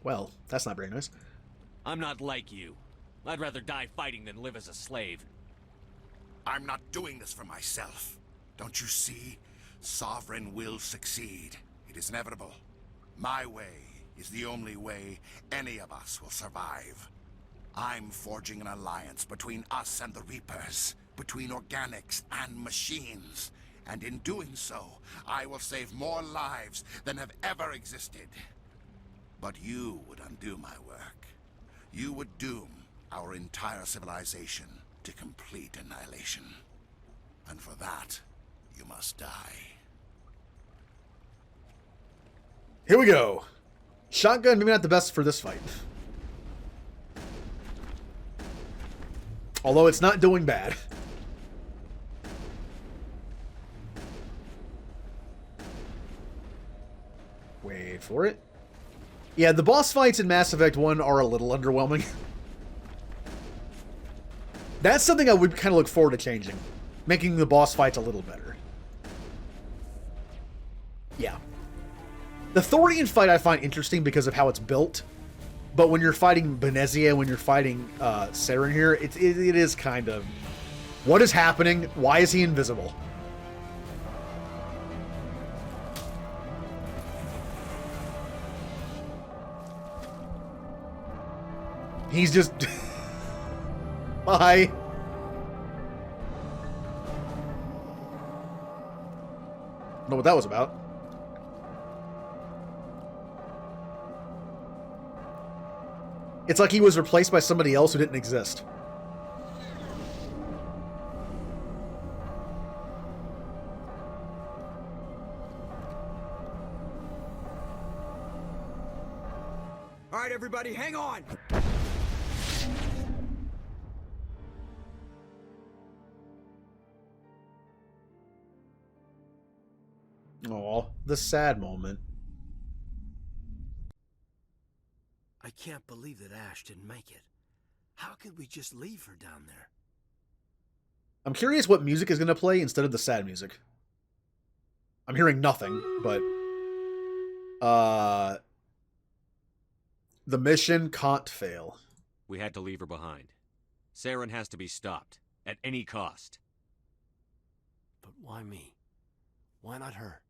Well, that's not very nice. I'm not like you. I'd rather die fighting than live as a slave. I'm not doing this for myself. Don't you see? Sovereign will succeed. It is inevitable. My way is the only way any of us will survive. I'm forging an alliance between us and the Reapers, between organics and machines. And in doing so, I will save more lives than have ever existed. But you would undo my work. You would doom our entire civilization to complete annihilation. And for that, you must die. Here we go. Shotgun, maybe not the best for this fight. Although it's not doing bad. Wait for it. Yeah, the boss fights in Mass Effect 1 are a little underwhelming. That's something I would kind of look forward to changing. Making the boss fights a little better. Yeah. The Thorian fight I find interesting because of how it's built. But when you're fighting Benezia, when you're fighting Saren here, it is kind of... What is happening? Why is he invisible? He's just... Bye. Don't know what that was about. It's like he was replaced by somebody else who didn't exist. All right, everybody, hang on. Aw, the sad moment. I can't believe that Ash didn't make it. How could we just leave her down there? I'm curious what music is going to play instead of the sad music. I'm hearing nothing, but... The mission can't fail. We had to leave her behind. Saren has to be stopped, at any cost. But why me? Why not her?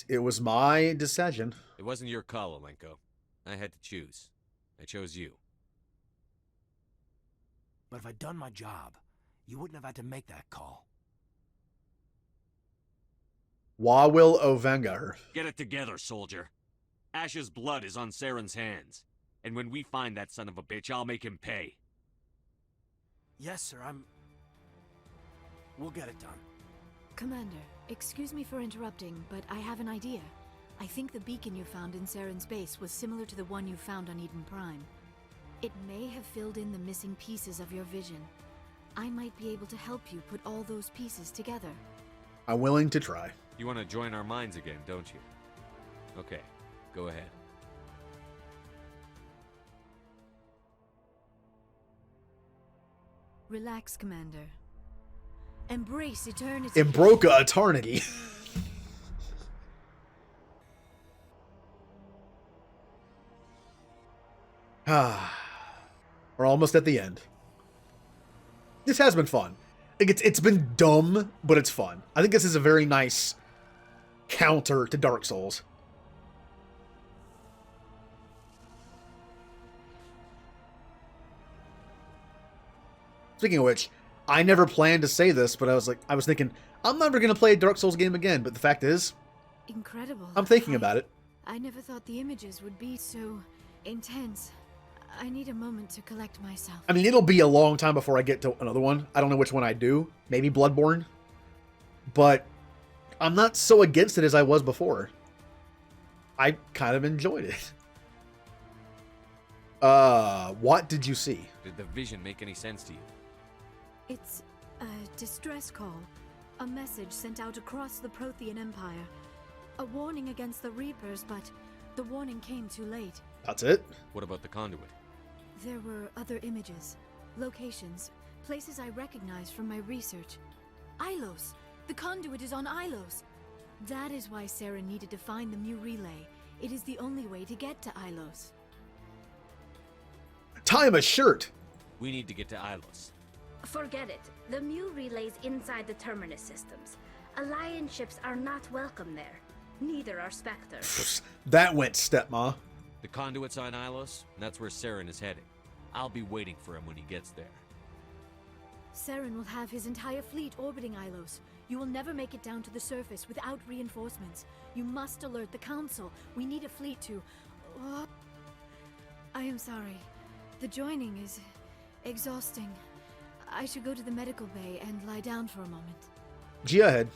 It was my decision. It wasn't your call, Alenko. I had to choose. I chose you. But if I'd done my job, you wouldn't have had to make that call. Why will Ovenga her? Get it together, soldier. Ash's blood is on Saren's hands. And when we find that son of a bitch, I'll make him pay. Yes, sir, We'll get it done. Commander, excuse me for interrupting, but I have an idea. I think the beacon you found in Saren's base was similar to the one you found on Eden Prime. It may have filled in the missing pieces of your vision. I might be able to help you put all those pieces together. I'm willing to try. You want to join our minds again, don't you? Okay, go ahead. Relax, Commander. Embrace eternity. Embroca eternity. We're almost at the end. This has been fun. Like it's been dumb, but it's fun. I think this is a very nice counter to Dark Souls. Speaking of which, I never planned to say this, but I was thinking, I'm never going to play a Dark Souls game again, but the fact is... Incredible. I'm thinking about it. I never thought the images would be so intense. I need a moment to collect myself. I mean, it'll be a long time before I get to another one. I don't know which one I do. Maybe Bloodborne. But I'm not so against it as I was before. I kind of enjoyed it. What did you see? Did the vision make any sense to you? It's a distress call. A message sent out across the Prothean Empire. A warning against the Reapers, but the warning came too late. That's it? What about the conduit? There were other images, locations, places I recognized from my research. Ilos! The conduit is on Ilos! That is why Saren needed to find the Mu relay. It is the only way to get to Ilos. Tie him a shirt! We need to get to Ilos. Forget it. The Mu relay's inside the Terminus systems. Alliance ships are not welcome there. Neither are Spectre. That went stepma. The conduit's on Ilos, and that's where Saren is heading. I'll be waiting for him when he gets there. Saren will have his entire fleet orbiting Ilos. You will never make it down to the surface without reinforcements. You must alert the Council. We need a fleet to... Oh. I am sorry. The joining is exhausting. I should go to the medical bay and lie down for a moment. G ahead.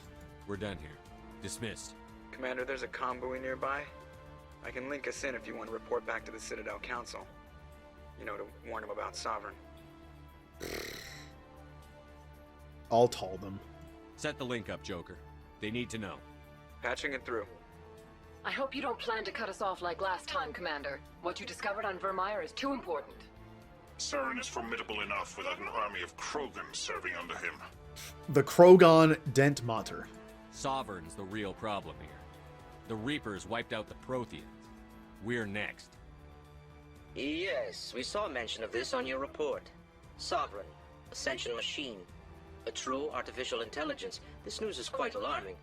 We're done here. Dismissed. Commander, there's a convoy nearby. I can link us in if you want to report back to the Citadel Council. You know, to warn them about Sovereign. I'll tell them. Set the link up, Joker. They need to know. Patching it through. I hope you don't plan to cut us off like last time, Commander. What you discovered on Vermeer is too important. Saren is formidable enough without an army of Krogan serving under him. The Krogan Dent Mater. Sovereign's the real problem here. The Reapers wiped out the Protheans. We're next. Yes, we saw mention of this on your report. Sovereign, Ascension Machine, a true artificial intelligence. This news is quite alarming,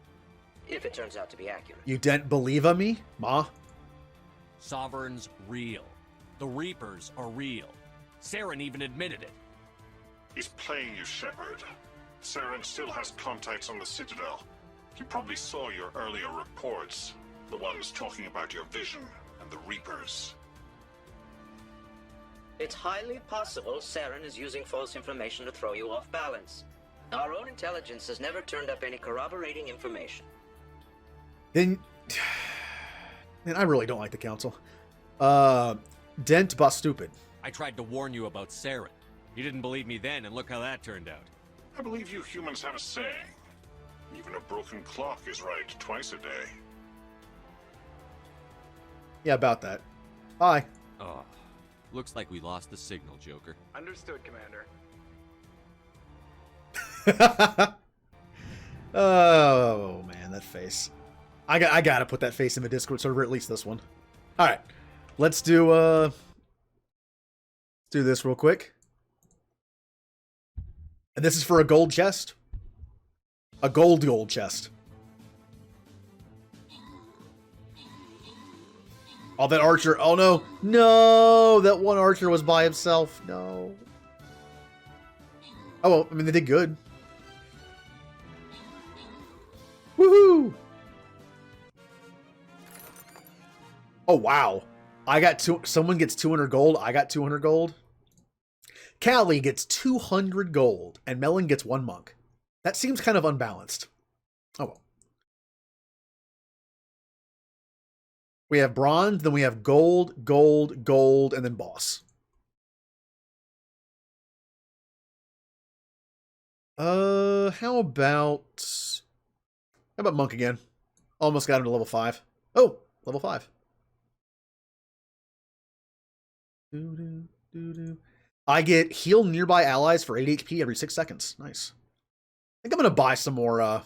if it turns out to be accurate. You didn't believe of me, Ma? Sovereign's real. The Reapers are real. Saren even admitted it. He's playing you, Shepard. Saren still has contacts on the Citadel. He probably saw your earlier reports. The ones talking about your vision and the Reapers. It's highly possible Saren is using false information to throw you off balance. Our own intelligence has never turned up any corroborating information. Then... Man, I really don't like the Council. Dent bust stupid. I tried to warn you about Saren. You didn't believe me then, and look how that turned out. I believe you humans have a saying. Even a broken clock is right twice a day. Yeah, about that. Bye. Oh, looks like we lost the signal, Joker. Understood, Commander. Oh, man, that face. I gotta put that face in the Discord server, at least this one. Alright. Let's do this real quick. And this is for a gold chest. A gold chest. Oh, that archer. Oh, no. No! That one archer was by himself. No. Oh, well, I mean, they did good. Woohoo! Oh, wow. I got someone gets 200 gold. I got 200 gold. Callie gets 200 gold. And Melon gets 1 monk. That seems kind of unbalanced. Oh, well. We have bronze, then we have gold, gold, gold, and then boss. How about monk again? Almost got him to level 5. Oh, level 5. I get heal nearby allies for 8 HP every 6 seconds. Nice. I think I'm gonna buy some more.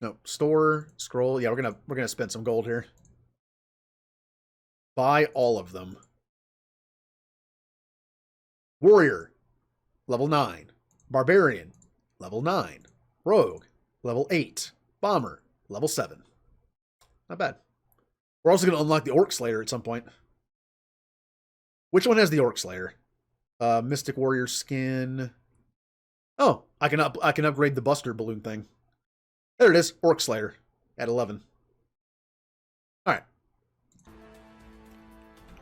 No, store, scroll. Yeah, we're gonna spend some gold here. Buy all of them. Warrior, level 9. Barbarian, level 9. Rogue, level 8. Bomber, level 7. Not bad. We're also gonna unlock the Orc Slayer at some point. Which one has the Orc Slayer? Mystic Warrior skin. Oh, I can upgrade the Buster balloon thing. There it is, Orc Slayer at 11. All right.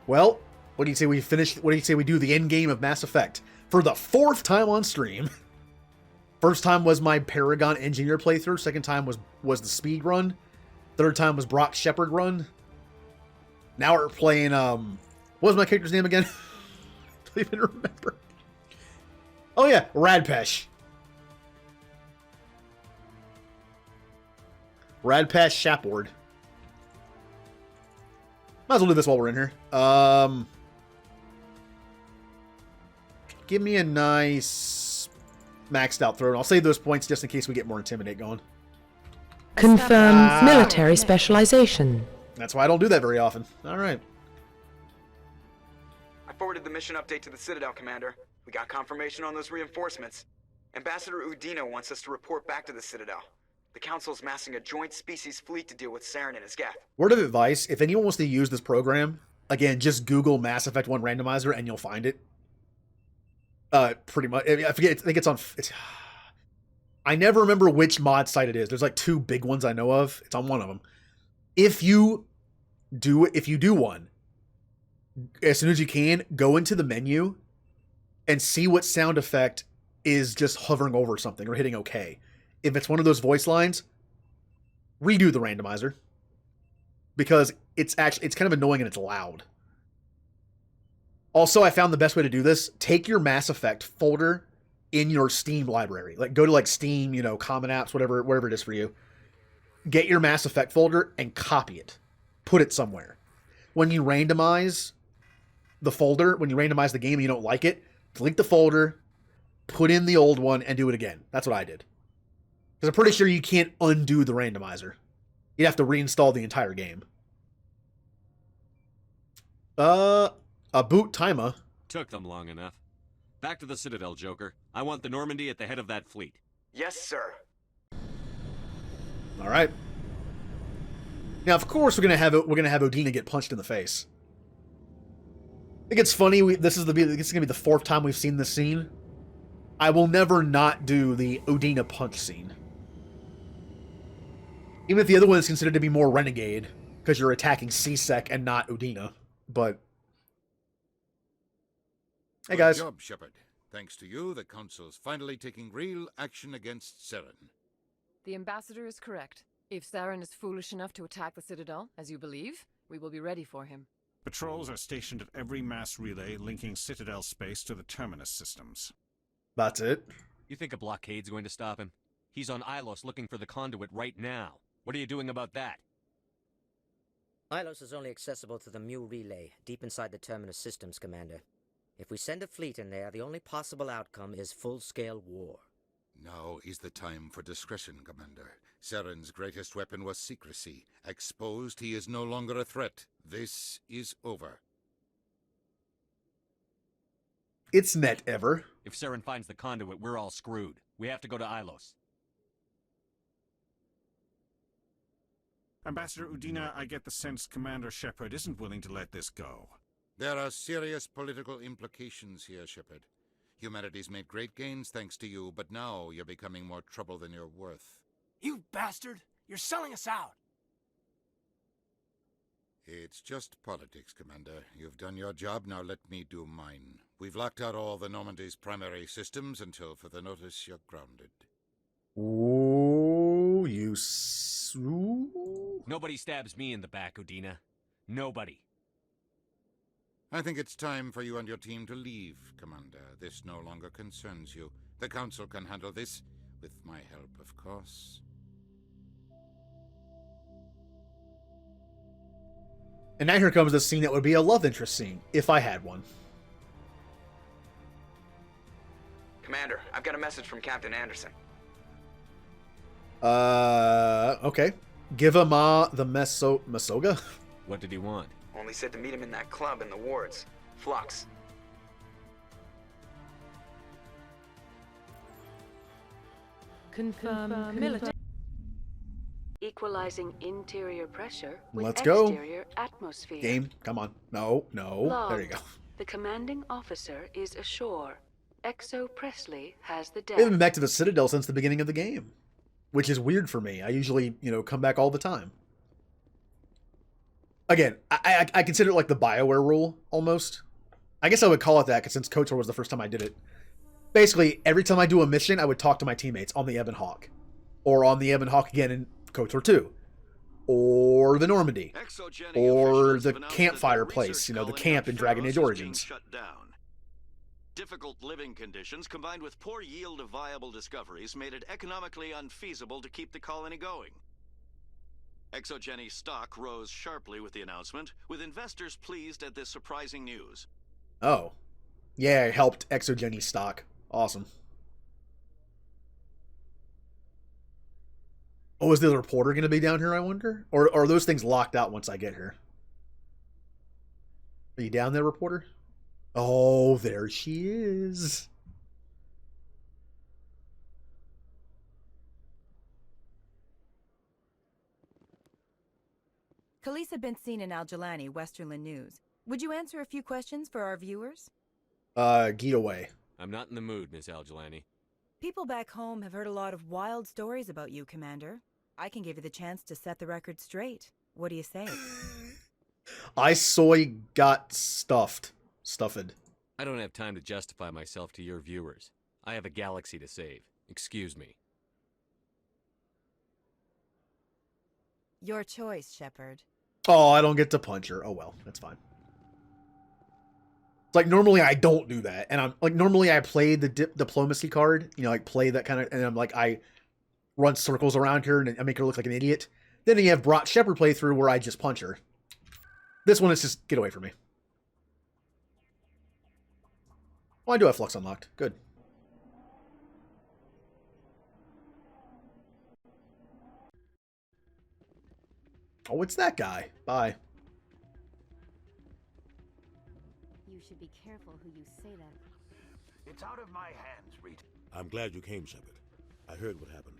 Well, what do you say we finish? What do you say we do the end game of Mass Effect for the 4th time on stream? First time was my Paragon Engineer playthrough. Second time was the speed run. Third time was Brock Shepard run. Now we're playing. What was my character's name again? I don't even remember. Oh yeah, Radpesh. Radpesh Shapward. Might as well do this while we're in here. Give me a nice maxed out throw. And I'll save those points just in case we get more Intimidate going. Confirm military specialization. That's why I don't do that very often. All right. I forwarded the mission update to the Citadel, Commander. We got confirmation on those reinforcements. Ambassador Udina wants us to report back to the Citadel. The Council's massing a joint species fleet to deal with Saren and his geth. Word of advice, if anyone wants to use this program, again, just Google Mass Effect 1 Randomizer and you'll find it. Pretty much. I forget, I think it's on... I never remember which mod site it is. There's like 2 big ones I know of. It's on one of them. If you do one, as soon as you can, go into the menu and see what sound effect is just hovering over something or hitting OK. If it's one of those voice lines, redo the randomizer. Because it's kind of annoying and it's loud. Also, I found the best way to do this. Take your Mass Effect folder in your Steam library. Like, go to like Steam, Common Apps, whatever it is for you. Get your Mass Effect folder and copy it. Put it somewhere. When you randomize the folder, when you randomize the game and you don't like it, delete the folder, put in the old one, and do it again. That's what I did. Because I'm pretty sure you can't undo the randomizer. You'd have to reinstall the entire game. A boot timer. Took them long enough. Back to the Citadel, Joker. I want the Normandy at the head of that fleet. Yes, sir. All right. Now, of course, we're gonna have Udina get punched in the face. I think it's funny. This is gonna be the 4th time we've seen this scene. I will never not do the Udina punch scene. Even if the other one is considered to be more renegade, because you're attacking C-Sec and not Udina. But hey, guys. Good job, Shepard. Thanks to you, the Council's finally taking real action against Saren. The Ambassador is correct. If Saren is foolish enough to attack the Citadel, as you believe, we will be ready for him. Patrols are stationed at every mass relay linking Citadel space to the Terminus systems. That's it? You think a blockade's going to stop him? He's on Ilos looking for the conduit right now. What are you doing about that? Ilos is only accessible to the Mu relay, deep inside the Terminus systems, Commander. If we send a fleet in there, the only possible outcome is full-scale war. Now is the time for discretion, Commander. Saren's greatest weapon was secrecy. Exposed, he is no longer a threat. This is over. It's net ever. If Saren finds the conduit, we're all screwed. We have to go to Ilos. Ambassador Udina, I get the sense Commander Shepard isn't willing to let this go. There are serious political implications here, Shepard. Humanity's made great gains thanks to you, but now you're becoming more trouble than you're worth. You bastard! You're selling us out! It's just politics, Commander. You've done your job, now let me do mine. We've locked out all the Normandy's primary systems until further notice you're grounded. Ooh, Nobody stabs me in the back, Udina. Nobody. I think it's time for you and your team to leave, Commander. This no longer concerns you. The Council can handle this, with my help, of course. And now here comes the scene that would be a love interest scene, if I had one. Commander, I've got a message from Captain Anderson. Okay. Give him the Masoga? What did he want? Only said to meet him in that club in the wards. Flux. Confirm military. Equalizing interior pressure with Let's go. exterior atmosphere. Game, come on. No. Log. There you go. The commanding officer is ashore. Exo Presley has the We deck. haven't been back to the Citadel since the beginning of the game, which is weird for me. I usually, come back all the time. Again, I consider it like the BioWare rule, almost. I guess I would call it that, because since KOTOR was the first time I did it. Basically, every time I do a mission, I would talk to my teammates on the Ebon Hawk. Or on the Ebon Hawk again in KOTOR 2. Or the Normandy. Or the campfire place, the camp in Dragon Age Origins. Shut down. Difficult living conditions combined with poor yield of viable discoveries made it economically unfeasible to keep the colony going. ExoGeni's stock rose sharply with the announcement, with investors pleased at this surprising news. Oh. Yeah, it helped ExoGeni's stock. Awesome. Oh, is the reporter going to be down here, I wonder? Or are those things locked out once I get here? Are you down there, reporter? Oh, there she is. Khalees had been seen in Al-Jalani, Westerland News. Would you answer a few questions for our viewers? Get away. I'm not in the mood, Miss Al-Jalani. People back home have heard a lot of wild stories about you, Commander. I can give you the chance to set the record straight. What do you say? I soy got stuffed. Stuffed. I don't have time to justify myself to your viewers. I have a galaxy to save. Excuse me. Your choice, Shepard. Oh, I don't get to punch her. Oh well, that's fine. It's like normally I don't do that, and I'm like normally I play the diplomacy card, you know, like play that kind of, and I'm like I run circles around her and I make her look like an idiot. Then you have Brock Shepard playthrough where I just punch her. This one is just get away from me. Oh, I do have Flux unlocked. Good. Oh, it's that guy. Bye. You should be careful who you say that. It's out of my hands, Rita. I'm glad you came, Shepard. I heard what happened.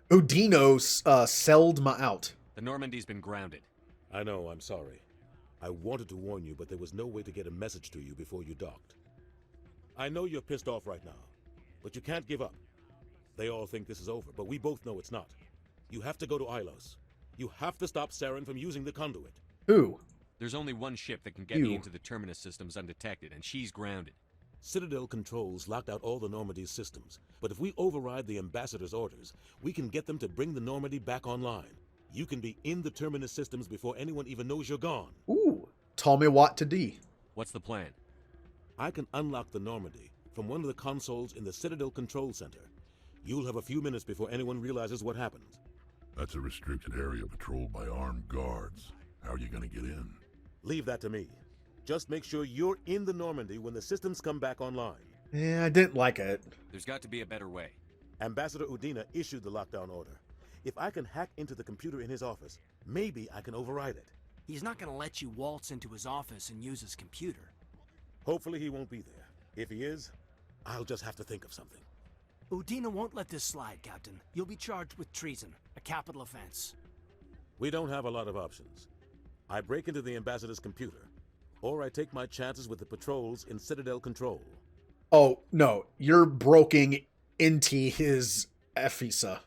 Udino selled my out. The Normandy's been grounded. I know, I'm sorry. I wanted to warn you, but there was no way to get a message to you before you docked. I know you're pissed off right now, but you can't give up. They all think this is over, but we both know it's not. You have to go to Ilos. You have to stop Saren from using the conduit. Who? There's only one ship that can get me into the Terminus systems undetected, and she's grounded. Citadel controls locked out all the Normandy's systems, but if we override the Ambassador's orders, we can get them to bring the Normandy back online. You can be in the Terminus systems before anyone even knows you're gone. Ooh, tell me what to do. What's the plan? I can unlock the Normandy from one of the consoles in the Citadel Control Center. You'll have a few minutes before anyone realizes what happened. That's a restricted area patrolled by armed guards. How are you gonna get in? Leave that to me. Just make sure you're in the Normandy when the systems come back online. Yeah, I didn't like it. There's got to be a better way. Ambassador Udina issued the lockdown order. If I can hack into the computer in his office, maybe I can override it. He's not gonna let you waltz into his office and use his computer. Hopefully he won't be there. If he is, I'll just have to think of something. Udina won't let this slide, Captain. You'll be charged with treason, a capital offense. We don't have a lot of options. I break into the Ambassador's computer, or I take my chances with the patrols in Citadel Control. Oh, no. You're broken into his Efisa.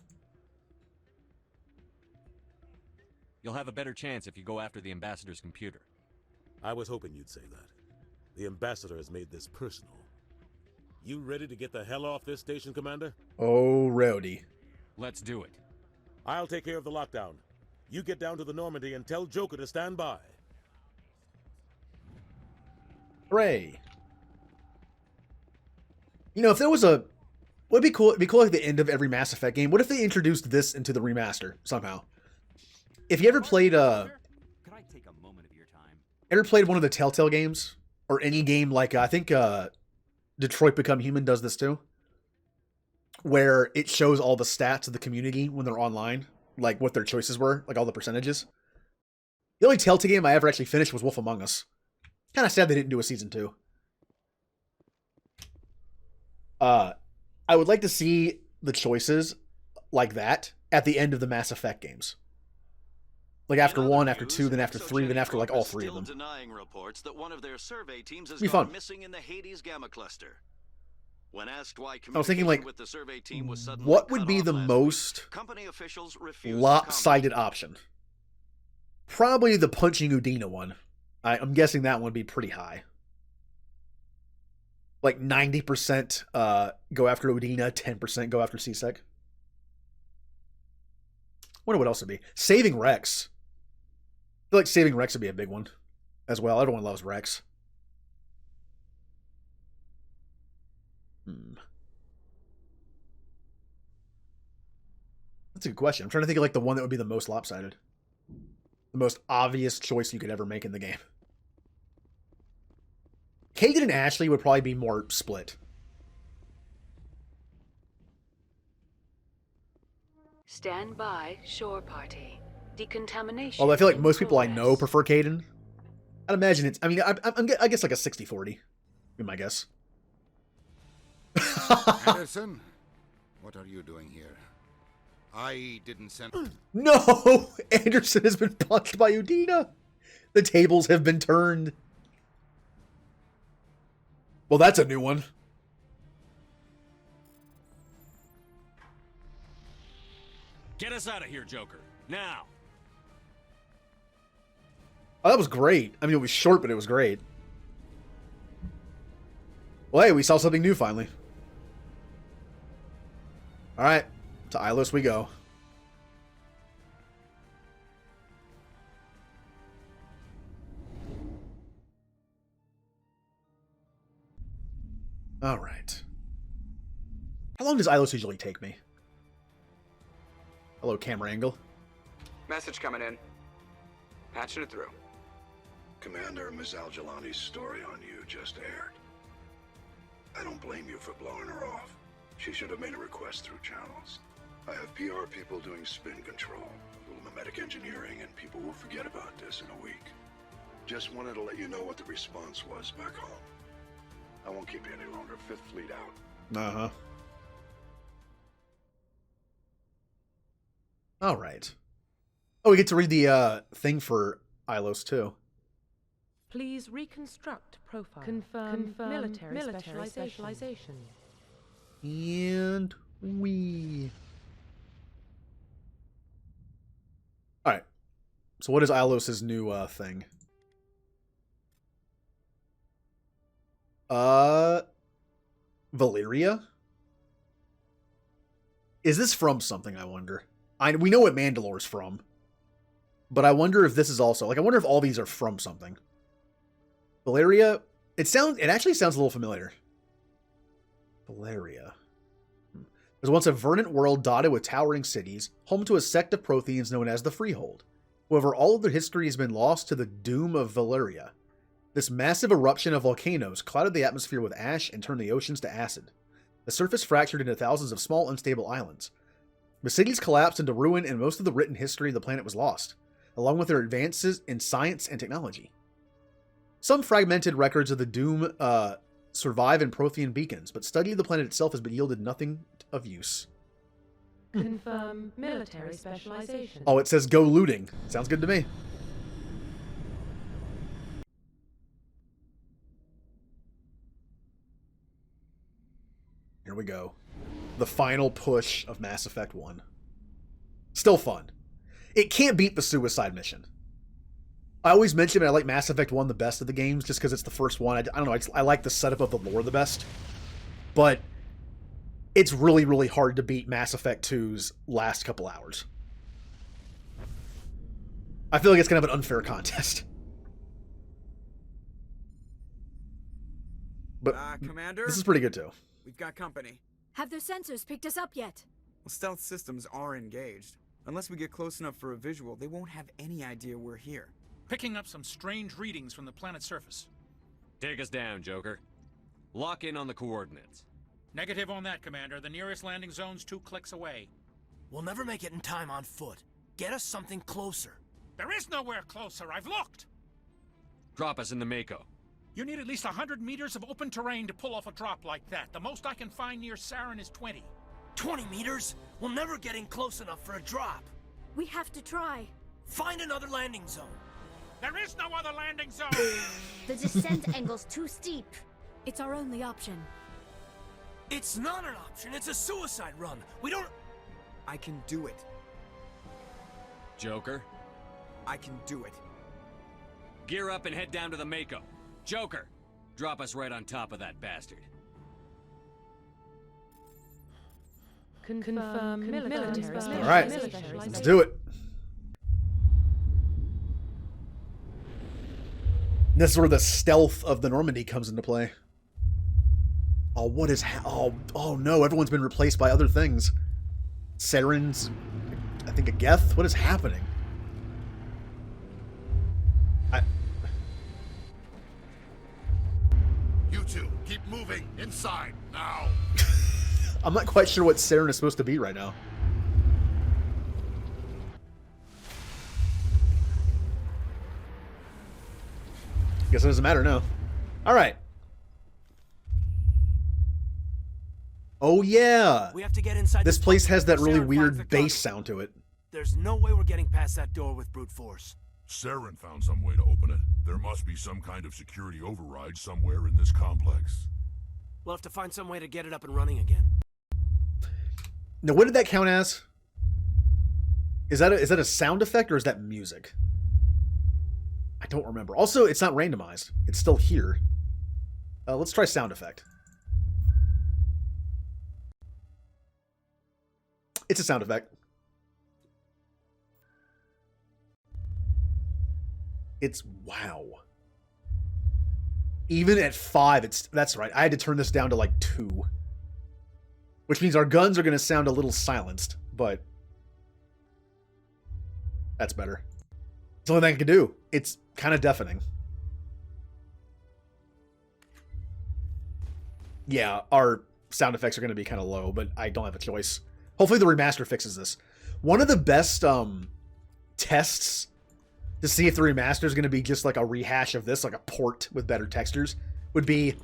You'll have a better chance if you go after the Ambassador's computer. I was hoping you'd say that. The Ambassador has made this personal. You ready to get the hell off this station, Commander? Oh, rowdy. Let's do it. I'll take care of the lockdown. You get down to the Normandy and tell Joker to stand by. Hooray. You know, if there was a... Would it be cool? It'd be cool at the end of every Mass Effect game. What if they introduced this into the remaster somehow? If you ever played Could I take a moment of your time? Ever played one of the Telltale games? Or any game like I think Detroit Become Human does this too. Where it shows all the stats of the community when they're online. Like what their choices were. Like all the percentages. The only Telltale game I ever actually finished was Wolf Among Us. Kind of sad they didn't do a season 2. I would like to see the choices like that at the end of the Mass Effect games. Like after 1, after 2, then after 3, then after like all 3 of them. Denying reports that one of their survey teams has Be gone fun. missing in the Hades Gamma cluster. When asked why I was thinking like, with the survey team was suddenly what would cut be off the last most week, company officials refused lopsided option? Probably the punching Udina one. I'm guessing that one would be pretty high. Like 90% go after Udina, 10% go after C-Sec. Wonder what else would be. Saving Rex. I feel like saving Rex would be a big one as well. Everyone loves Rex. That's a good question. I'm trying to think of like the one that would be the most lopsided. The most obvious choice you could ever make in the game. Kagan and Ashley would probably be more split. Stand by, shore party. Decontamination. Although I feel like in most people I progress. know prefer Kaden. I'd imagine it's... I mean, I guess like a 60-40. Be my guess. Anderson, what are you doing here? I didn't send... No! Anderson has been punched by Udina! The tables have been turned. Well, that's a new one. Get us out of here, Joker. Now! Oh, that was great. I mean, it was short, but it was great. Well, hey, we saw something new finally. Alright, to Ilos we go. Alright. How long does Ilos usually take me? Hello, camera angle. Message coming in. Patching it through. Commander, Ms. Al-Jalani's story on you just aired. I don't blame you for blowing her off. She should have made a request through channels. I have PR people doing spin control, a little mimetic engineering, and people will forget about this in a week. Just wanted to let you know what the response was back home. I won't keep you any longer. Fifth Fleet out. Uh-huh. Alright. Oh, we get to read the thing for Ilos, too. Please reconstruct profile. Confirm military specialization. And we... Alright. So what is Ilos' new thing? Valeria? Is this from something, I wonder? We know what Mandalore's from. But I wonder if this is also... Like, I wonder if all these are from something. Valeria... It actually sounds a little familiar. Valeria. There's once a verdant world dotted with towering cities, home to a sect of Protheans known as the Freehold. However, all of their history has been lost to the doom of Valeria. This massive eruption of volcanoes clouded the atmosphere with ash and turned the oceans to acid. The surface fractured into thousands of small, unstable islands. The cities collapsed into ruin, and most of the written history of the planet was lost, along with their advances in science and technology. Some fragmented records of the doom survive in Prothean beacons, but study of the planet itself has been yielded nothing of use. Confirm military specialization. Oh, it says go looting. Sounds good to me. Here we go. The final push of Mass Effect 1. Still fun. It can't beat the suicide mission. I always mention I like Mass Effect 1 the best of the games just because it's the first one. I don't know, I like the setup of the lore the best. But it's really, really hard to beat Mass Effect 2's last couple hours. I feel like it's kind of an unfair contest. But Commander? This is pretty good too. We've got company. Have their sensors picked us up yet? Well, stealth systems are engaged. Unless we get close enough for a visual, they won't have any idea we're here. Picking up some strange readings from the planet's surface. Take us down, Joker. Lock in on the coordinates. Negative on that, Commander. The nearest landing zone's 2 clicks away. We'll never make it in time on foot. Get us something closer. There is nowhere closer. I've looked. Drop us in the Mako. You need at least 100 meters of open terrain to pull off a drop like that. The most I can find near Saren is 20. 20 meters? We'll never get in close enough for a drop. We have to try. Find another landing zone. There is no other landing zone! The descent angle's too steep. It's our only option. It's not an option. It's a suicide run. We don't... I can do it. Joker? I can do it. Gear up and head down to the Mako. Joker, drop us right on top of that bastard. Confirm military specialization. All right, let's do it. This is where the stealth of the Normandy comes into play. Oh, what is... Oh no, everyone's been replaced by other things. Saren's... I think a Geth? What is happening? You two, keep moving. Inside, now. I'm not quite sure what Saren is supposed to be right now. Guess it doesn't matter now. Alright. Oh, yeah. We have to get inside This place bunker has that before really Saren finds the weird bass conduit. sound to it. There's no way we're getting past that door with brute force. Saren found some way to open it. There must be some kind of security override somewhere in this complex. We'll have to find some way to get it up and running again. Now, what did that count as? Is that a sound effect or is that music? I don't remember. Also, it's not randomized. It's still here. Let's try sound effect. It's a sound effect. It's wow. Even at 5, that's right. I had to turn this down to like 2. Which means our guns are going to sound a little silenced, but that's better. It's the only thing I can do. It's kind of deafening. Yeah, our sound effects are going to be kind of low, but I don't have a choice. Hopefully the remaster fixes this. One of the best tests to see if the remaster is going to be just like a rehash of this, like a port with better textures, would be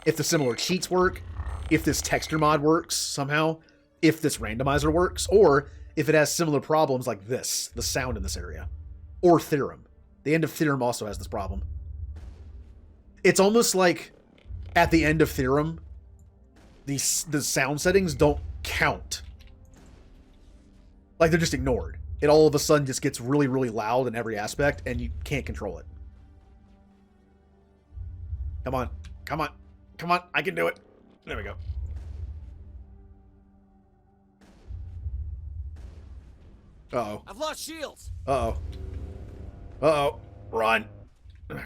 if the similar cheats work, if this texture mod works somehow, if this randomizer works, or if it has similar problems like this, the sound in this area, or Theorem. The end of Theorem also has this problem. It's almost like at the end of Theorem, the sound settings don't count. Like they're just ignored. It all of a sudden just gets really, really loud in every aspect, and you can't control it. Come on. Come on. Come on. I can do it. There we go. Uh-oh. I've lost shields. Uh-oh. Uh-oh. Run. Okay.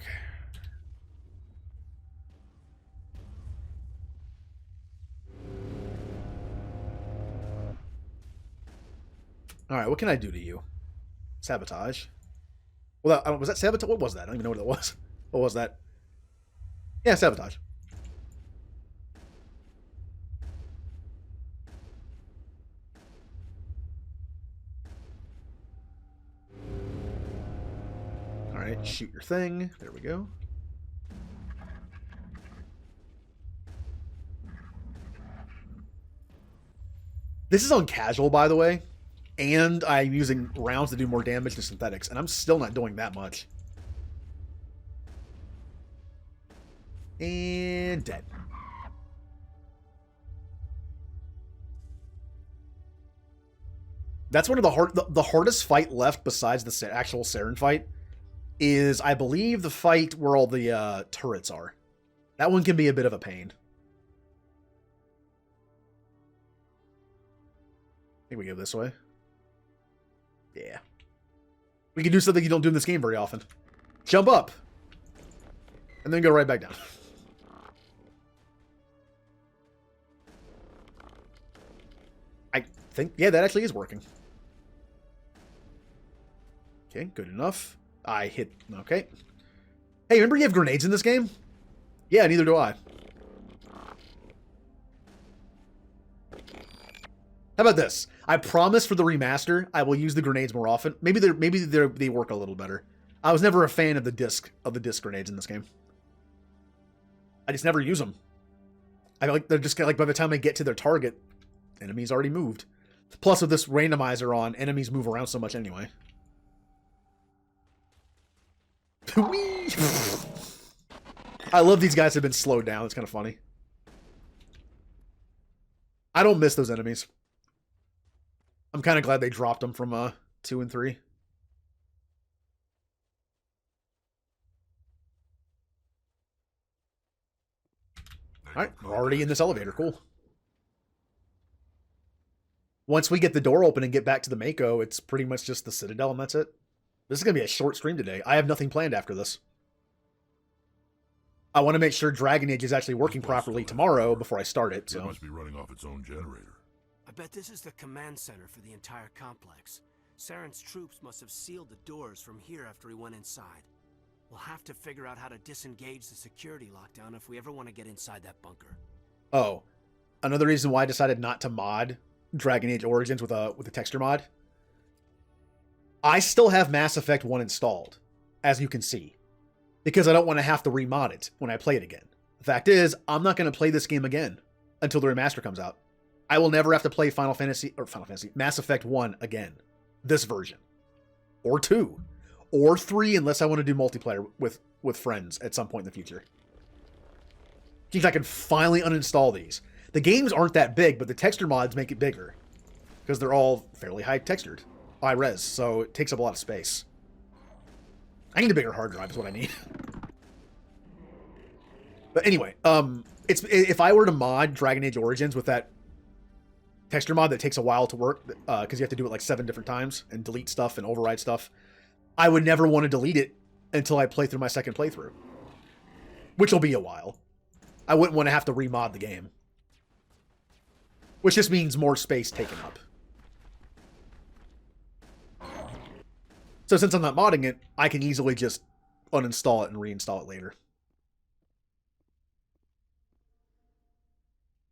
Alright, what can I do to you? Sabotage. Well, was that sabotage? What was that? I don't even know what it was. What was that? Yeah, sabotage. Alright, shoot your thing. There we go. This is on casual, by the way. And I'm using rounds to do more damage to synthetics, and I'm still not doing that much. And dead. That's one of the hardest fight left besides the actual Saren fight is, I believe, the fight where all the turrets are. That one can be a bit of a pain. I think we go this way. Yeah. We can do something you don't do in this game very often. Jump up. And then go right back down. I think, yeah, that actually is working. Okay, good enough. I hit, okay. Hey, remember you have grenades in this game? Yeah, neither do I. How about this? I promise for the remaster, I will use the grenades more often. Maybe they work a little better. I was never a fan of the disc grenades in this game. I just never use them. I like they're just like by the time I get to their target, enemies already moved. Plus with this randomizer on, enemies move around so much anyway. I love these guys have been slowed down. It's kind of funny. I don't miss those enemies. I'm kind of glad they dropped them from 2 and 3. Alright, we're already in this elevator. Cool. Once we get the door open and get back to the Mako, it's pretty much just the Citadel and that's it. This is going to be a short stream today. I have nothing planned after this. I want to make sure Dragon Age is actually working properly tomorrow before I start it. So. It must be running off its own generator. I bet this is the command center for the entire complex. Saren's troops must have sealed the doors from here after he went inside. We'll have to figure out how to disengage the security lockdown if we ever want to get inside that bunker. Oh, another reason why I decided not to mod Dragon Age Origins with a texture mod. I still have Mass Effect 1 installed, as you can see, because I don't want to have to remod it when I play it again. The fact is, I'm not going to play this game again until the remaster comes out. I will never have to play Mass Effect 1 again. This version. Or 2. Or 3 unless I want to do multiplayer with friends at some point in the future. Seems I can finally uninstall these. The games aren't that big, but the texture mods make it bigger. Because they're all fairly high textured. High res, so it takes up a lot of space. I need a bigger hard drive is what I need. But anyway, if I were to mod Dragon Age Origins with that texture mod that takes a while to work, because you have to do it like 7 different times and delete stuff and override stuff, I would never want to delete it until I play through my second playthrough. Which will be a while. I wouldn't want to have to remod the game. Which just means more space taken up. So since I'm not modding it, I can easily just uninstall it and reinstall it later.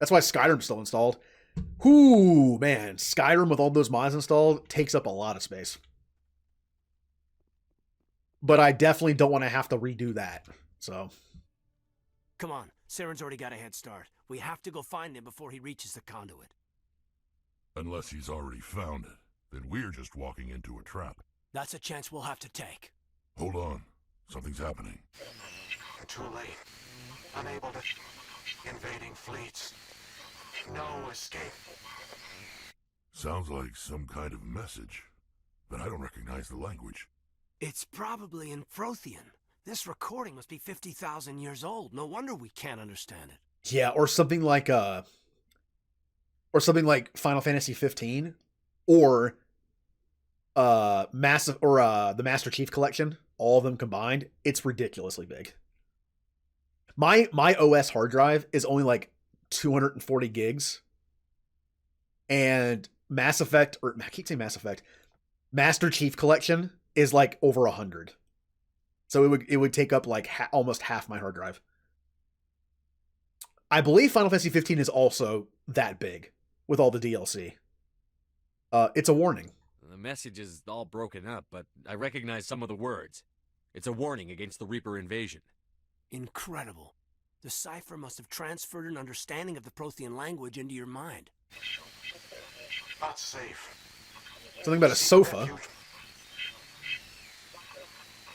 That's why Skyrim's still installed. Ooh, man. Skyrim with all those mods installed takes up a lot of space. But I definitely don't want to have to redo that. So. Come on. Saren's already got a head start. We have to go find him before he reaches the conduit. Unless he's already found it, then we're just walking into a trap. That's a chance we'll have to take. Hold on. Something's happening. Too late. Unable to... Invading fleets. No escape. Sounds like some kind of message, but I don't recognize the language. It's probably in Prothean. This recording must be 50,000 years old. No wonder we can't understand it. Yeah, or something like Final Fantasy 15 or the Master Chief Collection, all of them combined. It's ridiculously big. My OS hard drive is only like 240 gigs. And Mass Effect, or I keep saying Mass Effect, Master Chief Collection is like over 100. So it would take up like almost half my hard drive. I believe Final Fantasy 15 is also that big with all the DLC. It's a warning. The message is all broken up, but I recognize some of the words. It's a warning against the Reaper invasion. Incredible. The cipher must have transferred an understanding of the Prothean language into your mind. Not safe. Something about a sofa.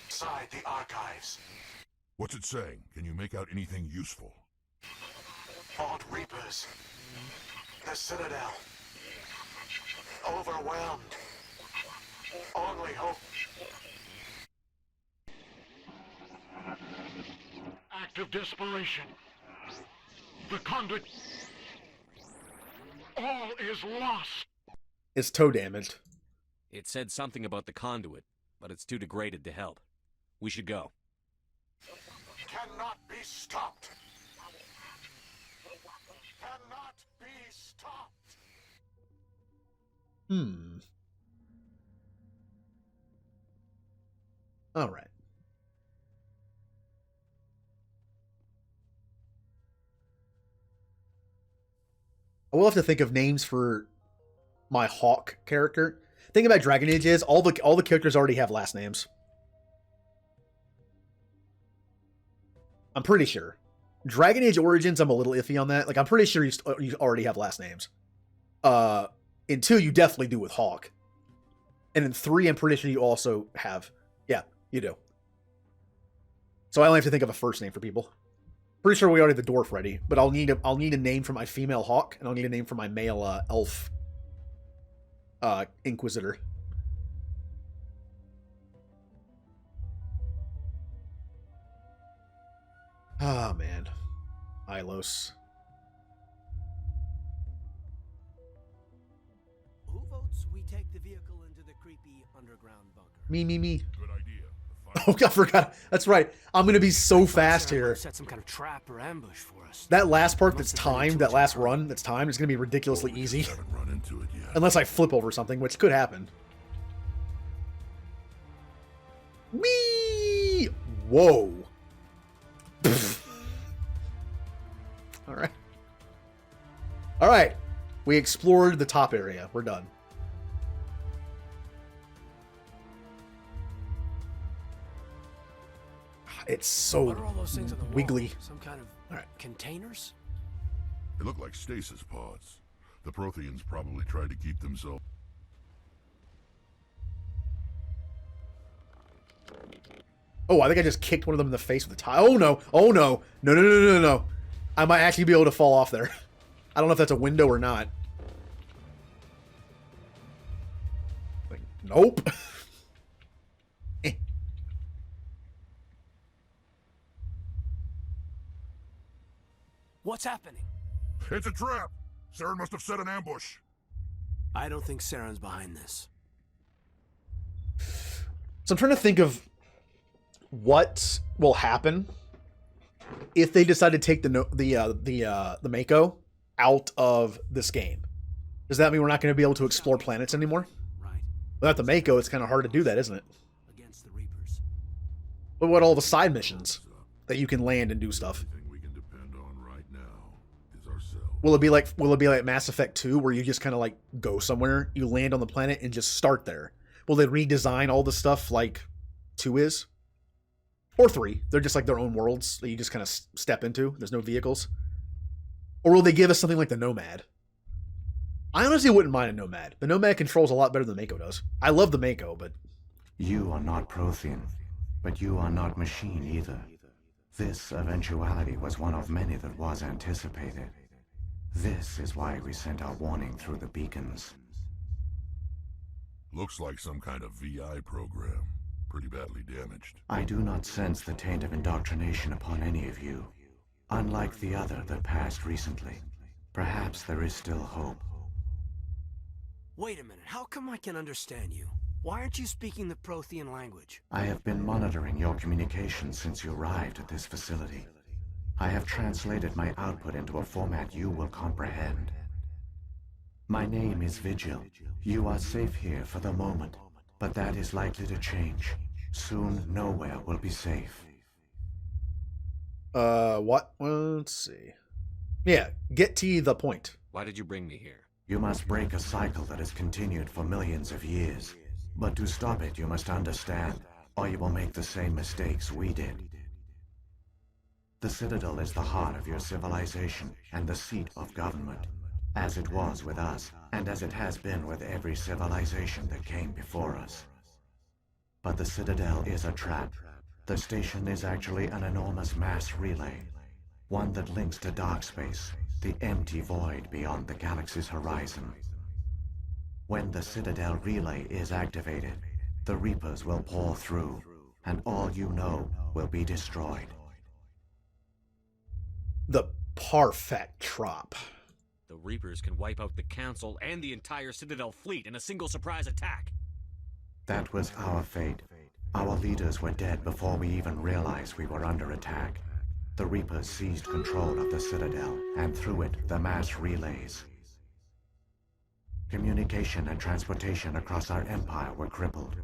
Inside the archives. What's it saying? Can you make out anything useful? Fought Reapers. The Citadel. Overwhelmed. Only hope. Act of desperation. The conduit. All is lost. It's toe damaged. It said something about the conduit, but it's too degraded to help. We should go. Cannot be stopped. Cannot be stopped. All right. I will have to think of names for my Hawk character. The thing about Dragon Age is all the characters already have last names. I'm pretty sure. Dragon Age Origins, I'm a little iffy on that. Like, I'm pretty sure you already have last names. In 2, you definitely do with Hawk. And in 3, I'm pretty sure you also have. Yeah, you do. So I only have to think of a first name for people. Pretty sure we already have the dwarf ready, but I'll need a name for my female Hawk, and I'll need a name for my male elf Inquisitor. Ah, man. Ilos. Who votes we take the vehicle into the creepy underground bunker? Me. Good idea. Oh, I forgot. That's right. I'm going to be so fast here. Set some kind of trap or ambush for us. That last part that's timed, that last run that's timed, is going to be ridiculously easy. Run into it yet. Unless I flip over something, which could happen. Whee! Whoa. Alright. Alright. We explored the top area. We're done. It's so What are all those things on the wall? wiggly. Some kind of containers? They look like stasis pods. The Protheans probably tried to keep themselves... Oh, I think I just kicked one of them in the face with a tile. Oh no! Oh no! No, no, no, no, no, no. I might actually be able to fall off there. I don't know if that's a window or not. Like, nope. What's happening? It's a trap! Saren must have set an ambush. I don't think Saren's behind this. So I'm trying to think of what will happen if they decide to take the Mako out of this game. Does that mean we're not going to be able to explore planets anymore? Right. Without the Mako, it's kind of hard to do that, isn't it? Against the Reapers. What about all the side missions that you can land and do stuff? We can depend on right now is ourselves. Will it be like Mass Effect 2 where you just kind of like go somewhere, you land on the planet and just start there? Will they redesign all the stuff like 2 is? Or 3? They're just like their own worlds that you just kind of step into. There's no vehicles. Or will they give us something like the Nomad? I honestly wouldn't mind a Nomad. The Nomad controls a lot better than the Mako does. I love the Mako, but... You are not Prothean, but you are not machine either. This eventuality was one of many that was anticipated. This is why we sent our warning through the beacons. Looks like some kind of VI program. Pretty badly damaged. I do not sense the taint of indoctrination upon any of you. Unlike the other that passed recently. Perhaps there is still hope. Wait a minute, how come I can understand you? Why aren't you speaking the Prothean language? I have been monitoring your communications since you arrived at this facility. I have translated my output into a format you will comprehend. My name is Vigil. You are safe here for the moment, but that is likely to change. Soon, nowhere will be safe. What? Let's see. Yeah, get to the point. Why did you bring me here? You must break a cycle that has continued for millions of years. But to stop it, you must understand, or you will make the same mistakes we did. The Citadel is the heart of your civilization and the seat of government, as it was with us, and as it has been with every civilization that came before us. But the Citadel is a trap. The station is actually an enormous mass relay, one that links to dark space, the empty void beyond the galaxy's horizon. When the Citadel relay is activated, the Reapers will pour through, and all you know will be destroyed. The perfect trap. The Reapers can wipe out the Council and the entire Citadel fleet in a single surprise attack. That was our fate. Our leaders were dead before we even realized we were under attack. The Reapers seized control of the Citadel, and through it, the mass relays. Communication and transportation across our empire were crippled.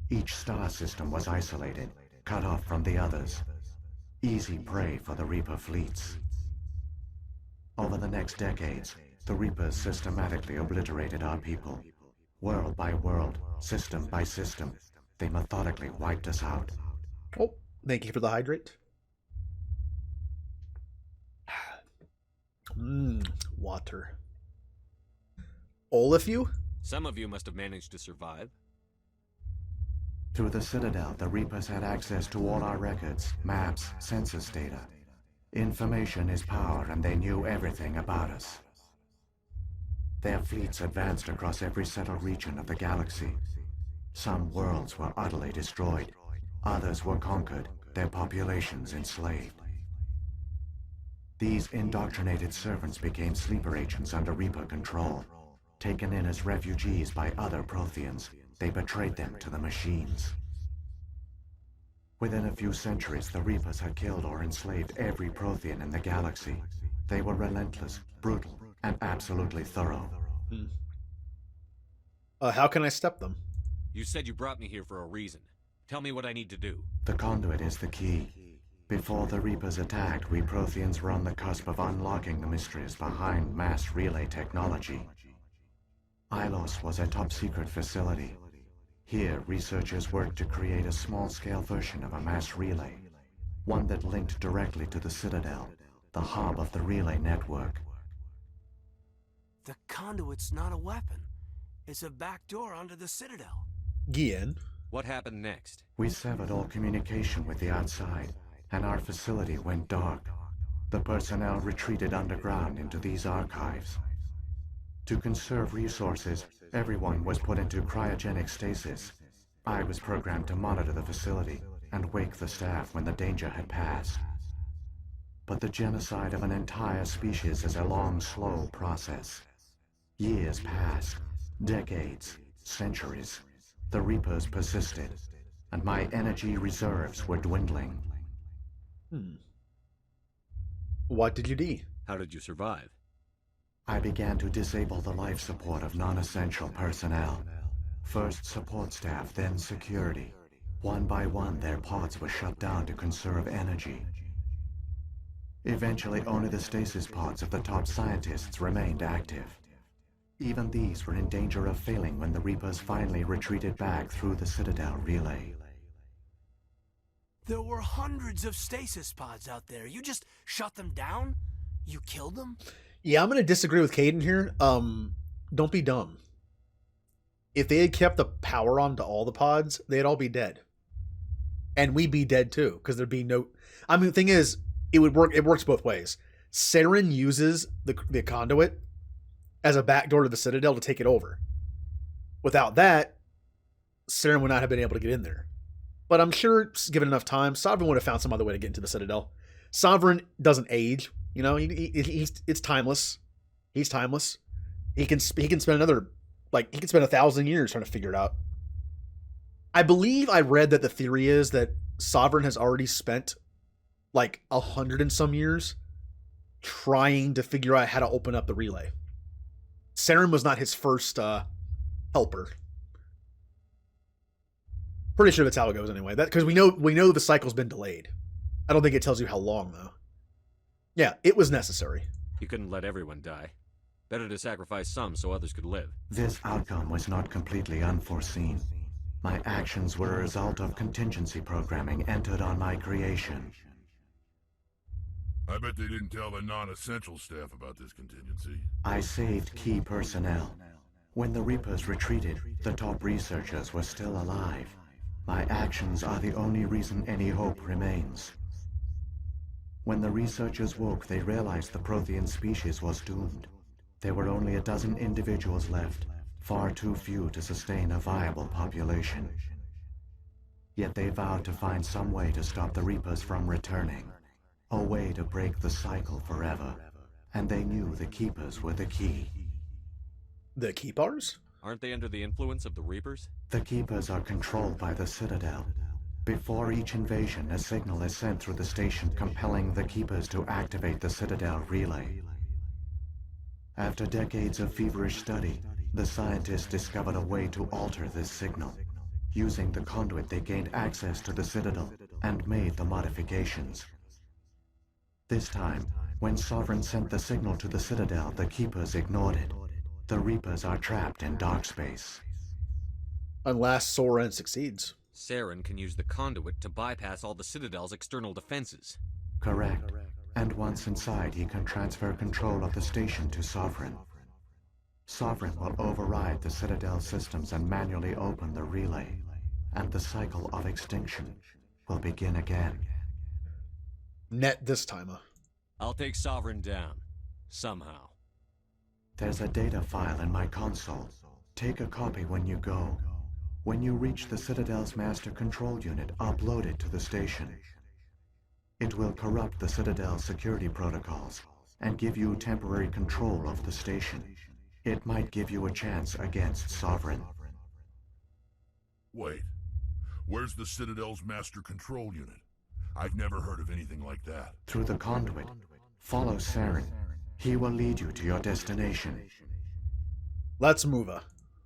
Each star system was isolated, cut off from the others. Easy prey for the Reaper fleets. Over the next decades, the Reapers systematically obliterated our people. World by world, system by system, they methodically wiped us out. Oh, thank you for the hydrate. Water. All of you? Some of you must have managed to survive. Through the Citadel, the Reapers had access to all our records, maps, census data. Information is power, and they knew everything about us. Their fleets advanced across every settled region of the galaxy. Some worlds were utterly destroyed. Others were conquered, their populations enslaved. These indoctrinated servants became sleeper agents under Reaper control. Taken in as refugees by other Protheans, they betrayed them to the machines. Within a few centuries, the Reapers had killed or enslaved every Prothean in the galaxy. They were relentless, brutal, and absolutely thorough. How can I step them? You said you brought me here for a reason. Tell me what I need to do. The conduit is the key. Before the Reapers attacked, we Protheans were on the cusp of unlocking the mysteries behind mass relay technology. Ilos was a top-secret facility. Here, researchers worked to create a small-scale version of a mass relay, one that linked directly to the Citadel, the hub of the relay network. The conduit's not a weapon. It's a back door onto the Citadel. Gian. What happened next? We severed all communication with the outside, and our facility went dark. The personnel retreated underground into these archives. To conserve resources, everyone was put into cryogenic stasis. I was programmed to monitor the facility and wake the staff when the danger had passed. But the genocide of an entire species is a long, slow process. Years passed, decades, centuries. The Reapers persisted, and my energy reserves were dwindling. What did you do? How did you survive? I began to disable the life support of non-essential personnel. First support staff, then security. One by one, their pods were shut down to conserve energy. Eventually, only the stasis pods of the top scientists remained active. Even these were in danger of failing when the Reapers finally retreated back through the Citadel relay. There were hundreds of stasis pods out there. You just shut them down? You killed them? Yeah, I'm going to disagree with Caden here. Don't be dumb. If they had kept the power on to all the pods, they'd all be dead. And we'd be dead too, because there'd be no... I mean, the thing is, it works both ways. Saren uses the conduit as a backdoor to the Citadel to take it over. Without that, Saren would not have been able to get in there. But I'm sure, given enough time, Sovereign would have found some other way to get into the Citadel. Sovereign doesn't age. You know, it's timeless. He's timeless. He can spend another, he can spend 1,000 years trying to figure it out. I believe I read that the theory is that Sovereign has already spent 100 and some years trying to figure out how to open up the relay. Saren was not his first helper. Pretty sure that's how it goes anyway. Because we know the cycle's been delayed. I don't think it tells you how long though. Yeah, it was necessary. You couldn't let everyone die. Better to sacrifice some so others could live. This outcome was not completely unforeseen. My actions were a result of contingency programming entered on my creation. I bet they didn't tell the non-essential staff about this contingency. I saved key personnel. When the Reapers retreated, the top researchers were still alive. My actions are the only reason any hope remains. When the researchers woke, they realized the Prothean species was doomed. There were only a dozen individuals left, far too few to sustain a viable population. Yet they vowed to find some way to stop the Reapers from returning. A way to break the cycle forever. And they knew the Keepers were the key. The Keepers? Aren't they under the influence of the Reapers? The Keepers are controlled by the Citadel. Before each invasion, a signal is sent through the station compelling the Keepers to activate the Citadel relay. After decades of feverish study, the scientists discovered a way to alter this signal. Using the conduit, they gained access to the Citadel and made the modifications. This time, when Sovereign sent the signal to the Citadel, the Keepers ignored it. The Reapers are trapped in dark space. Unless Soren succeeds. Saren can use the conduit to bypass all the Citadel's external defenses. Correct. And once inside, he can transfer control of the station to Sovereign. Sovereign will override the Citadel systems and manually open the relay. And the cycle of extinction will begin again. Net this timer. I'll take Sovereign down. Somehow. There's a data file in my console. Take a copy when you go. When you reach the Citadel's master control unit, upload it to the station. It will corrupt the Citadel's security protocols and give you temporary control of the station. It might give you a chance against Sovereign. Wait, where's the Citadel's master control unit? I've never heard of anything like that. Through the conduit. Follow Saren. He will lead you to your destination. Let's move.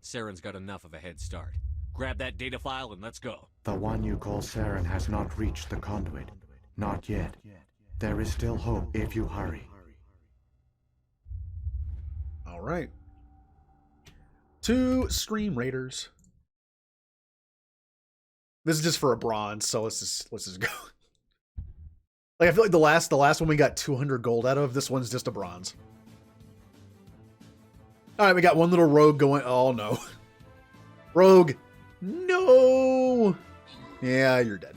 Saren's got enough of a head start. Grab that data file and let's go. The one you call Saren has not reached the conduit. Not yet. There is still hope if you hurry. All right. 2 Scream Raiders. This is just for a bronze, so let's just go. I feel like the last one we got 200 gold out of. This one's just a bronze. Alright, we got one little rogue going. Oh, no. Rogue. No. Yeah, you're dead.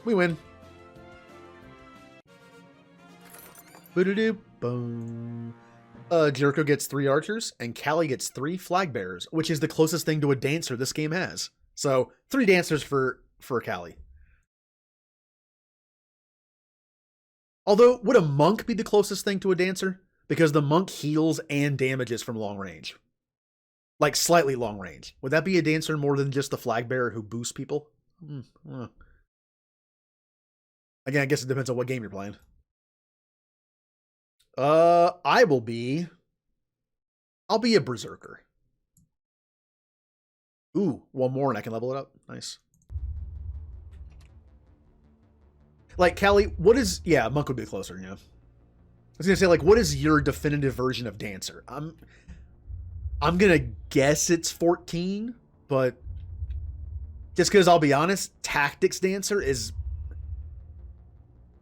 We win. Boom. Jericho gets 3 archers, and Callie gets 3 flag bearers, which is the closest thing to a dancer this game has. So, 3 dancers for Callie. Although, would a monk be the closest thing to a dancer? Because the monk heals and damages from long range. Like, slightly long range. Would that be a dancer more than just the flag bearer who boosts people? Again, I guess it depends on what game you're playing. I'll be a berserker. Ooh, one more and I can level it up. Nice. Like, Callie, what is... Yeah, monk would be closer, yeah. I was gonna say, like, what is your definitive version of dancer? I'm gonna guess it's 14, but just because I'll be honest, tactics dancer is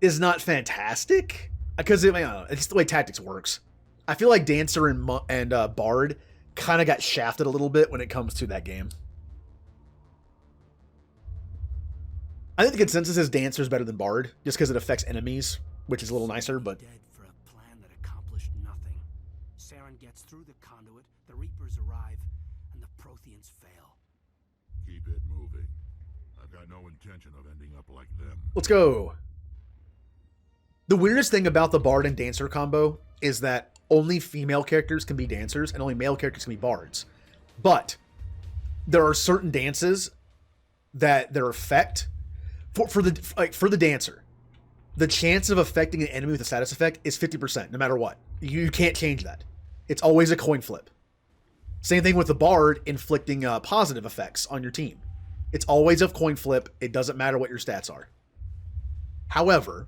not fantastic. Because I don't know, it's just the way tactics works. I feel like dancer and bard kind of got shafted a little bit when it comes to that game. I think the consensus is dancer is better than bard, just because it affects enemies, which is a little nicer, but... Dead for a plan that accomplished nothing. Saren gets through the conduit, the Reapers arrive, and the Protheans fail. Keep it moving. I've got no intention of ending up like them. Let's go. The weirdest thing about the bard and dancer combo is that only female characters can be dancers and only male characters can be bards. But there are certain dances that their effect for the dancer, the chance of affecting an enemy with a status effect is 50%, no matter what. You can't change that. It's always a coin flip. Same thing with the bard inflicting positive effects on your team. It's always a coin flip. It doesn't matter what your stats are. However,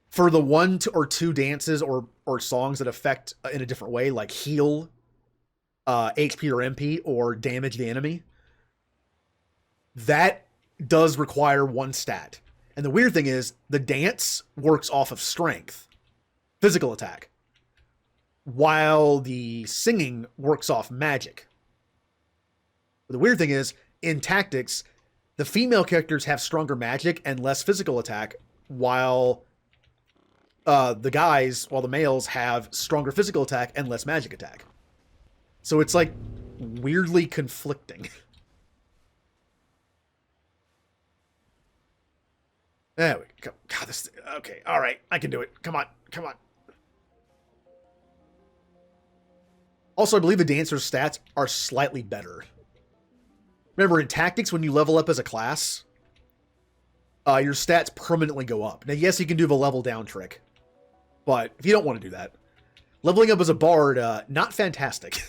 for the 1 or 2 dances or songs that affect in a different way, like heal, HP or MP, or damage the enemy, that does require 1 stat. And the weird thing is, the dance works off of strength, physical attack, while the singing works off magic. But the weird thing is, in tactics, the female characters have stronger magic and less physical attack, while the males have stronger physical attack and less magic attack. So it's like weirdly conflicting. There we go. God, this... Okay, alright. I can do it. Come on. Come on. Also, I believe the dancer's stats are slightly better. Remember, in tactics, when you level up as a class, your stats permanently go up. Now, yes, you can do the level down trick. But if you don't want to do that, leveling up as a bard, not fantastic.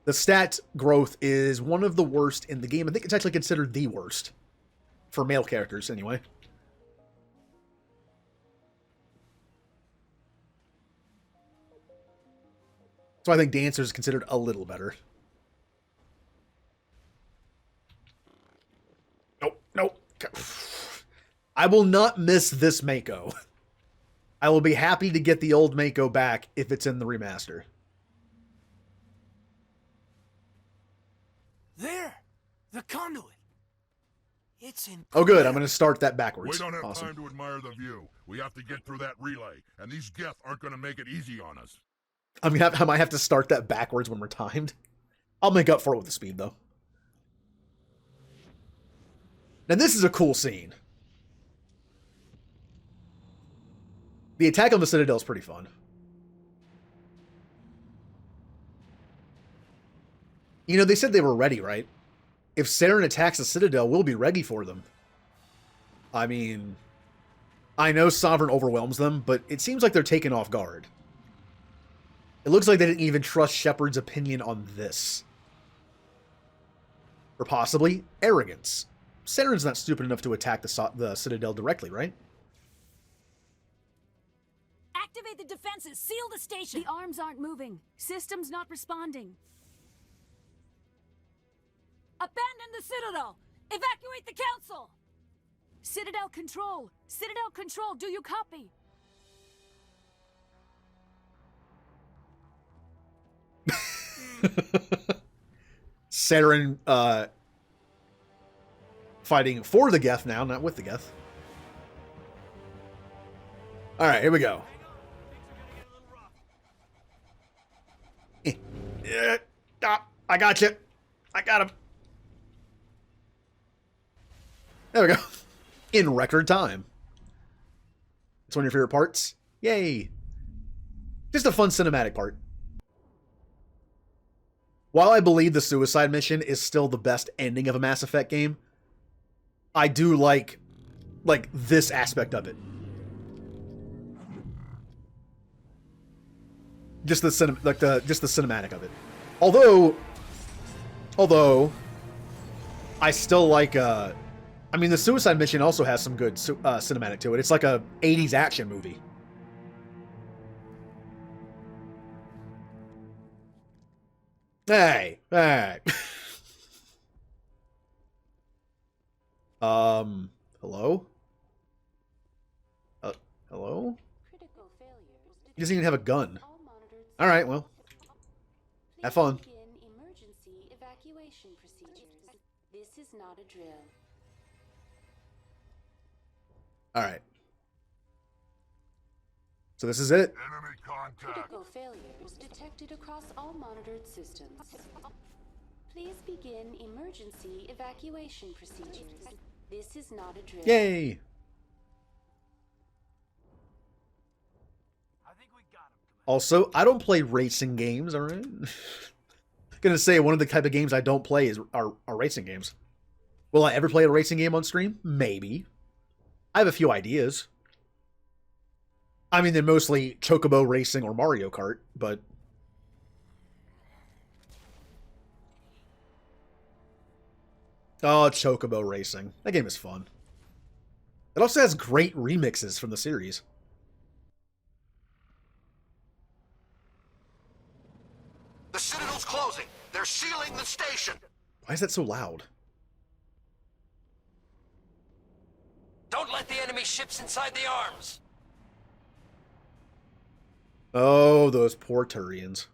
The stat growth is one of the worst in the game. I think it's actually considered the worst. For male characters, anyway. So I think dancer is considered a little better. Nope. I will not miss this Mako. I will be happy to get the old Mako back if it's in the remaster. There! The conduit! It's in. Oh, good. I'm going to start that backwards. We don't have awesome. time to admire the view. We have to get through that relay, and these Geth aren't going to make it easy on us. I might have to start that backwards when we're timed. I'll make up for it with the speed, though. Now, this is a cool scene. The attack on the Citadel is pretty fun. You know, they said they were ready, right? If Saren attacks the Citadel, we'll be ready for them. I mean, I know Sovereign overwhelms them, but it seems like they're taken off guard. It looks like they didn't even trust Shepard's opinion on this. Or possibly arrogance. Saren's not stupid enough to attack the Citadel directly, right? Activate the defenses! Seal the station! The arms aren't moving. System's not responding. Abandon the Citadel! Evacuate the Council! Citadel Control! Citadel Control, do you copy? Saren, fighting for the Geth now, not with the Geth. Alright, here we go. I got you. I got him. There we go. In record time. It's one of your favorite parts. Yay. Just a fun cinematic part. While I believe the suicide mission is still the best ending of a Mass Effect game, I do like this aspect of it. Just the cinematic of it. Although I still like I mean the suicide mission also has some good cinematic to it. It's like a 80s action movie. Hey. Hello? Hello? He doesn't even have a gun. Alright, well. Have fun. Emergency evacuation procedures. This is not a drill. Alright. So this is it. Enemy contact. Critical failures detected across all monitored systems. Please begin emergency evacuation procedures. This is not a drill. Yay! Also, I don't play racing games, alright? Gonna say, one of the type of games I don't play are racing games. Will I ever play a racing game on stream? Maybe. I have a few ideas. I mean, they're mostly Chocobo Racing or Mario Kart, but... Oh, Chocobo Racing. That game is fun. It also has great remixes from the series. The Citadel's closing. They're sealing the station. Why is that so loud? Don't let the enemy ships inside the arms. Oh, those poor Turians.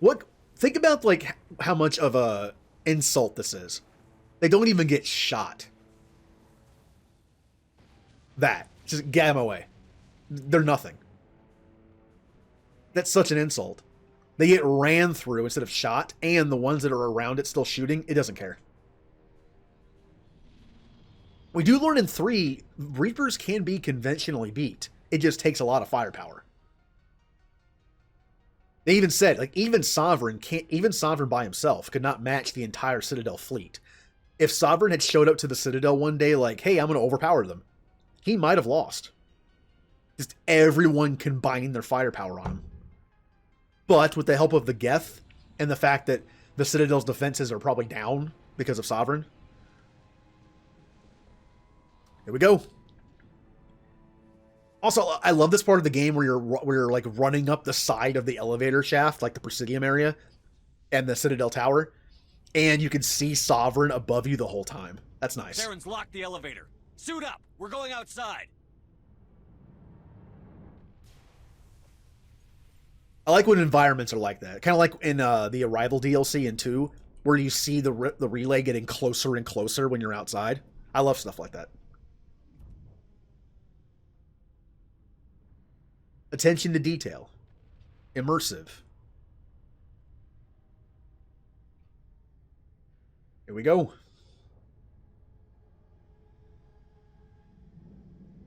What? Think about, like, how much of a insult this is. They don't even get shot. That. Just get them away. They're nothing. That's such an insult. They get ran through instead of shot, and the ones that are around it still shooting, it doesn't care. We do learn in 3, Reapers can be conventionally beat. It just takes a lot of firepower. They even said, like, even Sovereign by himself could not match the entire Citadel fleet. If Sovereign had showed up to the Citadel one day like, hey, I'm going to overpower them, he might have lost. Just everyone combining their firepower on him. But with the help of the Geth and the fact that the Citadel's defenses are probably down because of Sovereign. Here we go. Also, I love this part of the game where you're like running up the side of the elevator shaft, like the Presidium area and the Citadel Tower, and you can see Sovereign above you the whole time. That's nice. Saren's locked the elevator. Suit up. We're going outside. I like when environments are like that. Kind of like in the Arrival DLC in 2, where you see the relay getting closer and closer when you're outside. I love stuff like that. Attention to detail. Immersive. Here we go.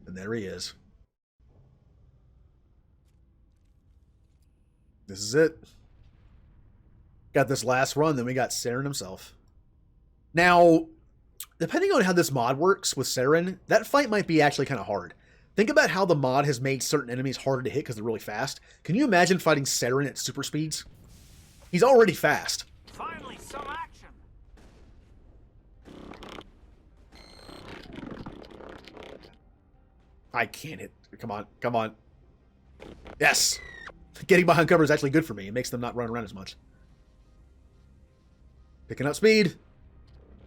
And there he is. This is it. Got this last run, then we got Saren himself. Now, depending on how this mod works with Saren, that fight might be actually kind of hard. Think about how the mod has made certain enemies harder to hit because they're really fast. Can you imagine fighting Saren at super speeds? He's already fast. Finally, some action. I can't hit. Come on, come on. Yes! Getting behind cover is actually good for me. It makes them not run around as much. Picking up speed.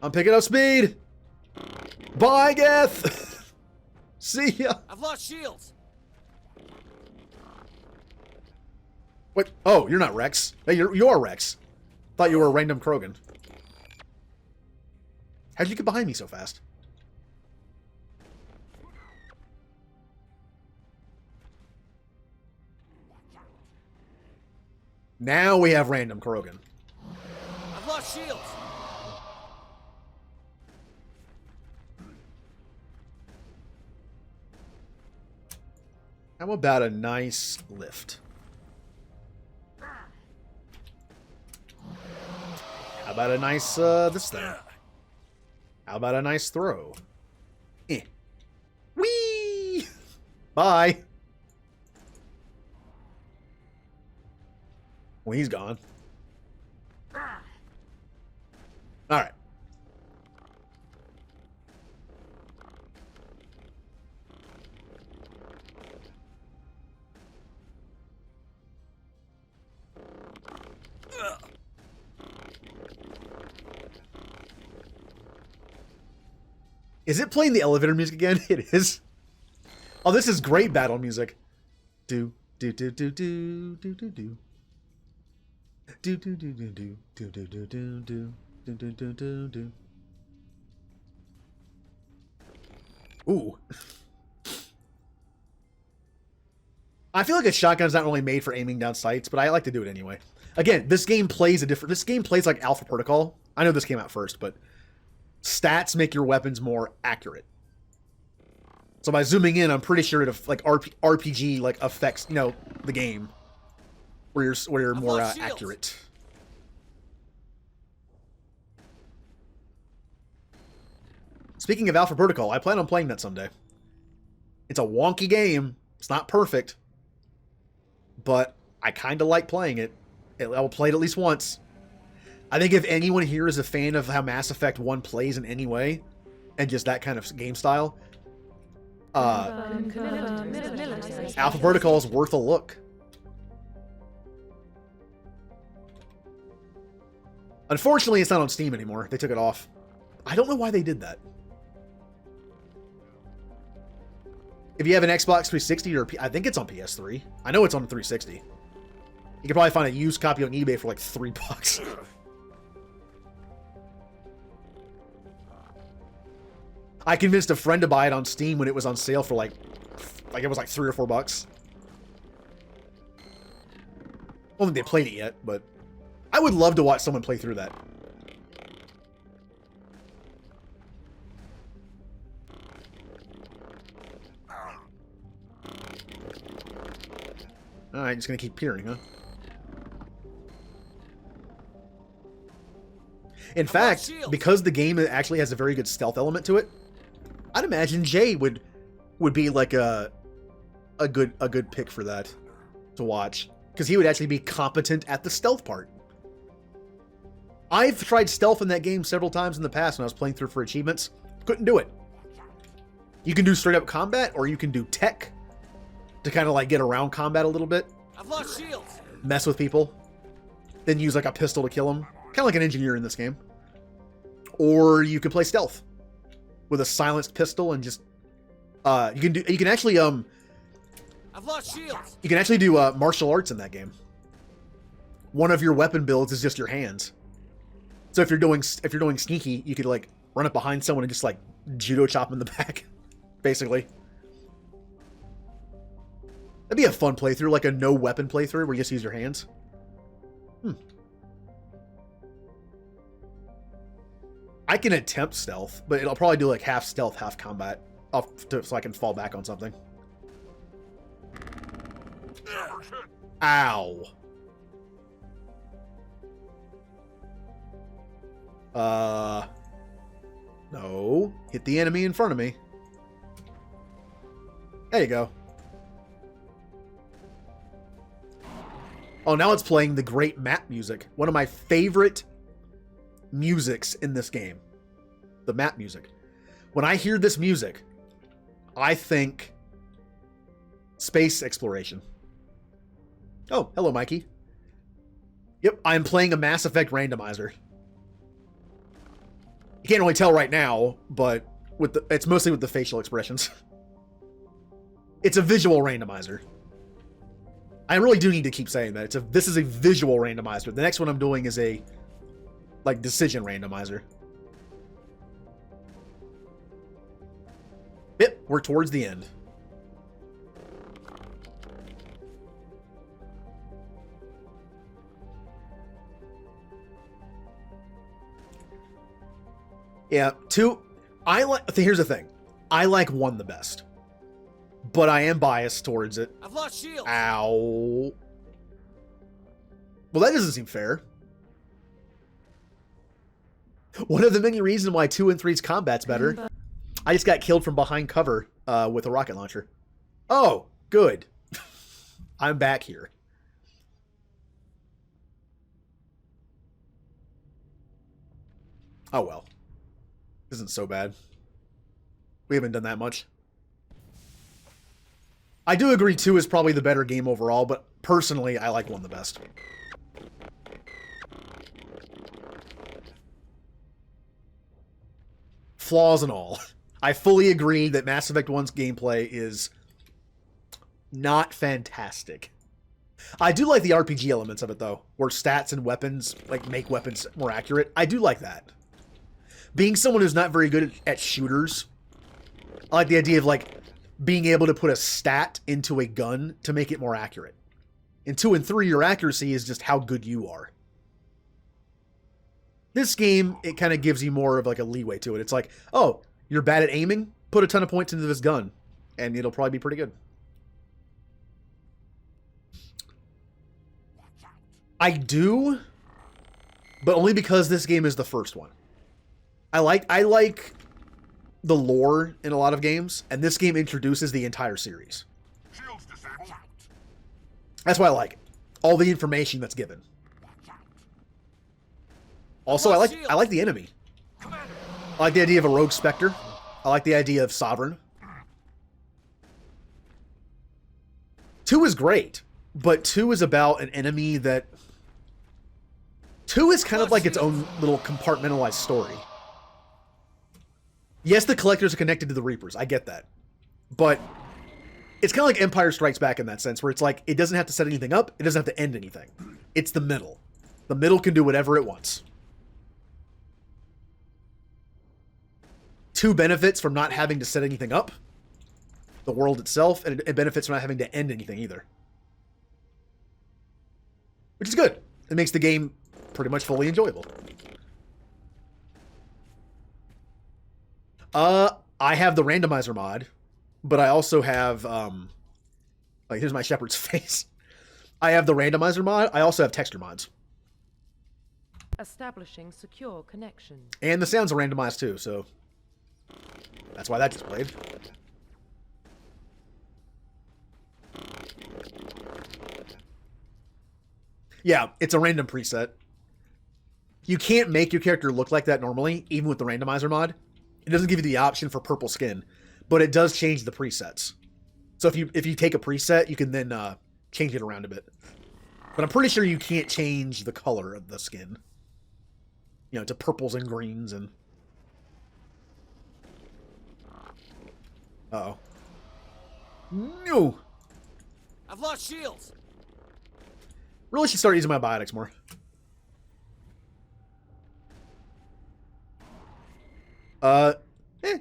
I'm picking up speed. Bye, Geth. See ya. I've lost shields. Wait. Oh, you're not Rex. Hey, you are Rex. Thought you were a random Krogan. How'd you get behind me so fast? Now we have random Krogan. I've lost shields. How about a nice lift? How about a nice, this thing? How about a nice throw? Eh. Whee! Bye! Well, he's gone. Alright. Is it playing the elevator music again? It is. Oh, this is great battle music. Do do do do do do do do. Do do do do do do do do do do do do do do do. Ooh. I feel like a shotgun's not really made for aiming down sights, but I like to do it anyway. Again, this game plays like Alpha Protocol. I know this came out first, but stats make your weapons more accurate. So by zooming in, I'm pretty sure it like RPG like affects, you know, the game where you're more accurate. Speaking of Alpha Protocol, I plan on playing that someday. It's a wonky game. It's not perfect, but I kind of like playing it. I will play it at least once. I think if anyone here is a fan of how Mass Effect 1 plays in any way, and just that kind of game style, Alpha Protocol is worth a look. Unfortunately, it's not on Steam anymore. They took it off. I don't know why they did that. If you have an Xbox 360 or I think it's on PS3. I know it's on 360. You can probably find a used copy on eBay for like $3. I convinced a friend to buy it on Steam when it was on sale for like it was like $3 or $4. I don't think they played it yet, but I would love to watch someone play through that. Alright, just gonna keep peering, huh? In fact, because the game actually has a very good stealth element to it, I'd imagine Jay would be like a good pick for that to watch, because he would actually be competent at the stealth part. I've tried stealth in that game several times in the past when I was playing through for achievements. Couldn't do it. You can do straight up combat, or you can do tech to kind of like get around combat a little bit. I've lost shields. Mess with people, then use like a pistol to kill them, kind of like an engineer in this game. Or you can play stealth with a silenced pistol and just you can actually I've lost shields. You can actually do martial arts in that game. One of your weapon builds is just your hands. So if you're doing sneaky, you could like run up behind someone and just like judo chop them in the back, basically. That'd be a fun playthrough, like a no weapon playthrough where you just use your hands. I can attempt stealth, but it'll probably do like half stealth, half combat, so I can fall back on something. Ow. No. Hit the enemy in front of me. There you go. Oh, now it's playing the great map music. One of my favorite musics in this game. The map music. When I hear this music, I think space exploration. Oh, hello, Mikey. Yep, I'm playing a Mass Effect Randomizer. You can't really tell right now, but it's mostly with the facial expressions. It's a visual randomizer. I really do need to keep saying that. This is a visual randomizer. The next one I'm doing is a decision randomizer. Yep, we're towards the end. Yeah, 2. Here's the thing. I like 1 the best. But I am biased towards it. I've lost shield. Ow. Well, that doesn't seem fair. One of the many reasons why 2 and 3's combat's better. I just got killed from behind cover with a rocket launcher. Oh, good. I'm back here. Oh well. Isn't so bad. We haven't done that much. I do agree 2 is probably the better game overall, but personally, I like 1 the best. Flaws and all. I fully agree that Mass Effect 1's gameplay is not fantastic. I do like the RPG elements of it, though, where stats and weapons make weapons more accurate. I do like that. Being someone who's not very good at shooters, I like the idea of being able to put a stat into a gun to make it more accurate. In 2 and 3, your accuracy is just how good you are. This game, it kind of gives you more of a leeway to it. It's like, oh, you're bad at aiming? Put a ton of points into this gun, and it'll probably be pretty good. I do, but only because this game is the first one. I like the lore in a lot of games, and this game introduces the entire series. That's why I like it. All the information that's given. Also, I like the enemy. I like the idea of a rogue specter. I like the idea of Sovereign. 2 is great, but 2 is about an enemy that... 2 is kind of like its own little compartmentalized story. Yes, the Collectors are connected to the Reapers. I get that. But it's kind of like Empire Strikes Back in that sense, where it's like, it doesn't have to set anything up, it doesn't have to end anything. It's the middle. The middle can do whatever it wants. 2 benefits from not having to set anything up. The world itself, and it benefits from not having to end anything either. Which is good. It makes the game pretty much fully enjoyable. I have the randomizer mod, but I also have, here's my shepherd's face. I have the randomizer mod. I also have texture mods. Establishing secure connection. And the sounds are randomized too, so that's why that just played. Yeah, it's a random preset. You can't make your character look like that normally, even with the randomizer mod. It doesn't give you the option for purple skin, but it does change the presets. So if you take a preset, you can then change it around a bit. But I'm pretty sure you can't change the color of the skin. You know, to purples and greens and... Uh-oh. No! I've lost shields! Really should start using my biotics more.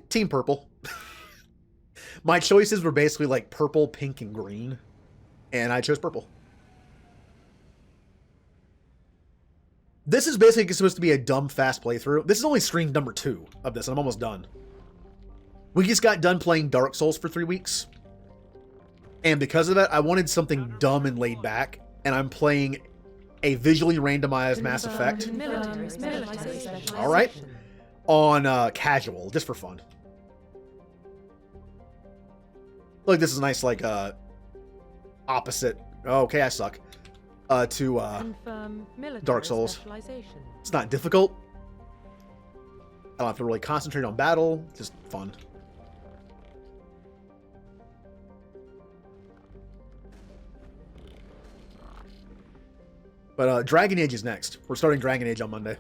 Team purple. My choices were basically like purple, pink, and green. And I chose purple. This is basically supposed to be a dumb, fast playthrough. This is only stream number 2 of this, and I'm almost done. We just got done playing Dark Souls for 3 weeks. And because of that, I wanted something dumb and laid back. And I'm playing a visually randomized Mass Effect. Alright. On casual, just for fun. Look, this is nice, like, opposite. Oh, okay, I suck. To Dark Souls. It's not difficult. I don't have to really concentrate on battle. Just fun. But Dragon Age is next. We're starting Dragon Age on Monday.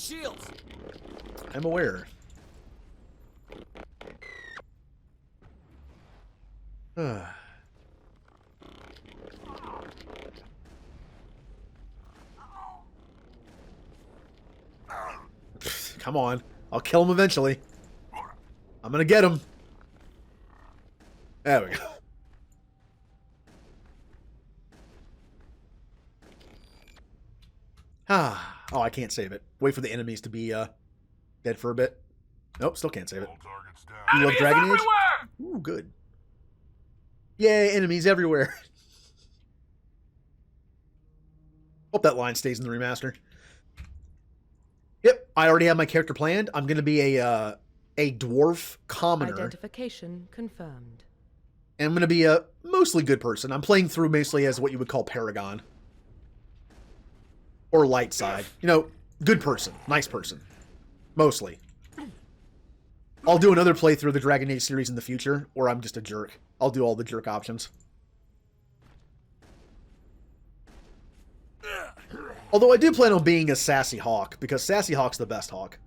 lost shields! I'm aware. Come on. I'll kill him eventually. I'm gonna get him. There we go. Oh, I can't save it. Wait for the enemies to be dead for a bit. Nope, still can't save it. You love Dragon Age? Ooh, good. Yay, enemies everywhere. Hope that line stays in the remaster. Yep, I already have my character planned. I'm going to be a dwarf commoner. Identification confirmed. And I'm going to be a mostly good person. I'm playing through mostly as what you would call Paragon. Or light side. You know, good person. Nice person. Mostly. I'll do another playthrough of the Dragon Age series in the future, or I'm just a jerk. I'll do all the jerk options. Although I do plan on being a Sassy Hawk, because Sassy Hawk's the best Hawk.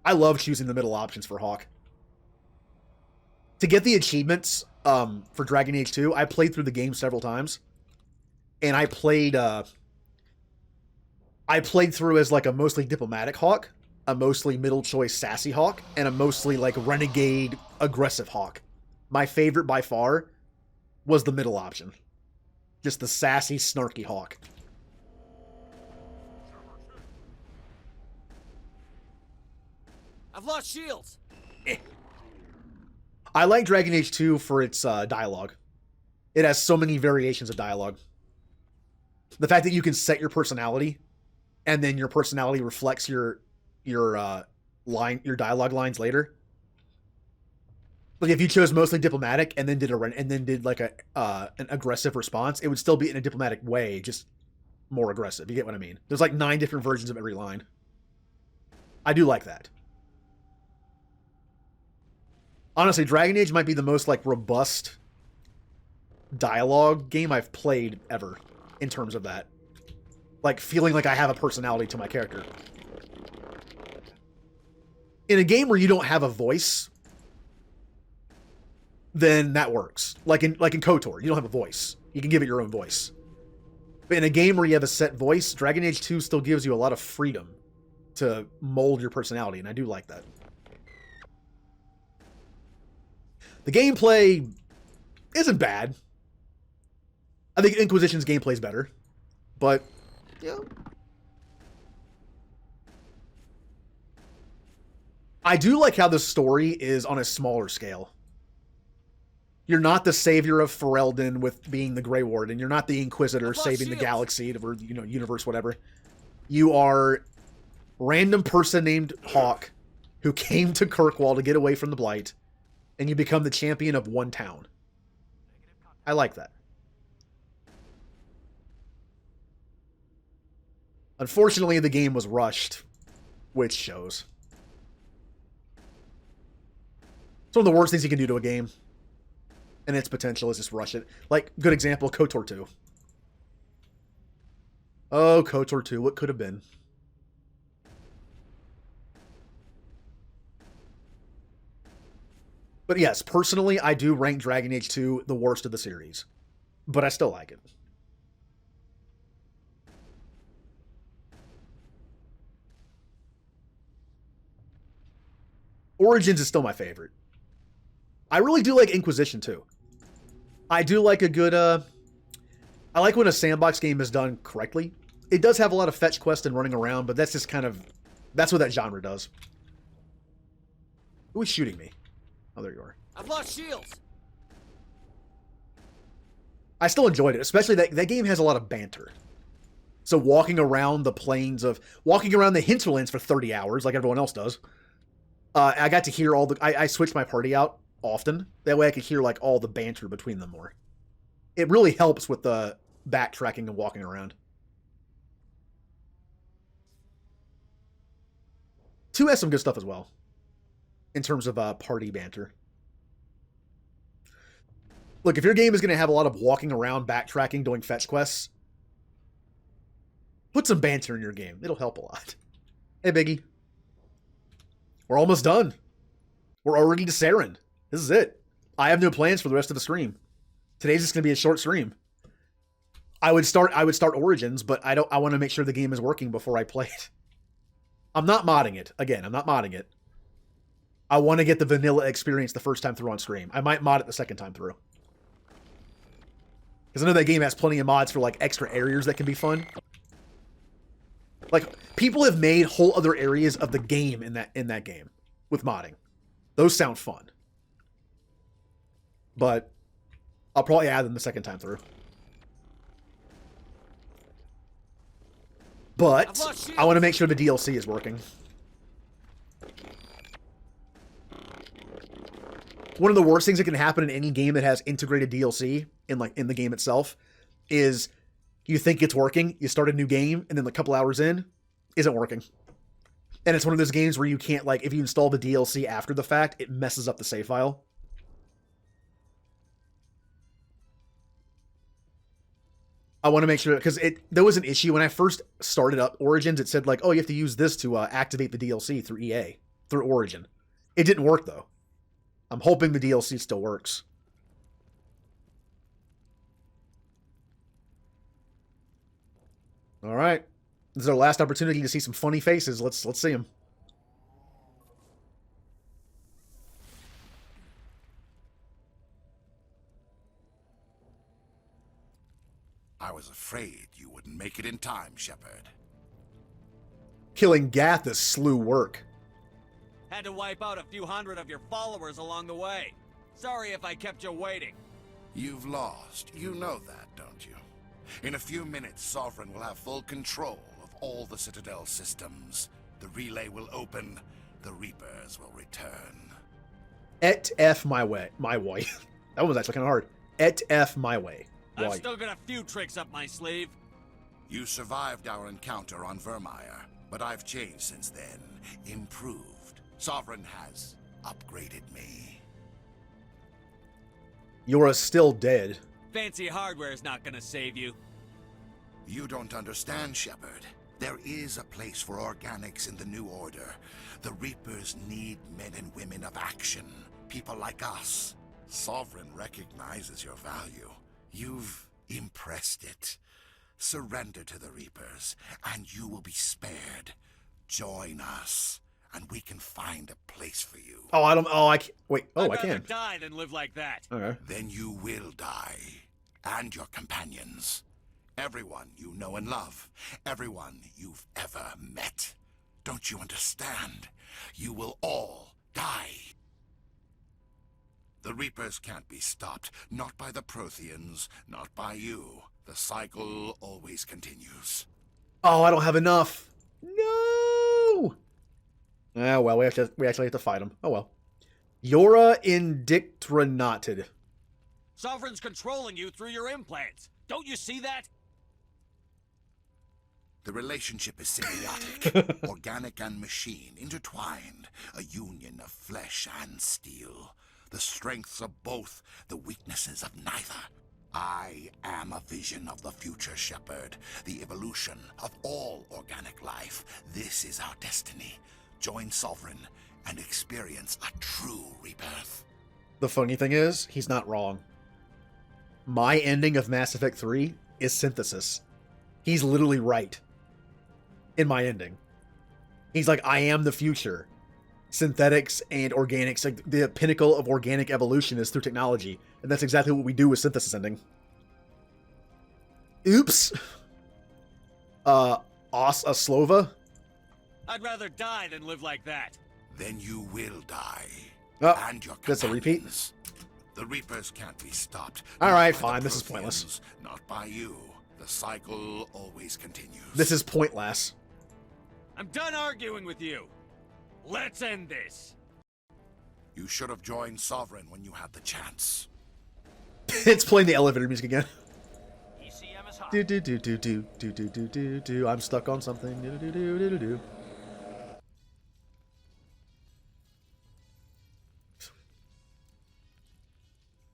I love choosing the middle options for Hawk. To get the achievements for Dragon Age 2, I played through the game several times. And I played through as like a mostly diplomatic Hawk, a mostly middle choice Sassy Hawk, and a mostly like renegade aggressive Hawk. My favorite by far was the middle option. Just the sassy, snarky Hawk. I've lost shields! I like Dragon Age 2 for its dialogue. It has so many variations of dialogue. The fact that you can set your personality, and then your personality reflects your dialogue lines later. Like if you chose mostly diplomatic and then did like an aggressive response, it would still be in a diplomatic way, just more aggressive. You get what I mean? There's like 9 different versions of every line. I do like that. Honestly, Dragon Age might be the most like robust dialogue game I've played ever in terms of that. Like feeling like I have a personality to my character. In a game where you don't have a voice, then that works. Like in KOTOR, you don't have a voice. You can give it your own voice. But in a game where you have a set voice, Dragon Age 2 still gives you a lot of freedom to mold your personality, and I do like that. The gameplay isn't bad. I think Inquisition's gameplay is better. But, yeah. I do like how the story is on a smaller scale. You're not the savior of Ferelden with being the Grey Warden. You're not the Inquisitor saving the galaxy or, you know, universe, whatever. You are random person named Hawk who came to Kirkwall to get away from the Blight, and you become the champion of one town. I like that. Unfortunately, the game was rushed, which shows. It's one of the worst things you can do to a game. And its potential is just rush it. Like, good example, KOTOR 2. Oh, KOTOR 2, what could have been? But yes, personally, I do rank Dragon Age 2 the worst of the series. But I still like it. Origins is still my favorite. I really do like Inquisition too. I do like a good, I like when a sandbox game is done correctly. It does have a lot of fetch quest and running around, but that's just kind of, that's what that genre does. Who is shooting me? Oh, there you are. I've lost shields. I still enjoyed it, especially that game has a lot of banter. So walking around the hinterlands for 30 hours, like everyone else does, I got to hear I switched my party out often. That way I could hear like all the banter between them more. It really helps with the backtracking and walking around. 2 has some good stuff as well. In terms of party banter. Look, if your game is going to have a lot of walking around, backtracking, doing fetch quests, put some banter in your game. It'll help a lot. Hey, Biggie. We're almost done. We're already to Saren. This is it. I have no plans for the rest of the stream. Today's just going to be a short stream. I would start Origins, but I want to make sure the game is working before I play it. I'm not modding it. Again, I'm not modding it. I want to get the vanilla experience the first time through on stream. I might mod it the second time through. Because I know that game has plenty of mods for like extra areas that can be fun. Like, people have made whole other areas of the game in that game with modding. Those sound fun. But I'll probably add them the second time through. But I want to make sure the DLC is working. One of the worst things that can happen in any game that has integrated DLC in the game itself is you think it's working, you start a new game, and then a couple hours in, isn't working. And it's one of those games where you can't, like, if you install the DLC after the fact, it messes up the save file. I want to make sure, because there was an issue when I first started up Origins. It said, like, oh, you have to use this to activate the DLC through EA, through Origin. It didn't work, though. I'm hoping the DLC still works. All right. This is our last opportunity to see some funny faces. Let's see them. I was afraid you wouldn't make it in time, Shepard. Killing Gath is slew work. Had to wipe out a few hundred of your followers along the way. Sorry if I kept you waiting. You've lost. You know that, don't you? In a few minutes, Sovereign will have full control of all the Citadel systems. The relay will open. The Reapers will return. Et F my way. My way. That was actually kind of hard. Et F my way. I've still got a few tricks up my sleeve. You survived our encounter on Vermeer, but I've changed since then. Improved. Sovereign has upgraded me. You're still dead. Fancy hardware is not gonna save you. You don't understand, Shepard. There is a place for organics in the New Order. The Reapers need men and women of action. People like us. Sovereign recognizes your value. You've impressed it. Surrender to the Reapers, and you will be spared. Join us, and we can find a place for you. Oh, I can't. Wait. Oh, I can. I'd rather die than live like that. Okay. Then you will die. And your companions. Everyone you know and love. Everyone you've ever met. Don't you understand? You will all die. The Reapers can't be stopped. Not by the Protheans. Not by you. The cycle always continues. Oh, I don't have enough. No! Ah, well, we actually have to fight him. Oh, well. Yora Indictrinated. Sovereign's controlling you through your implants. Don't you see that? The relationship is symbiotic. Organic and machine, intertwined. A union of flesh and steel. The strengths of both, the weaknesses of neither. I am a vision of the future, Shepard. The evolution of all organic life. This is our destiny. Join Sovereign and experience a true rebirth. The funny thing is, he's not wrong. My ending of Mass Effect 3 is synthesis. He's literally right. In my ending. He's like, I am the future. Synthetics and organics, like the pinnacle of organic evolution is through technology. And that's exactly what we do with synthesis ending. Oops. Slova? I'd rather die than live like that. Then you will die. Oh, and your that's a repeat? The Reapers can't be stopped. Alright, fine. This is pointless. Not by you. The cycle always continues. This is pointless. I'm done arguing with you. Let's end this. You should have joined Sovereign when you had the chance. It's playing the elevator music again. ECM is hot. Do. I'm stuck on something. Do.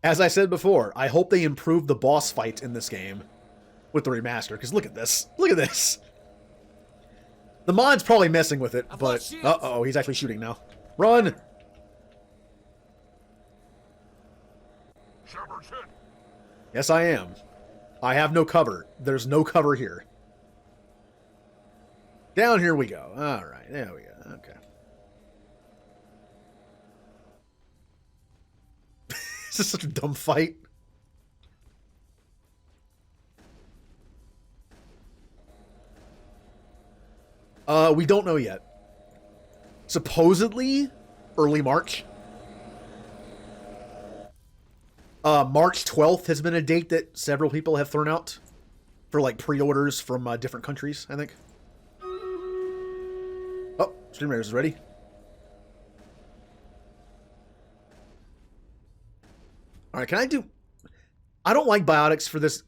As I said before, I hope they improve the boss fights in this game with the remaster, because look at this. Look at this. The mod's probably messing with it, but... Uh-oh, he's actually shooting now. Run! Shepard's hit. Yes, I am. I have no cover. There's no cover here. Down here we go. All right, there we go. Okay. This is such a dumb fight. We don't know yet. Supposedly, early March. March 12th has been a date that several people have thrown out for like pre-orders from different countries, I think. Oh, Stream Raiders is ready. All right, can I do... I don't like biotics for this.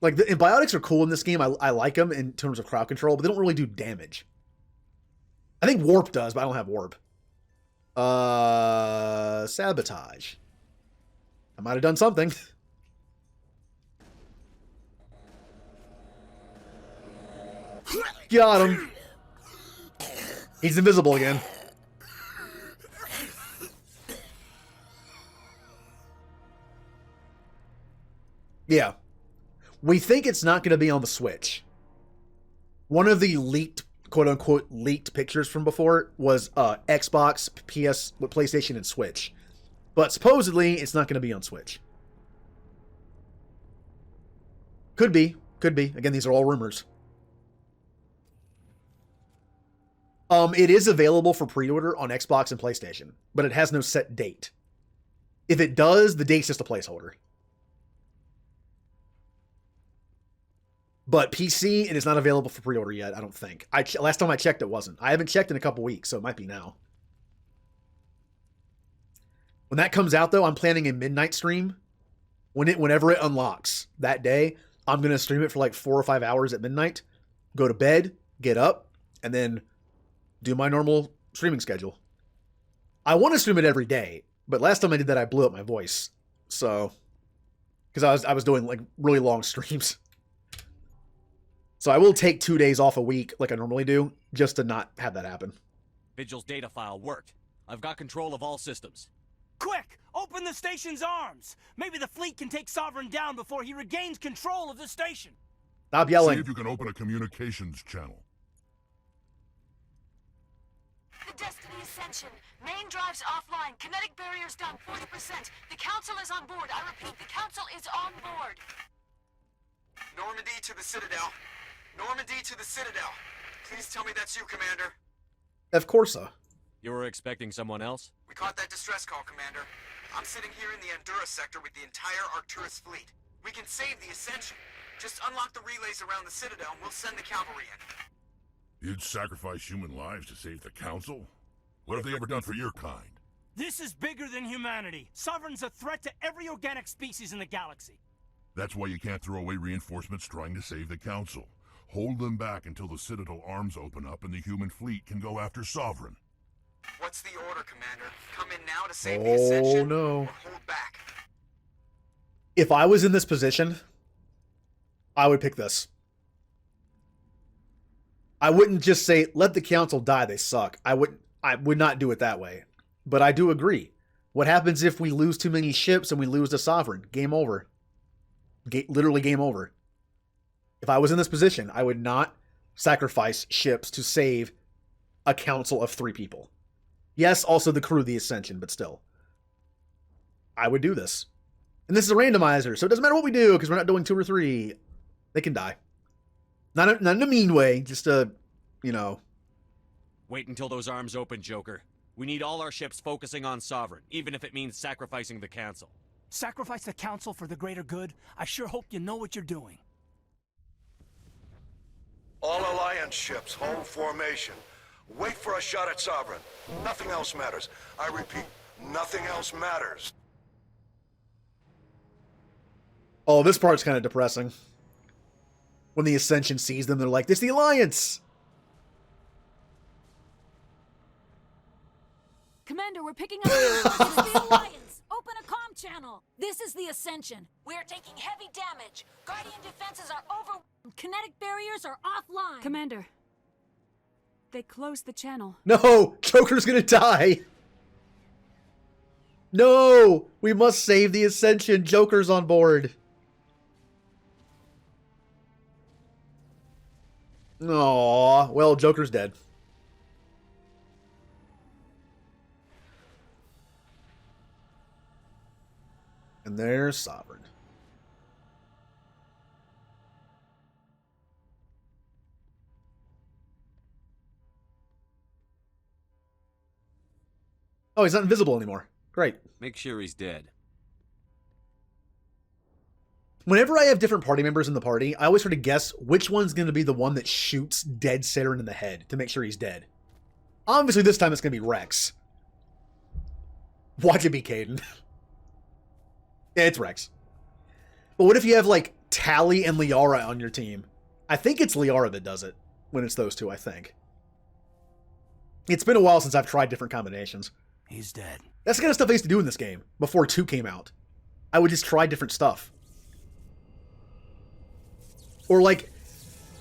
Like, the biotics are cool in this game. I like them in terms of crowd control, but they don't really do damage. I think warp does, but I don't have warp. Sabotage. I might have done something. Got him. He's invisible again. Yeah. We think it's not going to be on the Switch. One of the leaked, quote-unquote, leaked pictures from before was Xbox, PS, PlayStation, and Switch. But supposedly, it's not going to be on Switch. Could be. Could be. Again, these are all rumors. It is available for pre-order on Xbox and PlayStation, but it has no set date. If it does, the date's just a placeholder. But PC, it is not available for pre-order yet, I don't think. Last time I checked, it wasn't. I haven't checked in a couple weeks, so it might be now. When that comes out, though, I'm planning a midnight stream. Whenever it unlocks that day, I'm going to stream it for like 4 or 5 hours at midnight, go to bed, get up, and then do my normal streaming schedule. I want to stream it every day, but last time I did that, I blew up my voice. So, because I was doing like really long streams. So I will take 2 days off a week like I normally do, just to not have that happen. Vigil's data file worked. I've got control of all systems. Quick! Open the station's arms! Maybe the fleet can take Sovereign down before he regains control of the station. Stop yelling. See if you can open a communications channel. The Destiny Ascension. Main drives offline. Kinetic barriers down 40%. The Council is on board. I repeat, the Council is on board. Normandy to the Citadel. Normandy to the Citadel. Please tell me that's you, Commander. Of course, sir. You were expecting someone else? We caught that distress call, Commander. I'm sitting here in the Endura sector with the entire Arcturus fleet. We can save the Ascension. Just unlock the relays around the Citadel and we'll send the cavalry in. You'd sacrifice human lives to save the Council? What have they ever done for your kind? This is bigger than humanity. Sovereign's a threat to every organic species in the galaxy. That's why you can't throw away reinforcements trying to save the Council. Hold them back until the Citadel arms open up and the human fleet can go after Sovereign. What's the order, Commander? Come in now to save the Ascension? Oh, no. Or hold back? If I was in this position, I would pick this. I wouldn't just say, let the Council die, they suck. I would not do it that way. But I do agree. What happens if we lose too many ships and we lose the Sovereign? Game over. Literally game over. If I was in this position, I would not sacrifice ships to save a council of 3 people. Yes, also the crew of the Ascension, but still. I would do this. And this is a randomizer, so it doesn't matter what we do, because we're not doing 2 or 3. They can die. Not in a mean way, just a, you know. Wait until those arms open, Joker. We need all our ships focusing on Sovereign, even if it means sacrificing the Council. Sacrifice the Council for the greater good? I sure hope you know what you're doing. All Alliance ships, hold formation. Wait for a shot at Sovereign. Nothing else matters. I repeat, nothing else matters. Oh, this part's kind of depressing. When the Ascension sees them, they're like, this is the Alliance! Commander, we're picking up the Alliance. Open a comm channel. This is the Ascension. We are taking heavy damage. Guardian defenses are over. Kinetic barriers are offline. Commander, They closed the channel. No! Joker's gonna die! No! We must save the Ascension. Joker's on board. Aww. Well, Joker's dead. And there's Sovereign. Oh, he's not invisible anymore. Great. Make sure he's dead. Whenever I have different party members in the party, I always try to guess which one's going to be the one that shoots dead Saren in the head to make sure he's dead. Obviously, this time it's going to be Rex. Watch it be Caden. Yeah, it's Rex. But what if you have, like, Tally and Liara on your team? I think it's Liara that does it when it's those two, I think. It's been a while since I've tried different combinations. He's dead. That's the kind of stuff I used to do in this game before 2 came out. I would just try different stuff. Or like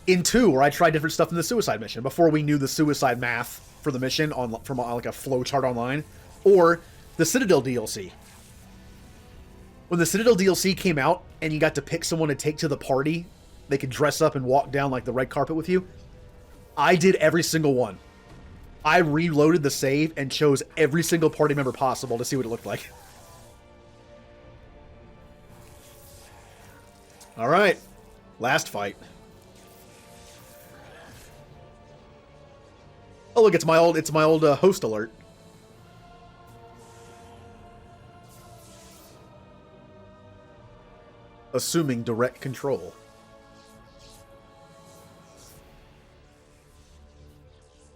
in 2, where I tried different stuff in the suicide mission before we knew the suicide math for the mission from like a flowchart online. Or the Citadel DLC. When the Citadel DLC came out and you got to pick someone to take to the party, they could dress up and walk down like the red carpet with you. I did every single one. I reloaded the save and chose every single party member possible to see what it looked like. All right, last fight. Oh look, it's my old host alert. Assuming direct control.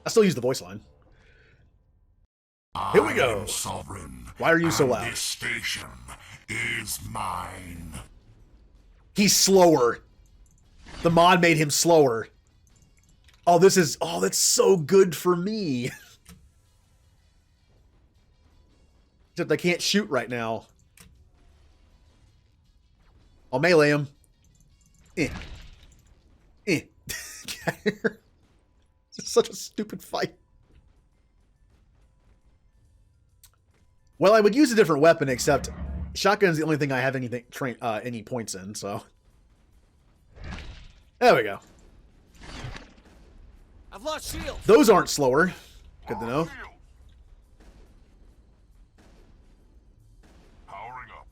I still use the voice line. Here we go. Sovereign. Why are you so loud? This station is mine. He's slower. The mod made him slower. Oh, that's so good for me. Except I can't shoot right now. I'll melee him. Get out of here. It's such a stupid fight. Well, I would use a different weapon, except shotgun's the only thing I have any points in, so. There we go. I've lost shield. Those aren't slower. Good to know. Powering up.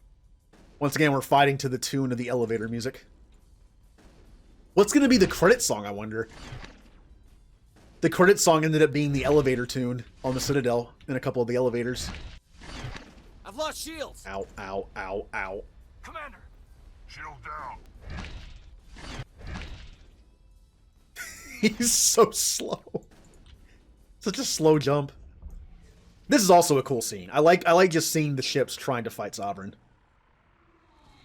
Once again, we're fighting to the tune of the elevator music. What's going to be the credit song, I wonder? The credit song ended up being the elevator tune on the Citadel in a couple of the elevators. I've lost shields. Ow, ow, ow, ow. Commander. Shield down. He's so slow. Such a slow jump. This is also a cool scene. I like just seeing the ships trying to fight Sovereign.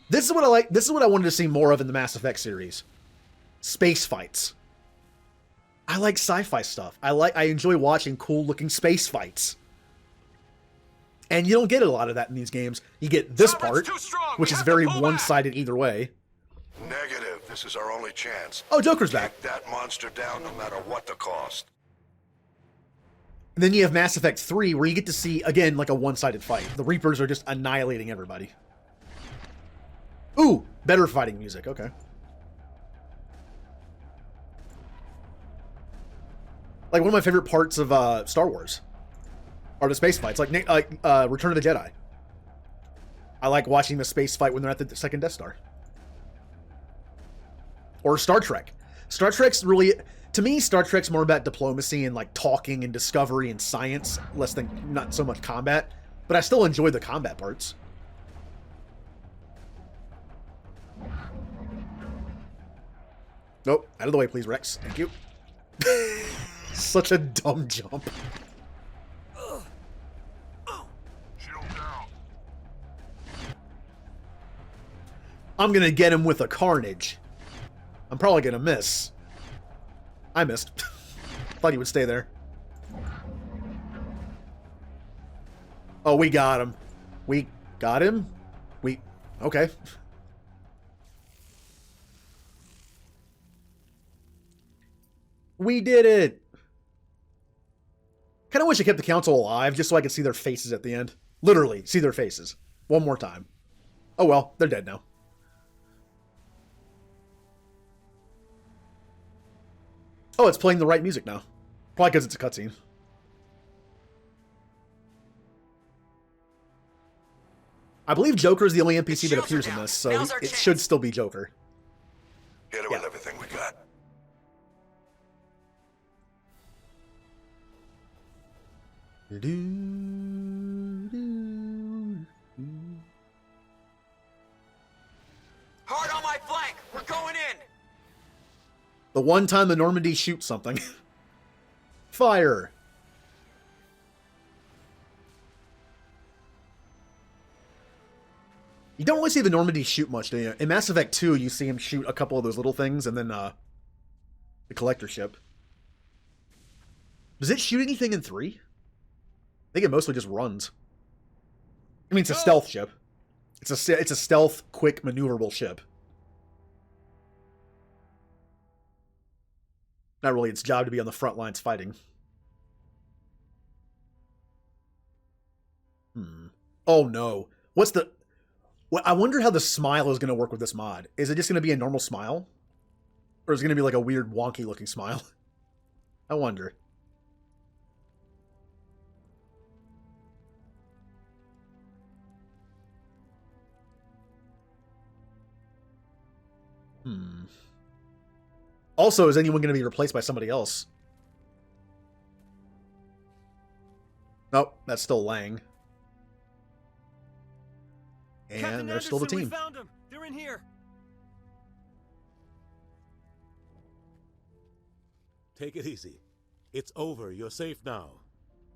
This is what I like. This is what I wanted to see more of in the Mass Effect series. Space fights. I like sci-fi stuff. I enjoy watching cool looking space fights. And you don't get a lot of that in these games. You get this part, which is very one-sided either way. Negative. This is our only chance. Oh, Joker's back. Take that monster down no matter what the cost. And then you have Mass Effect 3, where you get to see, again, like a one-sided fight. The Reapers are just annihilating everybody. Ooh, better fighting music. Okay. Like, one of my favorite parts of Star Wars are the space fights, like Return of the Jedi. I like watching the space fight when they're at the second Death Star. Or Star Trek. Star Trek's really, to me, Star Trek's more about diplomacy and like talking and discovery and science, less than, not so much combat. But I still enjoy the combat parts. Nope, out of the way, please, Rex. Thank you. Such a dumb jump. Shield down. I'm gonna get him with a carnage. I'm probably gonna miss. I missed. Thought he would stay there. Oh, we got him. We got him? Okay. We did it! Kind of wish I kept the council alive just so I could see their faces at the end. Literally, see their faces. One more time. Oh well, they're dead now. Oh, it's playing the right music now. Probably because it's a cutscene. I believe Joker is the only NPC that appears in this, so it should still be Joker. Hit it with everything we got. Hard on my flank! We're going in! The one time the Normandy shoots something. Fire! You don't really see the Normandy shoot much, do you? In Mass Effect 2, you see him shoot a couple of those little things, and then, the collector ship. Does it shoot anything in 3? I think it mostly just runs. I mean, it's a stealth ship. It's a stealth, quick, maneuverable ship. Not really its job to be on the front lines fighting. Oh no. What's the... I wonder how the smile is going to work with this mod. Is it just going to be a normal smile? Or is it going to be like a weird, wonky looking smile? I wonder. Also, is anyone going to be replaced by somebody else? Nope, that's still Lang. And Captain they're still the Anderson, team. We found them. They're in here. Take it easy. It's over. You're safe now.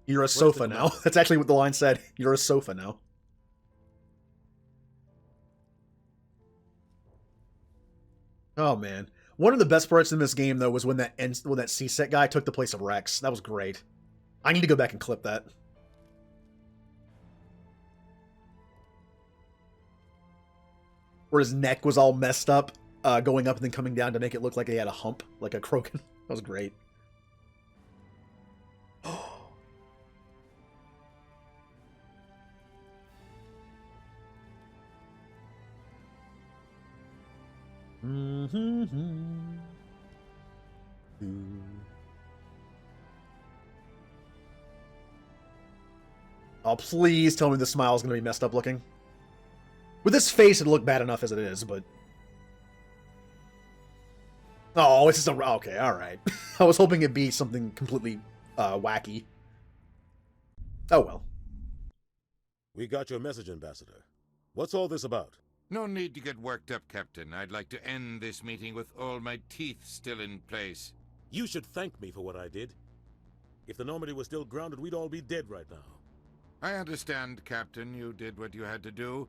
You're a sofa now. That's actually what the line said. You're a sofa now. Oh man. One of the best parts in this game though was when that C-set guy took the place of Rex. That was great. I need to go back and clip that. Where his neck was all messed up, going up and then coming down to make it look like he had a hump, like a Krogan. That was great. Oh, please tell me the smile's going to be messed up looking. With this face, it'll look bad enough as it is, but... Oh, it's just a... Okay, alright. I was hoping it'd be something completely wacky. Oh well. We got your message, Ambassador. What's all this about? No need to get worked up, Captain. I'd like to end this meeting with all my teeth still in place. You should thank me for what I did. If the Normandy was still grounded, we'd all be dead right now. I understand, Captain. You did what you had to do.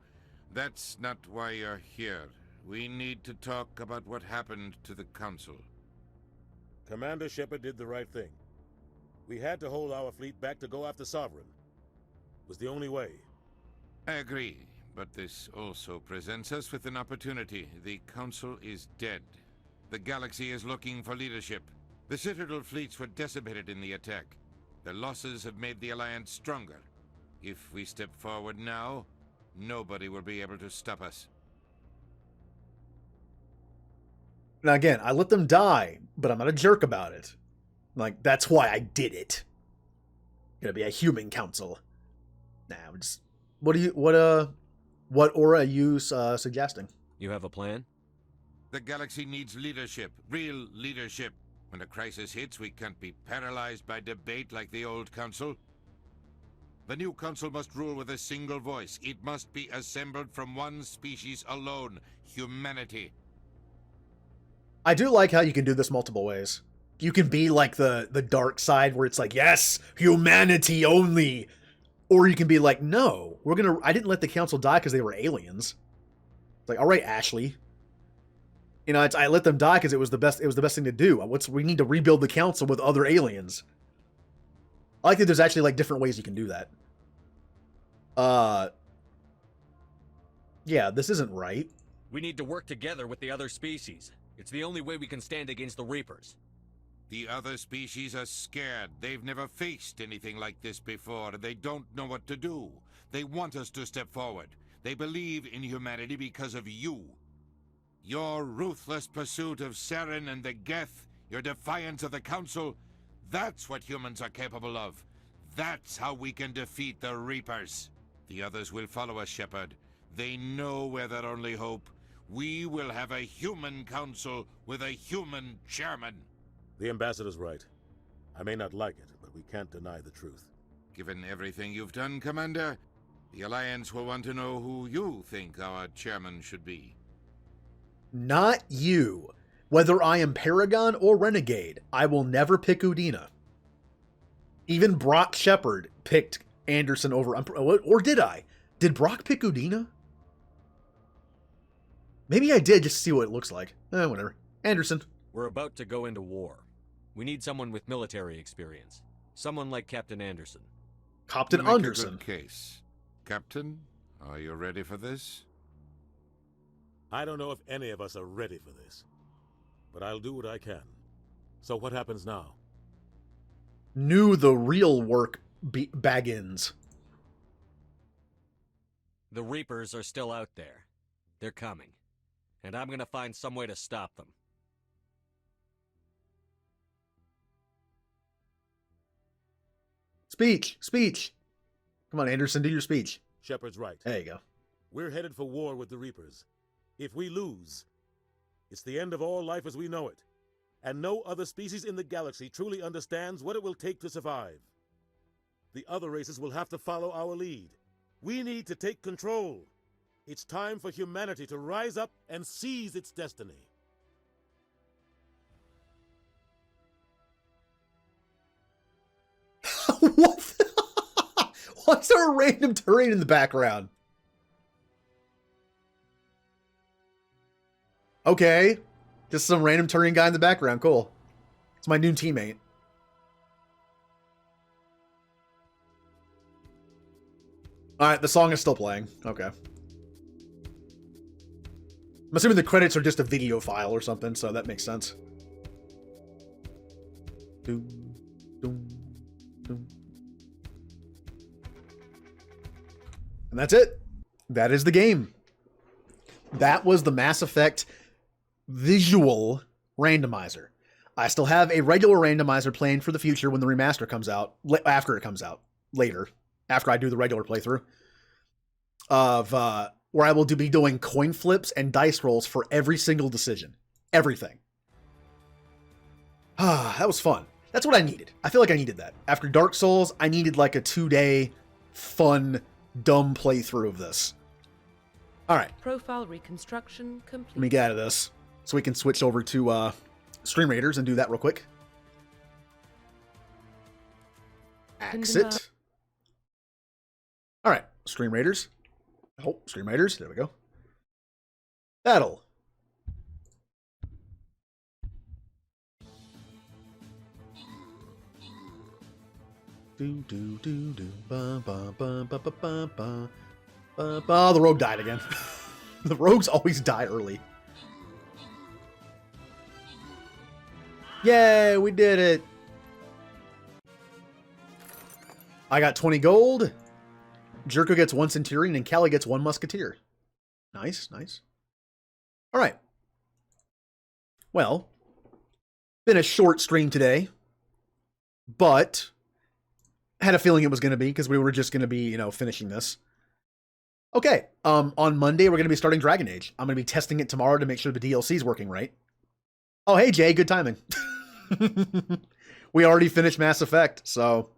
That's not why you're here. We need to talk about what happened to the Council. Commander Shepard did the right thing. We had to hold our fleet back to go after Sovereign. It was the only way. I agree, but this also presents us with an opportunity. The Council is dead. The galaxy is looking for leadership. The Citadel fleets were decimated in the attack. The losses have made the Alliance stronger. If we step forward now, nobody will be able to stop us. Now again, I let them die, but I'm not a jerk about it. Like, that's why I did it. Gonna be a human council. Nah, just... What aura are you suggesting? You have a plan? The galaxy needs leadership. Real leadership. When a crisis hits, we can't be paralyzed by debate like the old council. The new council must rule with a single voice. It must be assembled from one species alone. Humanity. I do like how you can do this multiple ways. You can be like the dark side where it's like, yes, humanity only. Or you can be like, no, I didn't let the council die because they were aliens. It's like, all right, Ashley. You know, I let them die because it was the best thing to do. We need to rebuild the council with other aliens. I like that there's actually like different ways you can do that. Yeah, this isn't right. We need to work together with the other species. It's the only way we can stand against the Reapers. The other species are scared. They've never faced anything like this before, and they don't know what to do. They want us to step forward. They believe in humanity because of you. Your ruthless pursuit of Saren and the Geth, your defiance of the Council, that's what humans are capable of. That's how we can defeat the Reapers. The others will follow us, Shepard. They know we're their only hope. We will have a human council with a human chairman. The ambassador's right. I may not like it, but we can't deny the truth. Given everything you've done, Commander, the Alliance will want to know who you think our chairman should be. Not you. Whether I am Paragon or Renegade, I will never pick Udina. Even Brock Shepard picked Anderson over... Or did I? Did Brock pick Udina? Maybe I did, just to see what it looks like. Whatever. Anderson. We're about to go into war. We need someone with military experience. Someone like Captain Anderson. Captain Anderson. Good case. Captain, are you ready for this? I don't know if any of us are ready for this, but I'll do what I can. So what happens now? Knew the real work begins. The Reapers are still out there. They're coming. And I'm gonna find some way to stop them. Speech. Come on, Anderson, do your speech. Shepard's right. There you go. We're headed for war with the Reapers. If we lose, it's the end of all life as we know it. And no other species in the galaxy truly understands what it will take to survive. The other races will have to follow our lead. We need to take control. It's time for humanity to rise up and seize its destiny. What? Why is there a random terrain in the background? Okay. Just some random Turian guy in the background. Cool. It's my new teammate. Alright, the song is still playing. Okay. I'm assuming the credits are just a video file or something, so that makes sense. Doom, doom, doom. And that's it. That is the game. That was the Mass Effect Visual Randomizer. I still have a regular randomizer planned for the future when the remaster comes out. After it comes out. Later. After I do the regular playthrough. Of, where I will be doing coin flips and dice rolls for every single decision. Everything. That was fun. That's what I needed. I feel like I needed that. After Dark Souls, I needed like a 2-day fun, dumb playthrough of this. Alright. Profile reconstruction complete. Let me get out of this so we can switch over to Stream Raiders and do that real quick. Exit. Alright, Stream Raiders. Oh, Stream Raiders. There we go. Battle. Do do do do ba ba ba ba ba ba ba ba. Oh, the rogue died again. The rogues always die early. Yay, we did it. I got 20 gold. Jerko gets 1 Centurion and Callie gets 1 Musketeer. Nice, nice. All right. Well, been a short stream today, but I had a feeling it was going to be because we were just going to be, you know, finishing this. Okay, on Monday we're going to be starting Dragon Age. I'm going to be testing it tomorrow to make sure the DLC is working right. Oh, hey Jay, good timing. We already finished Mass Effect, so